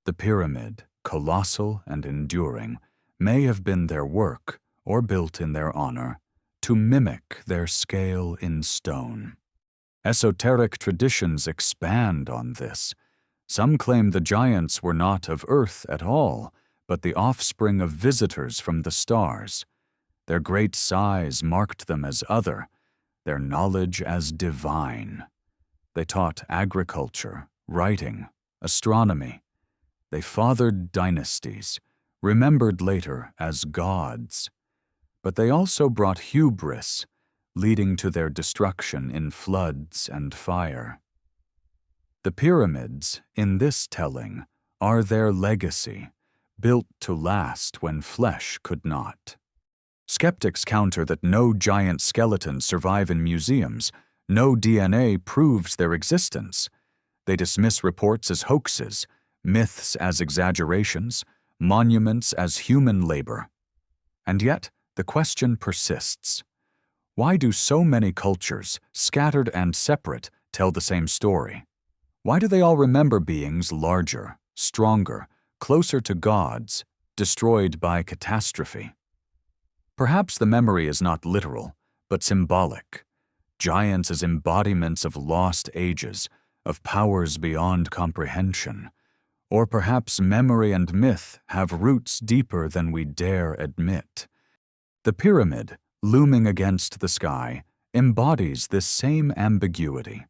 The pyramid, colossal and enduring, may have been their work, or built in their honor, to mimic their scale in stone. Esoteric traditions expand on this. Some claim the giants were not of Earth at all, but the offspring of visitors from the stars. Their great size marked them as other, their knowledge as divine. They taught agriculture, writing, astronomy. They fathered dynasties, remembered later as gods. But they also brought hubris, leading to their destruction in floods and fire. The pyramids, in this telling, are their legacy, built to last when flesh could not. Skeptics counter that no giant skeletons survive in museums. No DNA proves their existence. They dismiss reports as hoaxes, myths as exaggerations, monuments as human labor. And yet, the question persists. Why do so many cultures, scattered and separate, tell the same story? Why do they all remember beings larger, stronger, closer to gods, destroyed by catastrophe? Perhaps the memory is not literal, but symbolic. Giants as embodiments of lost ages, of powers beyond comprehension. Or perhaps memory and myth have roots deeper than we dare admit. The pyramid, looming against the sky, embodies this same ambiguity.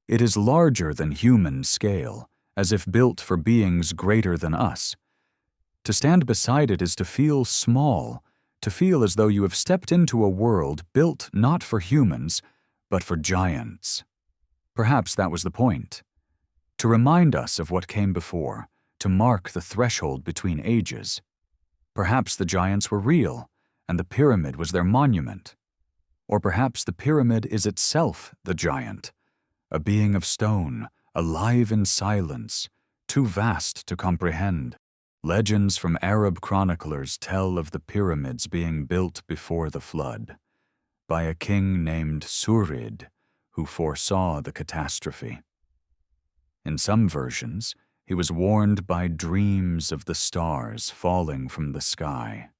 It is larger than human scale, as if built for beings greater than us. To stand beside it is to feel small, to feel as though you have stepped into a world built not for humans, but for giants. Perhaps that was the point. To remind us of what came before, to mark the threshold between ages. Perhaps the giants were real, and the pyramid was their monument. Or perhaps the pyramid is itself the giant, a being of stone, alive in silence, too vast to comprehend. Legends from Arab chroniclers tell of the pyramids being built before the flood, by a king named Surid, who foresaw the catastrophe. In some versions, he was warned by dreams of the stars falling from the sky.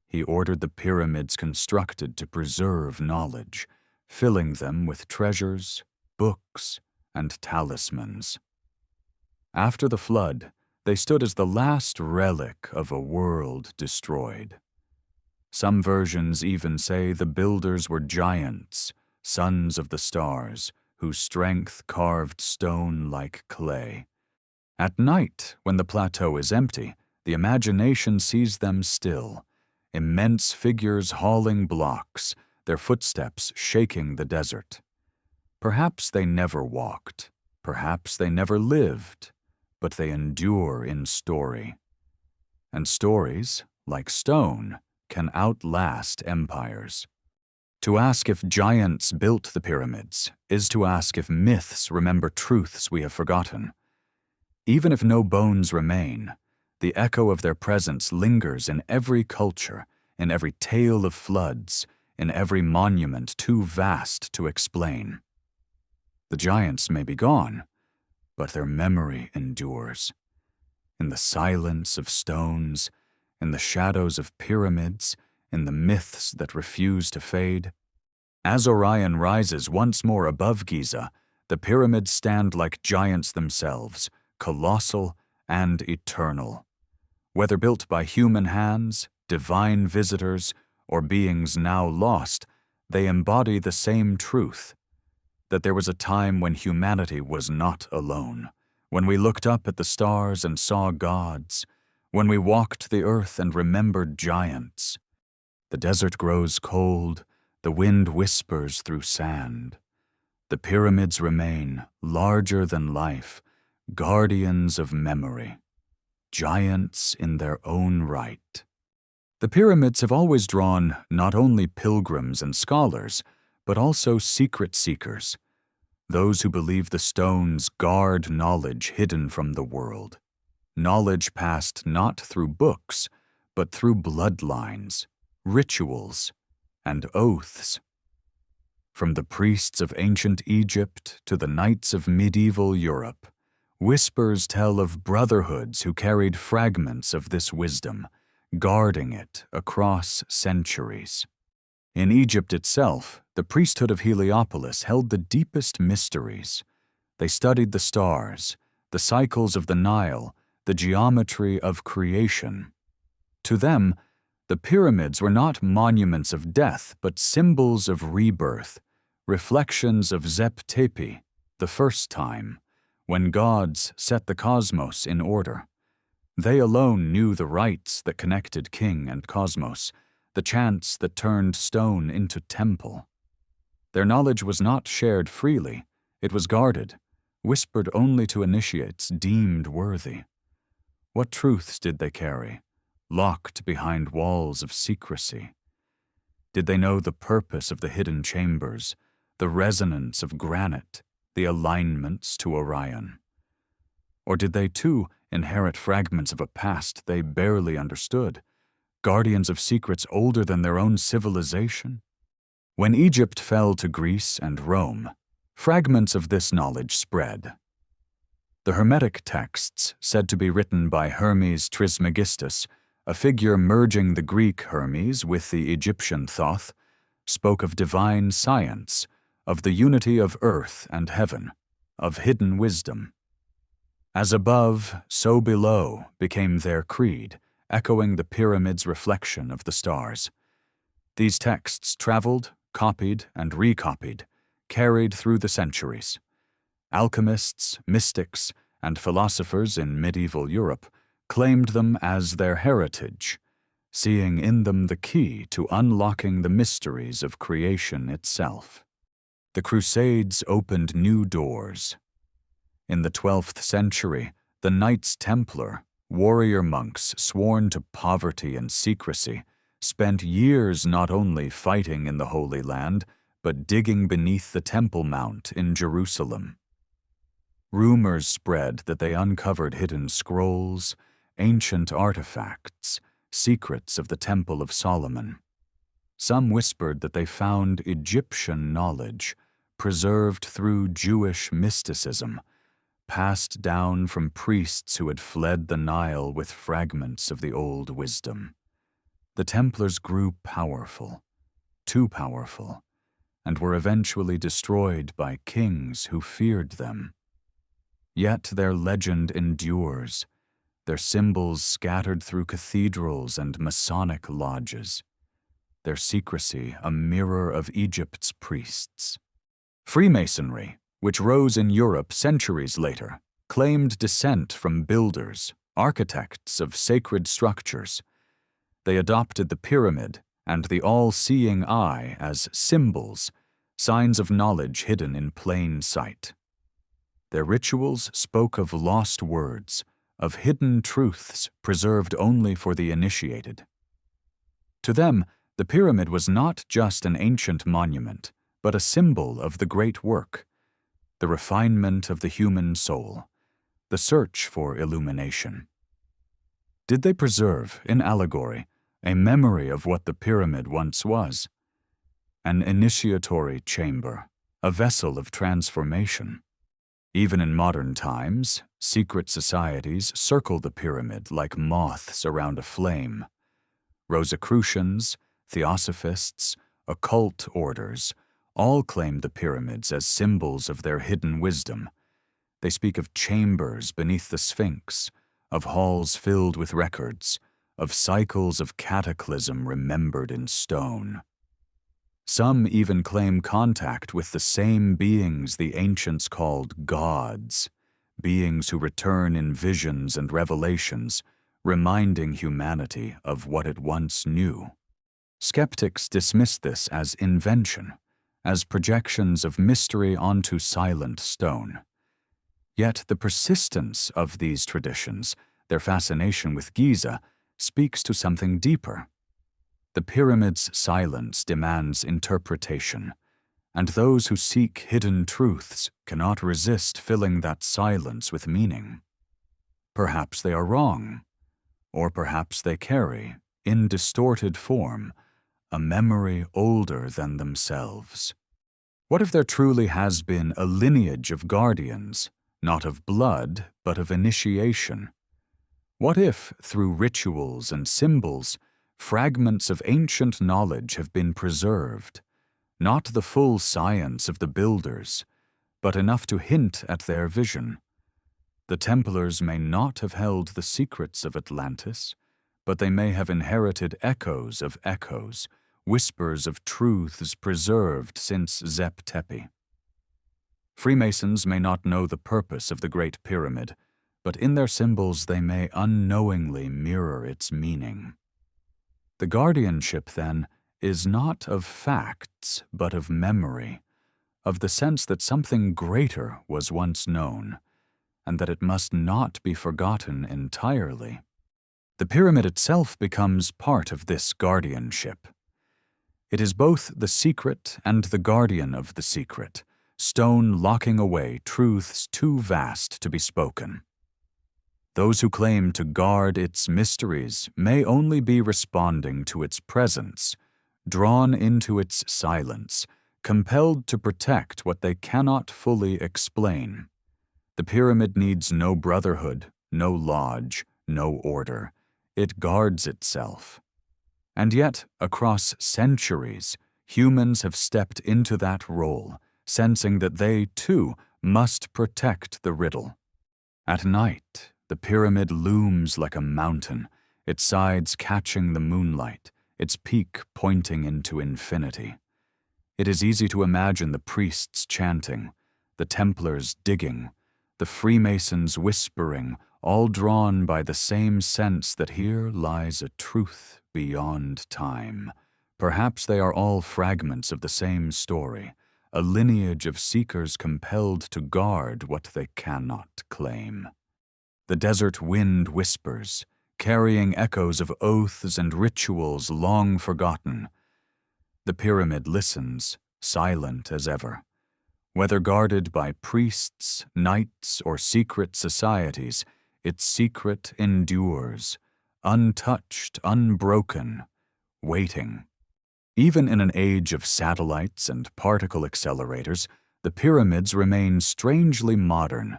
He ordered the pyramids constructed to preserve knowledge, filling them with treasures, books, and talismans. After the flood, they stood as the last relic of a world destroyed. Some versions even say the builders were giants, sons of the stars, whose strength carved stone like clay. At night, when the plateau is empty, the imagination sees them still, immense figures hauling blocks, their footsteps shaking the desert. Perhaps they never walked, perhaps they never lived, but they endure in story. And stories, like stone, can outlast empires. To ask if giants built the pyramids is to ask if myths remember truths we have forgotten. Even if no bones remain, the echo of their presence lingers in every culture, in every tale of floods, in every monument too vast to explain. The giants may be gone, but their memory endures. In the silence of stones, in the shadows of pyramids, in the myths that refuse to fade. As Orion rises once more above Giza, the pyramids stand like giants themselves, colossal and eternal. Whether built by human hands, divine visitors, or beings now lost, they embody the same truth, that there was a time when humanity was not alone, when we looked up at the stars and saw gods, when we walked the earth and remembered giants. The desert grows cold, the wind whispers through sand. The pyramids remain, larger than life, guardians of memory, giants in their own right. The pyramids have always drawn not only pilgrims and scholars, but also secret seekers, those who believe the stones guard knowledge hidden from the world, knowledge passed not through books, but through bloodlines, rituals, and oaths. From the priests of ancient Egypt to the knights of medieval Europe, whispers tell of brotherhoods who carried fragments of this wisdom, guarding it across centuries. In Egypt itself, the priesthood of Heliopolis held the deepest mysteries. They studied the stars, the cycles of the Nile, the geometry of creation. To them, the pyramids were not monuments of death, but symbols of rebirth, reflections of Zep Tepi, the first time, when gods set the cosmos in order. They alone knew the rites that connected king and cosmos, the chants that turned stone into temple. Their knowledge was not shared freely, it was guarded, whispered only to initiates deemed worthy. What truths did they carry, locked behind walls of secrecy? Did they know the purpose of the hidden chambers, the resonance of granite, the alignments to Orion? Or did they too inherit fragments of a past they barely understood, guardians of secrets older than their own civilization? When Egypt fell to Greece and Rome, fragments of this knowledge spread. The Hermetic texts, said to be written by Hermes Trismegistus, a figure merging the Greek Hermes with the Egyptian Thoth, spoke of divine science, of the unity of earth and heaven, of hidden wisdom. As above, so below became their creed, echoing the pyramid's reflection of the stars. These texts traveled, copied, and recopied, carried through the centuries. Alchemists, mystics, and philosophers in medieval Europe claimed them as their heritage, seeing in them the key to unlocking the mysteries of creation itself. The Crusades opened new doors. In the 12th century, the Knights Templar, warrior monks sworn to poverty and secrecy, spent years not only fighting in the Holy Land, but digging beneath the Temple Mount in Jerusalem. Rumors spread that they uncovered hidden scrolls, ancient artifacts, secrets of the Temple of Solomon. Some whispered that they found Egyptian knowledge, preserved through Jewish mysticism, passed down from priests who had fled the Nile with fragments of the old wisdom. The Templars grew powerful, too powerful, and were eventually destroyed by kings who feared them. Yet their legend endures, their symbols scattered through cathedrals and Masonic lodges, their secrecy a mirror of Egypt's priests. Freemasonry, which rose in Europe centuries later, claimed descent from builders, architects of sacred structures. They adopted the pyramid and the all-seeing eye as symbols, signs of knowledge hidden in plain sight. Their rituals spoke of lost words, of hidden truths preserved only for the initiated. To them, the pyramid was not just an ancient monument, but a symbol of the great work, the refinement of the human soul, the search for illumination. Did they preserve, in allegory, a memory of what the pyramid once was? An initiatory chamber, a vessel of transformation. Even in modern times, secret societies circle the pyramid like moths around a flame. Rosicrucians, theosophists, occult orders all claim the pyramids as symbols of their hidden wisdom. They speak of chambers beneath the Sphinx, of halls filled with records, of cycles of cataclysm remembered in stone. Some even claim contact with the same beings the ancients called gods, beings who return in visions and revelations, reminding humanity of what it once knew. Skeptics dismiss this as invention, as projections of mystery onto silent stone. Yet the persistence of these traditions, their fascination with Giza, speaks to something deeper. The pyramid's silence demands interpretation, and those who seek hidden truths cannot resist filling that silence with meaning. Perhaps they are wrong, or perhaps they carry, in distorted form, a memory older than themselves. What if there truly has been a lineage of guardians, not of blood, but of initiation? What if, through rituals and symbols, fragments of ancient knowledge have been preserved, not the full science of the builders, but enough to hint at their vision? The Templars may not have held the secrets of Atlantis, but they may have inherited echoes of echoes, whispers of truths preserved since Zep Tepi. Freemasons may not know the purpose of the Great Pyramid, but in their symbols they may unknowingly mirror its meaning. The guardianship, then, is not of facts, but of memory, of the sense that something greater was once known, and that it must not be forgotten entirely. The pyramid itself becomes part of this guardianship. It is both the secret and the guardian of the secret, stone locking away truths too vast to be spoken. Those who claim to guard its mysteries may only be responding to its presence, drawn into its silence, compelled to protect what they cannot fully explain. The pyramid needs no brotherhood, no lodge, no order. It guards itself. And yet, across centuries, humans have stepped into that role, sensing that they, too, must protect the riddle. At night, the pyramid looms like a mountain, its sides catching the moonlight, its peak pointing into infinity. It is easy to imagine the priests chanting, the Templars digging, the Freemasons whispering, all drawn by the same sense that here lies a truth beyond time. Perhaps they are all fragments of the same story, a lineage of seekers compelled to guard what they cannot claim. The desert wind whispers, carrying echoes of oaths and rituals long forgotten. The pyramid listens, silent as ever. Whether guarded by priests, knights, or secret societies, its secret endures, untouched, unbroken, waiting. Even in an age of satellites and particle accelerators, the pyramids remain strangely modern.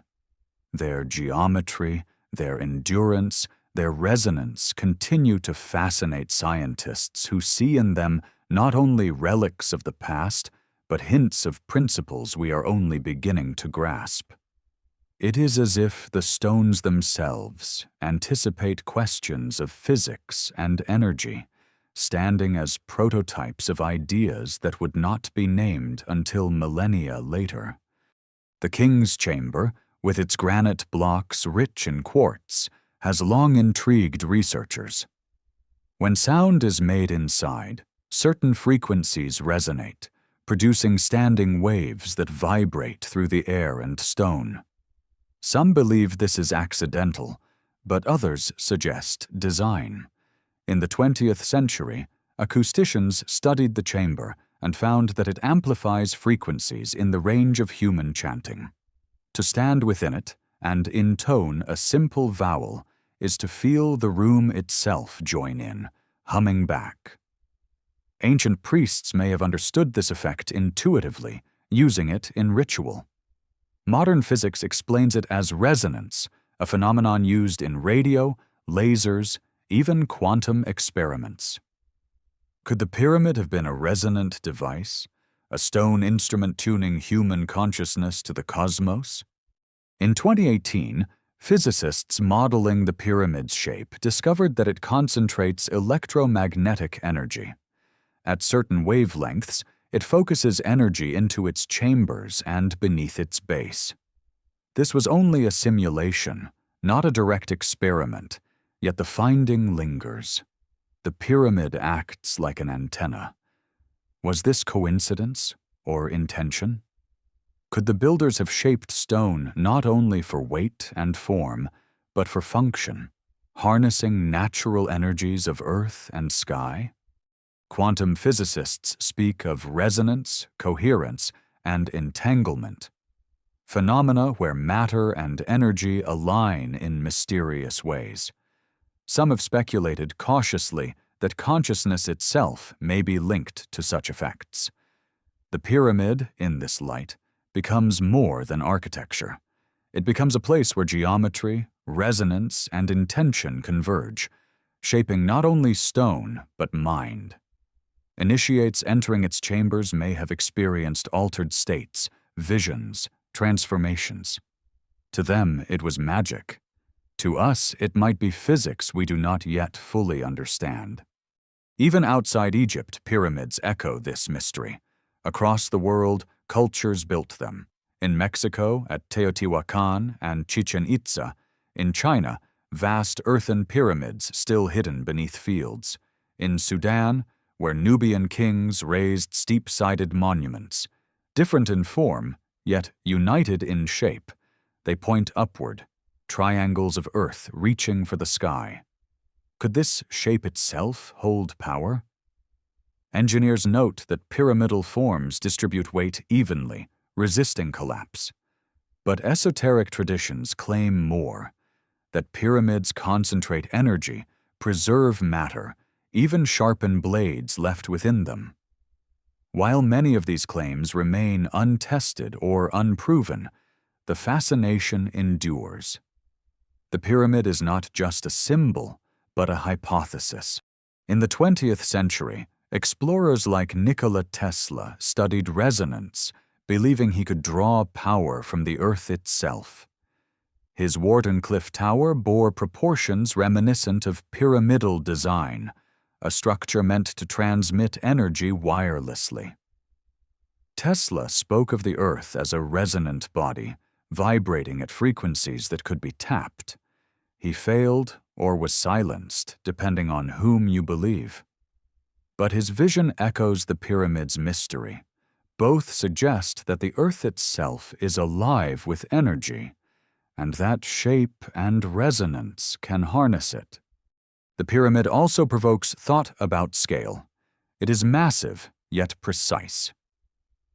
Their geometry, their endurance, their resonance continue to fascinate scientists who see in them not only relics of the past, but hints of principles we are only beginning to grasp. It is as if the stones themselves anticipate questions of physics and energy, standing as prototypes of ideas that would not be named until millennia later. The King's Chamber, with its granite blocks rich in quartz, has long intrigued researchers. When sound is made inside, certain frequencies resonate, producing standing waves that vibrate through the air and stone. Some believe this is accidental, but others suggest design. In the 20th century, acousticians studied the chamber and found that it amplifies frequencies in the range of human chanting. To stand within it and intone a simple vowel is to feel the room itself join in, humming back. Ancient priests may have understood this effect intuitively, using it in ritual. Modern physics explains it as resonance, a phenomenon used in radio, lasers, even quantum experiments. Could the pyramid have been a resonant device, a stone instrument tuning human consciousness to the cosmos? In 2018, physicists modeling the pyramid's shape discovered that it concentrates electromagnetic energy. At certain wavelengths, it focuses energy into its chambers and beneath its base. This was only a simulation, not a direct experiment, yet the finding lingers. The pyramid acts like an antenna. Was this coincidence or intention? Could the builders have shaped stone not only for weight and form, but for function, harnessing natural energies of earth and sky? Quantum physicists speak of resonance, coherence, and entanglement, phenomena where matter and energy align in mysterious ways. Some have speculated cautiously that consciousness itself may be linked to such effects. The pyramid, in this light, becomes more than architecture. It becomes a place where geometry, resonance, and intention converge, shaping not only stone but mind. Initiates entering its chambers may have experienced altered states, visions, transformations. To them, it was magic. To us, it might be physics we do not yet fully understand. Even outside Egypt, pyramids echo this mystery. Across the world, cultures built them. In Mexico, at Teotihuacan and Chichen Itza. In China, vast earthen pyramids still hidden beneath fields. In Sudan, where Nubian kings raised steep-sided monuments. Different in form, yet united in shape, they point upward, triangles of earth reaching for the sky. Could this shape itself hold power? Engineers note that pyramidal forms distribute weight evenly, resisting collapse. But esoteric traditions claim more, that pyramids concentrate energy, preserve matter, even sharpen blades left within them. While many of these claims remain untested or unproven, the fascination endures. The pyramid is not just a symbol, but a hypothesis. In the 20th century, explorers like Nikola Tesla studied resonance, believing he could draw power from the earth itself. His Wardenclyffe Tower bore proportions reminiscent of pyramidal design, a structure meant to transmit energy wirelessly. Tesla spoke of the Earth as a resonant body, vibrating at frequencies that could be tapped. He failed or was silenced, depending on whom you believe. But his vision echoes the pyramid's mystery, Both suggest that the Earth itself is alive with energy, and that shape and resonance can harness it. The pyramid also provokes thought about scale. It is massive, yet precise.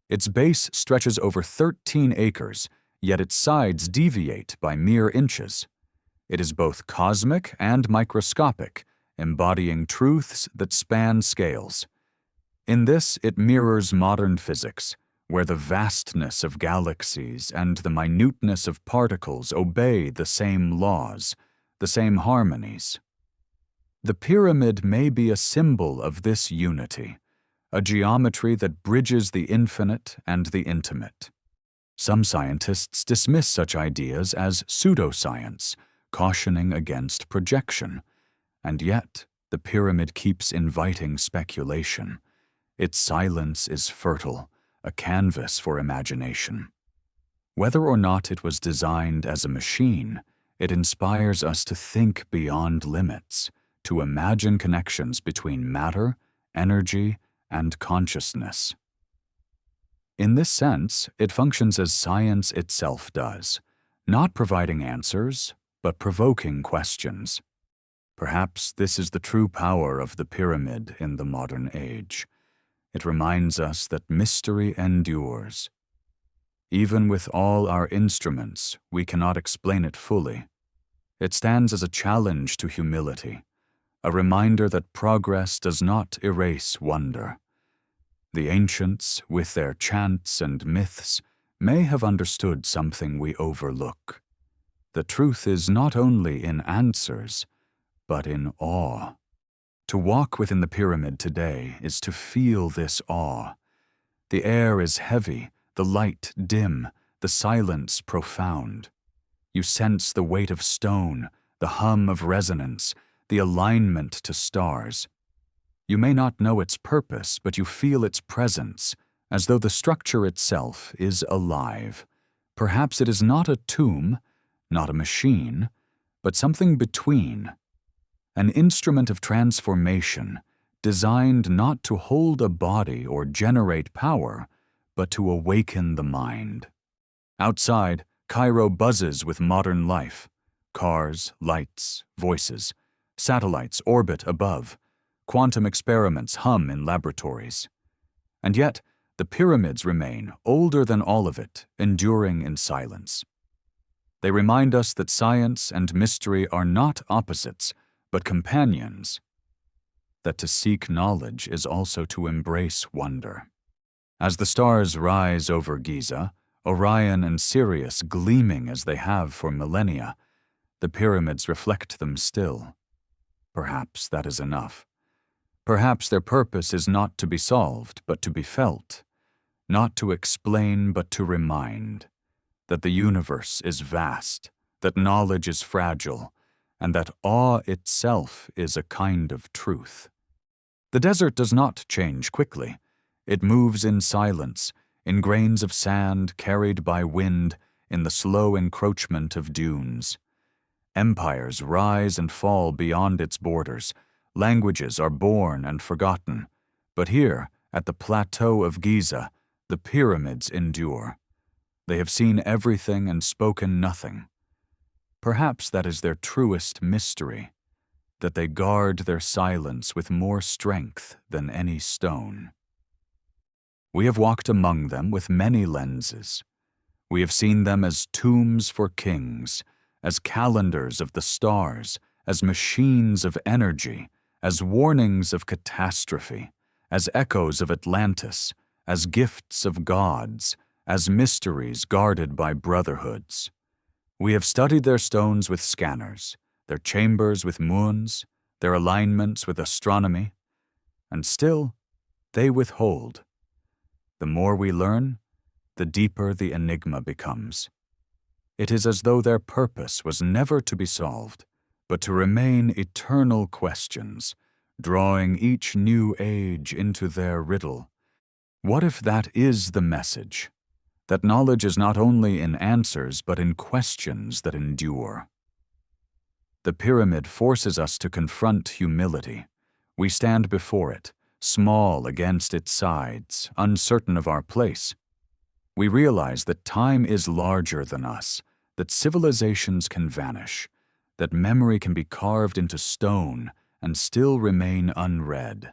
Its base stretches over 13 acres, yet its sides deviate by mere inches. It is both cosmic and microscopic, embodying truths that span scales. In this, it mirrors modern physics, where the vastness of galaxies and the minuteness of particles obey the same laws, the same harmonies. The pyramid may be a symbol of this unity, a geometry that bridges the infinite and the intimate. Some scientists dismiss such ideas as pseudoscience, cautioning against projection, and yet the pyramid keeps inviting speculation. Its silence is fertile, a canvas for imagination. Whether or not it was designed as a machine, it inspires us to think beyond limits, to imagine connections between matter, energy, and consciousness. In this sense, it functions as science itself does, not providing answers, but provoking questions. Perhaps this is the true power of the pyramid in the modern age. It reminds us that mystery endures. Even with all our instruments, we cannot explain it fully. It stands as a challenge to humility, a reminder that progress does not erase wonder. The ancients, with their chants and myths, may have understood something we overlook. The truth is not only in answers, but in awe. To walk within the pyramid today is to feel this awe. The air is heavy, the light dim, the silence profound. You sense the weight of stone, the hum of resonance, the alignment to stars. You may not know its purpose, but you feel its presence, as though the structure itself is alive. Perhaps it is not a tomb, not a machine, but something between. An instrument of transformation, designed not to hold a body or generate power, but to awaken the mind. Outside, Cairo buzzes with modern life. Cars, lights, voices. Satellites orbit above. Quantum experiments hum in laboratories. And yet, the pyramids remain, older than all of it, enduring in silence. They remind us that science and mystery are not opposites, but companions. That to seek knowledge is also to embrace wonder. As the stars rise over Giza, Orion and Sirius gleaming as they have for millennia, the pyramids reflect them still. Perhaps that is enough. Perhaps their purpose is not to be solved, but to be felt, not to explain, but to remind, that the universe is vast, that knowledge is fragile, and that awe itself is a kind of truth. The desert does not change quickly. It moves in silence, in grains of sand carried by wind, in the slow encroachment of dunes. Empires rise and fall beyond its borders. Languages are born and forgotten. But here, at the plateau of Giza, the pyramids endure. They have seen everything and spoken nothing. Perhaps that is their truest mystery, that they guard their silence with more strength than any stone. We have walked among them with many lenses. We have seen them as tombs for kings, as calendars of the stars, as machines of energy, as warnings of catastrophe, as echoes of Atlantis, as gifts of gods, as mysteries guarded by brotherhoods. We have studied their stones with scanners, their chambers with moons, their alignments with astronomy, and still they withhold. The more we learn, the deeper the enigma becomes. It is as though their purpose was never to be solved, but to remain eternal questions, drawing each new age into their riddle. What if that is the message? That knowledge is not only in answers, but in questions that endure. The pyramid forces us to confront humility. We stand before it, small against its sides, uncertain of our place. We realize that time is larger than us, that civilizations can vanish, that memory can be carved into stone and still remain unread.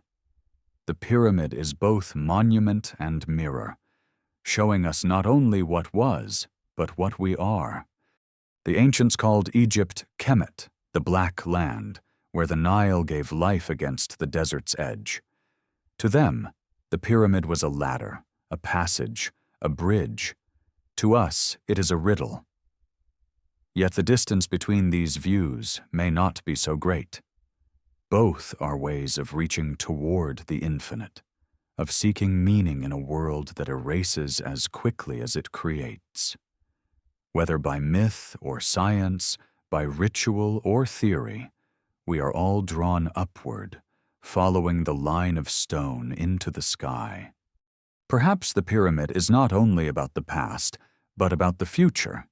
The pyramid is both monument and mirror, showing us not only what was, but what we are. The ancients called Egypt Kemet, the Black Land, where the Nile gave life against the desert's edge. To them, the pyramid was a ladder, a passage, a bridge. To us, it is a riddle. Yet the distance between these views may not be so great. Both are ways of reaching toward the infinite, of seeking meaning in a world that erases as quickly as it creates. Whether by myth or science, by ritual or theory, we are all drawn upward, following the line of stone into the sky. Perhaps the pyramid is not only about the past, but about the future.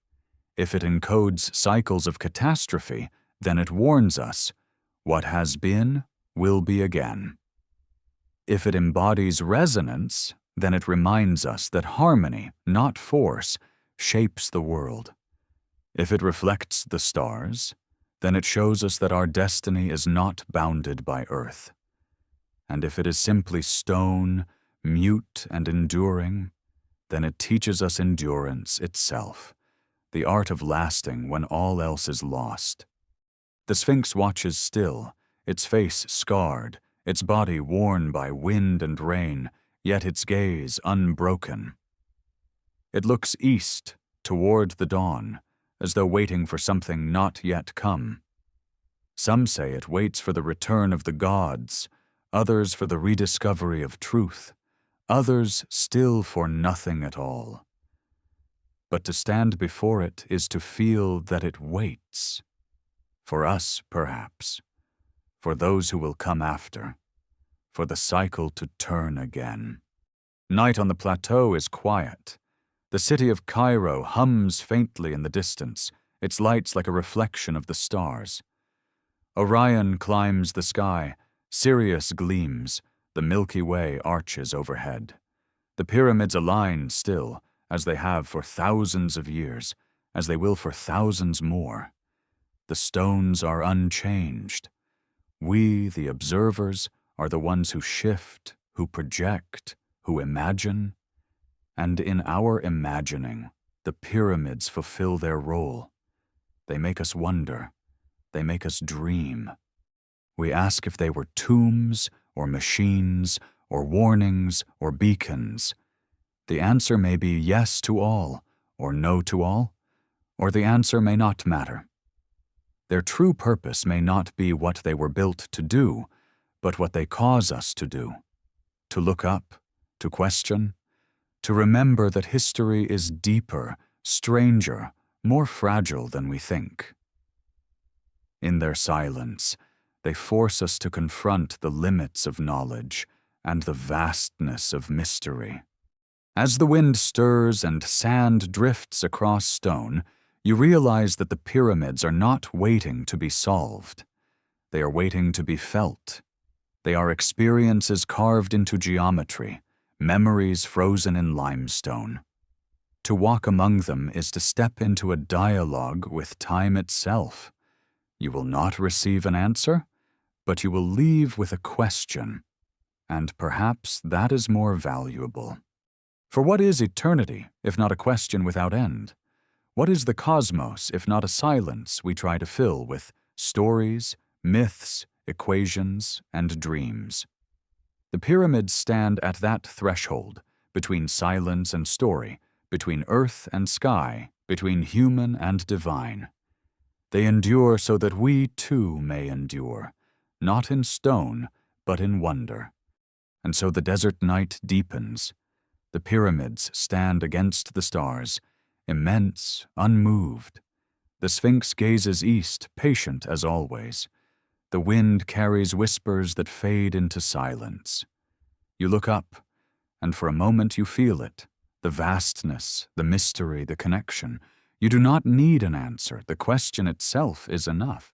If it encodes cycles of catastrophe, then it warns us, what has been will be again. If it embodies resonance, then it reminds us that harmony, not force, shapes the world. If it reflects the stars, then it shows us that our destiny is not bounded by earth. And if it is simply stone, mute and enduring, then it teaches us endurance itself, the art of lasting when all else is lost. The Sphinx watches still, its face scarred, its body worn by wind and rain, yet its gaze unbroken. It looks east, toward the dawn, as though waiting for something not yet come. Some say it waits for the return of the gods, others for the rediscovery of truth, others still for nothing at all. But to stand before it is to feel that it waits. For us, perhaps. For those who will come after. For the cycle to turn again. Night on the plateau is quiet. The city of Cairo hums faintly in the distance, its lights like a reflection of the stars. Orion climbs the sky, Sirius gleams, the Milky Way arches overhead. The pyramids align still, as they have for thousands of years, as they will for thousands more. The stones are unchanged. We, the observers, are the ones who shift, who project, who imagine. And in our imagining, the pyramids fulfill their role. They make us wonder. They make us dream. We ask if they were tombs, or machines, or warnings, or beacons. The answer may be yes to all, or no to all, or the answer may not matter. Their true purpose may not be what they were built to do, but what they cause us to do. To look up, to question, to remember that history is deeper, stranger, more fragile than we think. In their silence, they force us to confront the limits of knowledge and the vastness of mystery. As the wind stirs and sand drifts across stone, you realize that the pyramids are not waiting to be solved. They are waiting to be felt. They are experiences carved into geometry, memories frozen in limestone. To walk among them is to step into a dialogue with time itself. You will not receive an answer, but you will leave with a question, and perhaps that is more valuable. For what is eternity, if not a question without end? What is the cosmos, if not a silence we try to fill with stories, myths, equations, and dreams? The pyramids stand at that threshold, between silence and story, between earth and sky, between human and divine. They endure so that we too may endure, not in stone, but in wonder. And so the desert night deepens. The pyramids stand against the stars, immense, unmoved. The Sphinx gazes east, patient as always. The wind carries whispers that fade into silence. You look up, and for a moment you feel it, the vastness, the mystery, the connection. You do not need an answer. The question itself is enough.